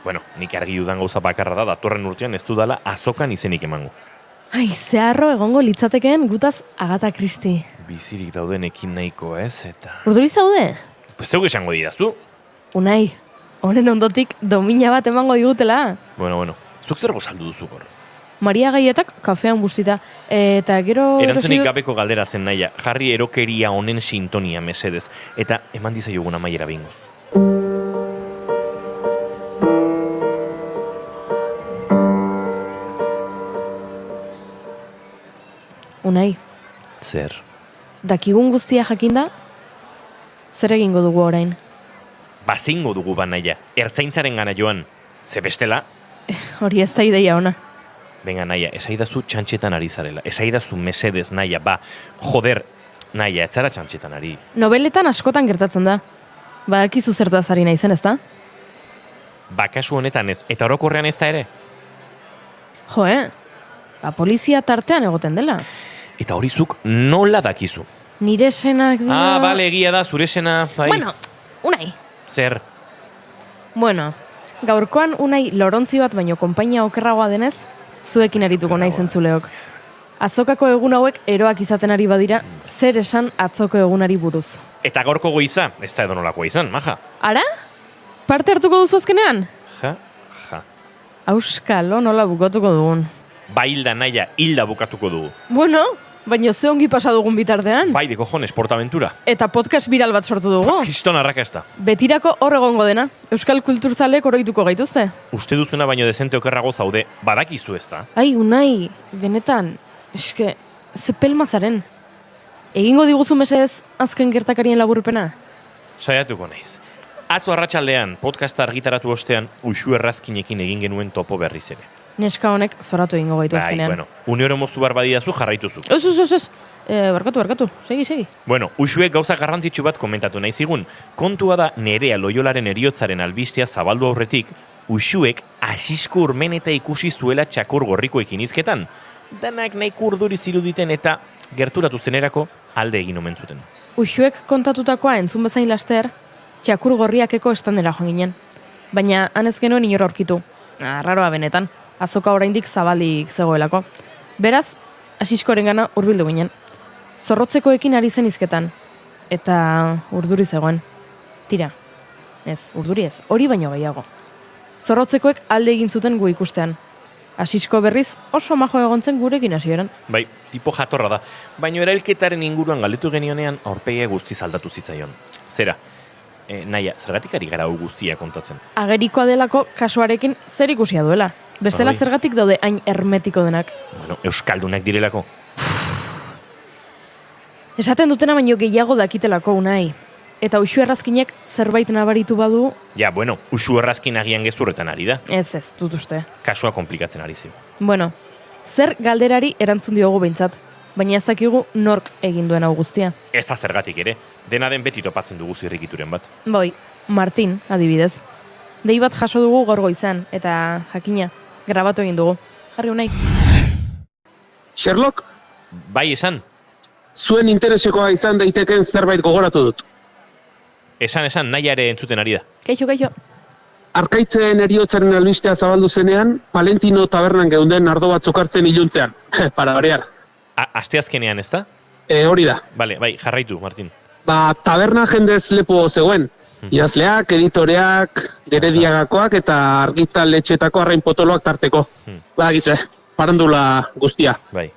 Bueno, nik argi dudan gauza bakarra da, datorren urtean ez dudala azokan izenik emango. Ai, zeharro egongo litzatekeen gutaz Agatha Christie. Bizirik daudenekin nahiko ez, eta... Urduri zaude? Pues zeu esango didazu. Unai, honen ondotik domina bat emango digutela. Bueno, zuk zer gozaldu duzu gor? Maria Gaietak kafean bustita, eta gero... Erantzunik gabeko galdera zen Naia, jarri erokeria honen sintonia mesedez, eta eman dizaioguna maiera bingoz. Unai. Zer? Dakigun guztia jakinda? Zer egingo dugu orain? Bazingo dugu ba Naia, ertzaintzaren gana joan. Ze bestela? Hori ez da ideia ona. Venga, Naia, esaidazu txantxetan ari zarela. Esaidazu mesedez, Naia, ba. Joder, Naia, ez zara txantxetan ari. Nobeletan askotan gertatzen da. Badakizu zertaz ari naizen, ez da? Kasu honetan ez, eta orokorrean ez da ere. Jo, polizia tartean egoten dela. Eta hori zuk nola dakizu? Nire senak dira... Bale, egia da, zure sena, bai. Bueno, Unai. Zer? Bueno, gaurkoan Unai lorontzi bat baino konpainia okerragoa denez, zuekin arituko nahi zentzuleok. Azokako egun hauek eroak izaten ari badira, zer esan atzoko egunari buruz. Eta gaurko goiza, ez da edonolakoa izan, maja. Ara? Parte hartuko duzu azkenean? Ja. Auskalo nola bukatuko dugun. Hilda, Naia, hilda bukatuko dugu. Bueno, Baina ze ongi pasa dugun bitartean. Bai, de cojones, Portaventura. Eta podcast viral bat sortu dugu. Kriston arrakasta. Betirako hor egongo dena. Euskal kulturzalek oroituko gaituzte. Uste duzuna baino dezente okerrago zaude, badakizu ez da. Ai, Unai, benetan, eske, ze pelmazaren. Egingo diguzu mesedez azken gertakarien laburpena? Saiatuko naiz. Atzo arratsaldean podcasta argitaratu ostean, Uxu Errazkinekin egin genuen topo berriz ere. Neska honek zoratu egingo gaitu azkenean. Bueno, unioro moztu bar badidazu jarraituzu. Ez. Barkatu. Segi. Bueno, Uxuek gauza garrantzitsu bat komentatu nahi zigun. Kontua da Nerea Loiolaren heriotzaren albistea zabaldu aurretik, Uxuek asisko urmeneta ikusi zuela txakur gorrikoekin izketan. Danak nahiko urduri ziruditen eta gerturatu zenerako alde egin omen zuten. Uxuek kontatutakoa entzun bezain laster, txakur gorriakeko estandera joan ginen. Baina han ez genuen inor aurkitu. Arraroa benetan, azoka oraindik zabalik zegoelako. Beraz, asiskoarengana hurbildu ginen. Zorrotzekoekin ari zen izketan. Eta urduri zegoen. Tira, urduri ez, hori baino gehiago. Zorrotzekoek alde egin zuten gu ikustean. Asisko berriz oso majo egontzen gurekin hasieran. Bai, tipo jatorra da. Baina erailketaren inguruan galdetu genionean aurpegia guztiz aldatu zitzaion. Zera, Naia, zergatik ari gara hau guztia kontatzen? Agerikoa delako kasuarekin zer ikusia duela. Bestela zergatik daude hain hermetiko denak. Bueno, euskaldunak direlako. Esaten dutena baino gehiago dakitelako Unai. Eta Uxu Errazkinek zerbait nabaritu badu... Ja, bueno, Uxu Errazkin agian gezurretan ari da. Ez, dut uste. Kasua komplikatzen ari zeu. Bueno, zer galderari erantzun diogu behintzat, baina ez dakigu nork egin duen hau guztia. Ez da zergatik ere, dena den beti topatzen dugu zirrikituren bat. Bai, Martin, adibidez. Dei bat jaso dugu gaur goizan, eta jakina, grabatu egin dugu. Jarri Unai. Sherlock? Bai, esan. Zuen interesekoa izan daiteken zerbait gogoratu dut. Esan, naia ere entzuten ari da. Kaixo. Arkaitzen heriotzaren albistea zabaldu zenean, Palentino tabernan geunden ardo batzuk hartzen iluntzean. Para variar. Asteazkenean, ez da? Hori da. Bale, bai, jarraitu, Martin. Taberna jendez lepo zegoen. Idazleak, editoreak, gerediagakoak eta argitaletxetako arrain potoloak tarteko. Gize, parandula guztia. Bai.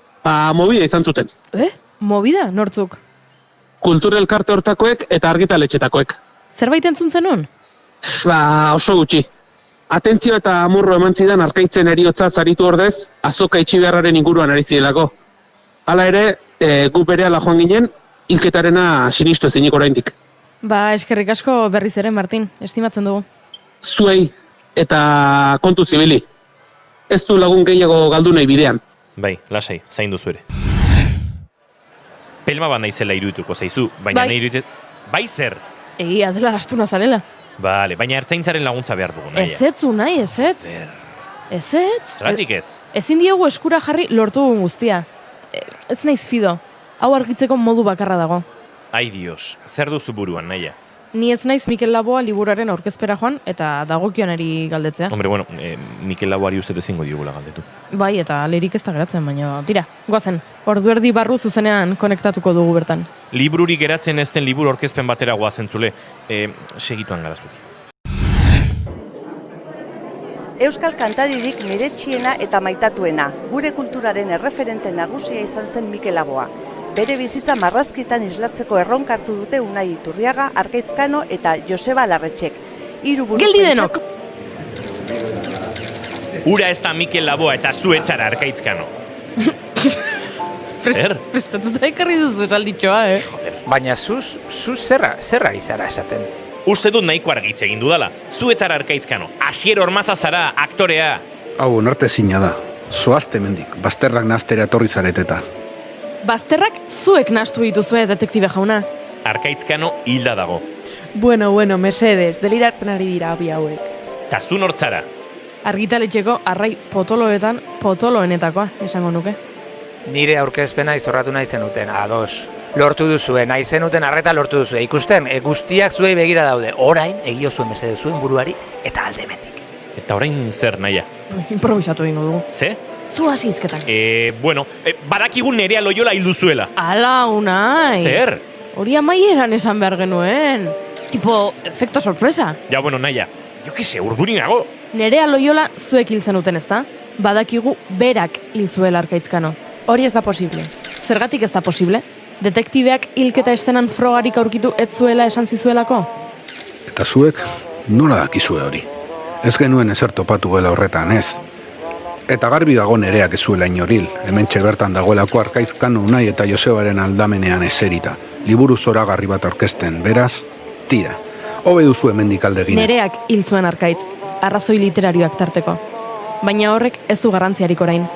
Movida izan zuten. Movida? Nortzuk? Kultur elkarte hortakoek eta argitaletxetakoek. Zerbait entzun zenun? Oso gutxi. Atentzio eta amorro eman zidan Arkaitzen heriotza zaritu ordez, azoka itxibeharraren inguruan ari zidelako. Hala ere, gu berehala joan ginen, hilketarena sinistu ezinik oraindik. Eskerrik asko berriz ere, Martin, estimatzen dugu. Zuei eta kontu zibili. Ez du lagun gehiago galdu nahi bidean. Bai, lasai, zaindu ere. Pelma bat naizela iruituko zaizu, baina nahi iruditzez... Bai zer? Egia, zela astuna zarela. Bale, baina ertzaintzaren laguntza behar dugu, naia. Ezetzu nahi, ezet. Ezet? Zeratik ez? Ezin diegu eskura jarri lortu dugun guztia. Ez naiz fido. Hau argitzeko modu bakarra dago. Ai dios, zer duzu buruan, naia? Ni ez naiz Mikel Laboa liburaren aurkezpera joan eta dagokionari galdetzea. Hombre, bueno, Mikel Laboari uste ezingo diogula galdetu. Bai, eta lerik ez da geratzen, baina tira, goazen. Ordu erdi barru zuzenean konektatuko dugu bertan. Libururik geratzen ez den liburu aurkezpen batera goazen zule. Segituan gara zuki. Euskal kantaririk miretxiena eta maitatuena, gure kulturaren erreferente nagusia izan zen Mikel Laboa. Bere bizitza marrazkitan islatzeko erronkartu dute Unai Iturriaga, Arkaitzkano eta Joseba Larretxek. Geldi denok! Ura ez da Mikel Laboa eta zu etzara Arkaitzkano. Zer? Prestatuta ekarri duzu salditxoa, Joder, baina zuz zerra izara esaten. Uste dut nahiko argitze egin dudala. Zu etzara Arkaitzkano. Asier Ormaza zara, aktorea. Hau, onartezina da. Zoazte mendik, bazterrak nahaztera etorri zareteta. Bazterrak zuek nahastu dituzue, detektibe jauna. Arkaitzkano hilda dago. Bueno, mesedez, deliratzen ari dira bi hauek. Kazu nortzara. Argitaletxeko arrai potoloetan potoloenetakoa, esango nuke. Nire aurkezpena izorratu nahi zenuten, ados. Lortu duzue, nahi zenuten arreta lortu duzue. Ikusten, guztiak zuei begira daude. Orain, egio zuen mesede zuen buruari eta aldemetik. Eta orain zer naia? Improvisatu egingo dugu. Ze? Zu hasi izketan. Badakigun Nerea Loiola hildu zuela. Ala, Unai. Zer? Hori amaieran esan behar genuen. Tipo, efecto sorpresa. Ja, naia. Jo que se, urduri nago. Nerea Loiola zuek hil zenuten, ezta? Badakigu berak hil zuela Arkaitzkano. Hori ez da posible. Zergatik ez da posible? Detektibeak hilketa estenan frogarik aurkitu ez zuela esan zizuelako? Eta zuek, nola dakizue hori? Ez genuen ezer topatu gela horretan, ez? Eta garbi dago Nereak ez zuela inoril, hementxe bertan dagoelako Arkaitz Kano Unai eta Josebaren aldamenean eserita. Liburu zoragarri bat aurkezten, beraz, tira. Hobe duzu hemendik aldegin. Nereak hil zuen Arkaitz, arrazoi literarioak tarteko. Baina horrek ez du garrantziarik orain.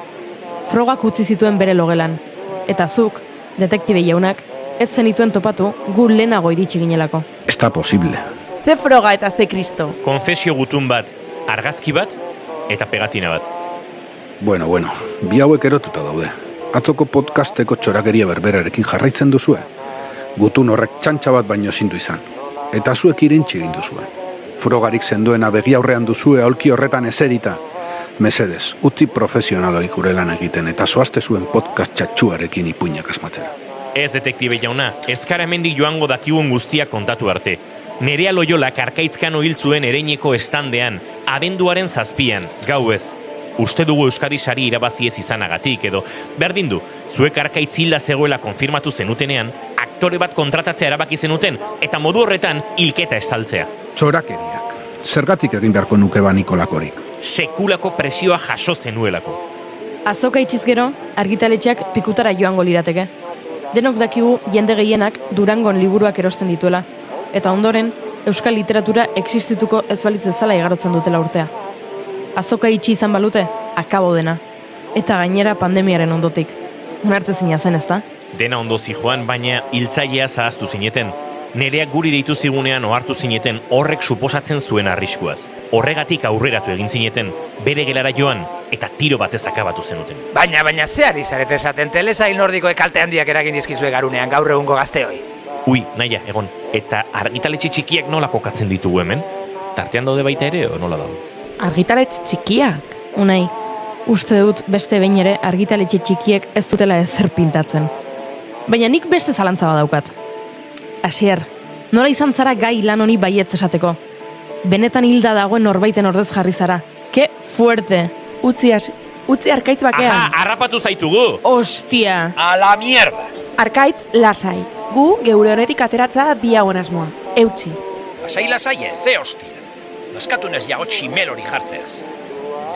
Frogak utzi zituen bere logelan. Eta zuk, detektibe jaunak, ez zenituen topatu gu lehenago iritsi ginelako. Ez da posible. Ze froga eta ze kristo. Konfesio gutun bat, argazki bat eta pegatina bat. Bueno, bi hauek erotuta daude. Atzoko podcasteko txorakeria berberarekin jarraitzen duzue. Gutun horrek txantxa bat baino ezin du izan. Eta zuek irentsi egin duzue. Frogarik sendoena begi aurrean duzue aulki horretan eserita. Mesedez, utzi profesionaloik gure lan egiten eta zoazte zuen podcast txatxuarekin ipuinak asmatzera. Ez detektibe jauna, ezkara hemendik joango dakigun guztia kontatu arte. Nerea Loyolak Arkaitz Kano hil zuen ereineko estandean, abenduaren 7an, gauez. Uste dugu Euskadi sari irabazi ez izanagatik edo, berdin du, zuek Arkaitz hilda zegoela konfirmatu zenutenean, aktore bat kontratatzea erabaki zenuten eta modu horretan hilketa estaltzea. Txorakeriak. Zergatik egin beharko nuke ba Nikolakorik? Sekulako presioa jaso zenuelako. Azoka itxiz gero, argitaletxeak pikutara joango lirateke. Denok dakigu jende gehienak Durangon liburuak erosten dituela. Eta ondoren, euskal literatura existituko ez balitz bezala igarotzen dutela urtea. Azoka itxi izan balute, akabo dena. Eta gainera pandemiaren ondotik. Unartezina zen, ezta? Dena ondo zijoan, baina hiltzailea zahaztu zineten. Nereak guri deitu zigunean ohartu zineten horrek suposatzen zuen arriskuaz. Horregatik aurreratu egin zineten, bere gelara joan eta tiro batez akabatu zenuten. Baina ze ari zarete esaten telesail nordikoek kalte handiak eragin dizkizue garunean gaur egungo gazteoi. Ui, naia, egon, eta argitaletxe txikiak nola kokatzen ditugu hemen? Tartean daude baita ere, o nola daude? Argitaletxe txikiak? Unai, uste dut beste behin ere argitaletxe txikiek ez dutela ezer pintatzen. Baina nik beste zalantza badaukat. Asier, nola izan zara gai lan honi baietz esateko? Benetan hilda dagoen norbaiten ordez jarri zara. Ke fuerte! Utzi Arkaitz bakean. Aha, harrapatu zaitugu! Ostia! A la mierda! Arkaitz lasai. Gu geure honetik ateratza bi hauen asmoa. Eutsi. Lasai, ze hostia. Naskatu nez jago tximel hori jartzeaz.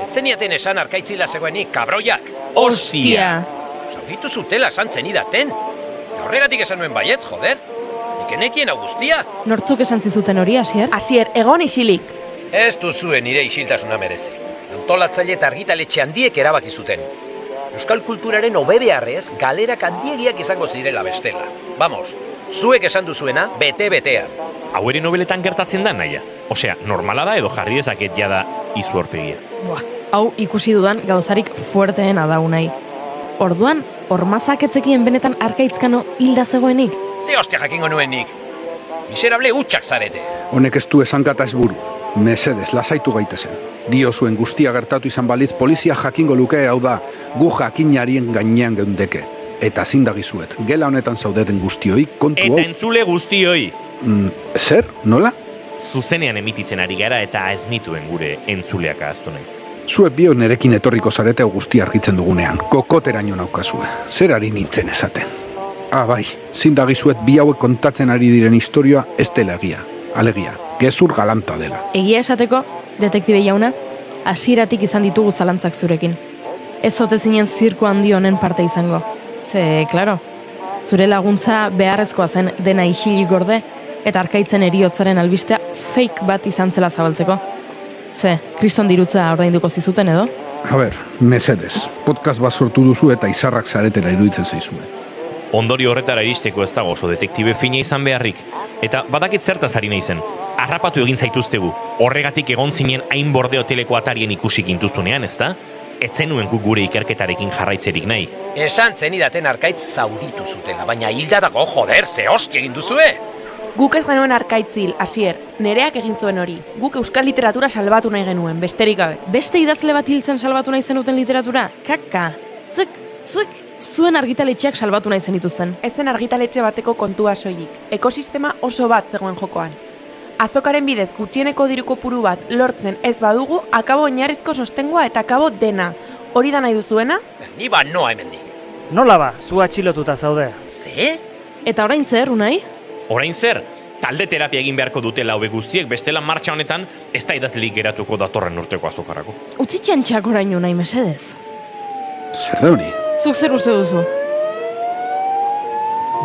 Etzeniaten esan Arkaitzila zegoenik, kabroiak. Ostia! Zauritu zutela esan zenidaten. Eta horregatik esan nuen baietz, joder. Ikenekien hau guztia. Nortzuk esan zizuten hori, Asier? Asier, egon isilik. Ez duzuen nire isiltasuna merezi. Antolatzaile eta argitaletxe handiek erabaki zuten. Euskal kulturaren hobebeharrez galerak handiegiak izango zirela bestela. Vamos, zuek esan duzuena bete-betean. Hau ere nobeletan gertatzen da, naia. Osea, normala da edo jarri dezaket jada izu horpegia. Hau ikusi dudan gauzarik fuerteena da Unai. Orduan, hormazak etzekien benetan Arkaitz Kano hilda zegoenik? Ze hostia jakingo nuenik. Miserable hutsak zarete. Honek ez du esankata ez buru. Mesedez, lasaitu gaitezen. Dio zuen guztia gertatu izan balitz polizia jakingo luke, hau da, gu jakinarien gainean geundeke. Eta zindagizuet, gela honetan zaudeten guztioi, kontu hau... Eta entzule guztioi! Zer? Nola? Zuzenean emititzen ari gara eta ez nituen gure entzuleak ahaztu nahi. Zuek biok nerekin etorriko zarete guztia argitzen dugunean, kokoteraino naukazue. Zer ari nintzen esaten? Bai, zindagizuet bi hauek kontatzen ari diren historioa ez dela egia. Alegia, gezur galanta dela. Egia esateko, detektibe jauna, hasieratik izan ditugu zalantzak zurekin. Ez zote zinen zirko handi honen parte izango. Ze, klaro, zure laguntza beharrezkoa zen dena isilik gorde eta Arkaitzen heriotzaren albistea fake bat izan zela zabaltzeko. Ze, kriston dirutza ordainduko zizuten edo? Mesedez, podcast bat sortu duzu eta izarrak zaretela iruditzen zaizue. Ondori horretara iristeko ez dago oso detektibe fina izan beharrik, eta badakit zertaz ari naizen. Harrapatu egin zaituztegu, horregatik egon zinen hain borde hoteleko atarien ikusik intuzunean, ezta? Etzen nuen guk gure ikerketarekin jarraitzerik nahi. Esan zenidaten Arkaitz zauritu zutela, baina hilda dago, joder, ze hosti egin duzue! Guk ez genuen Arkaitz hil, Asier, Nereak egin zuen hori. Guk euskal literatura salbatu nahi genuen, besterik gabe. Beste idazle bat hiltzen salbatu nahi zenuten literatura? Kaka! Zuek zuen argitaletxeak salbatu nahi zenituzten. Ez zen argitaletxe bateko kontua soilik. Ekosistema oso bat zegoen jokoan. Azokaren bidez gutxieneko diru kopuru bat lortzen ez badugu, akabo oinarrizko sostengoa eta akabo dena. Hori da nahi duzuena? Ni ba noa hemendik. Nola ba, zu atxilotuta zaude? Ze? Eta orain zer, Unai? Orain zer, talde terapia egin beharko dutela hobe guztiek, bestela martxa honetan ez da idazlik geratuko datorren urteko azokarako. Utzi txantxak orain, Unai, mesedez. Zer da hori? Zuk zer uste duzu?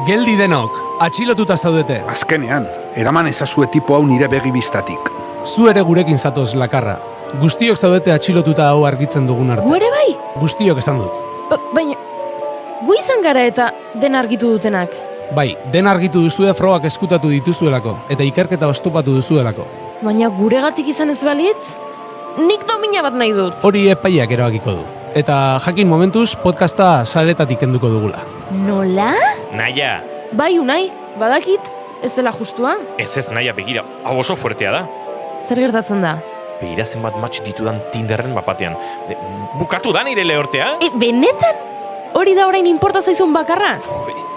Geldi denok, atxilotuta zaudete. Azkenean, eraman ezazue tipo hau nire begi biztatik. Zu ere gurekin zatoz, Lakarra. Guztiok zaudete atxilotuta hau argitzen dugun arte. Gu ere bai? Guztiok esan dut. Baina, gu izan gara eta den argitu dutenak. Bai, den argitu duzue frogak eskutatu dituzuelako, eta ikerketa oztopatu duzuelako. Baina guregatik izan ez balitz? Nik domina bat nahi dut. Hori epaiak erabakiko du. Eta jakin momentuz podcasta saretatik kenduko dugula. Nola? Naia! Bai, Unai, badakit, ez dela justua? Ez, Naia, begira, hau oso fuertea da. Zer gertatzen da? Begira zenbat match ditudan Tinderren bapatean. Bukatu da nire lehortea? Benetan? Hori da orain inporta zaizun bakarra?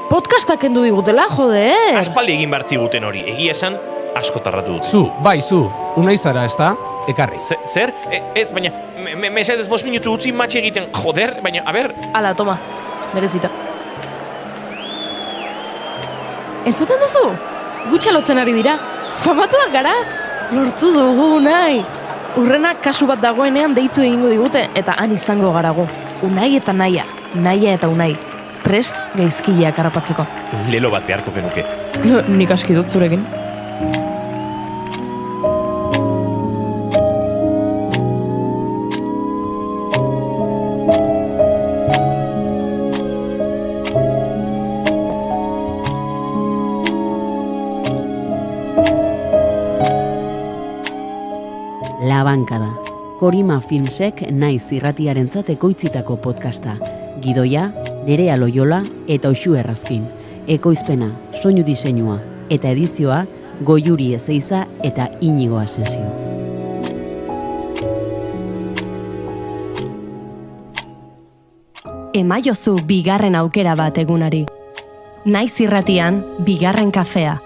Podcastak kendu digutela, jode, Aspaldi egin bartzi guten hori, egia esan asko tarratu dut. Zu, Unai zara, ezta? Ekarri. Zer? Ez, baina, mesedez 5 minutu utzi match egiten, joder, baina, a ber... Ala, toma, merezita. Entzuten duzu? Gutxalotzen ari dira. Famatuak gara? Lortu dugu, Unai. Urrenak kasu bat dagoenean deitu egingo digute, eta han izango garago. Unai eta Naia, Naia eta Unai. Prest gaizkileak harrapatzeko. Lelo bat beharko genuke. Nik aski dut zurekin. La Bankada. Korima Filmsek naiz irratiarentzat ekoitzitako podcasta. Gidoia, Nerea Loyola eta Uxu Errazkin. Ekoizpena, soinu diseinua eta edizioa Goiuri Ezeiza eta Inigo Asensio. Emaiozu bigarren aukera bat egunari. Naiz irratian, bigarren kafea.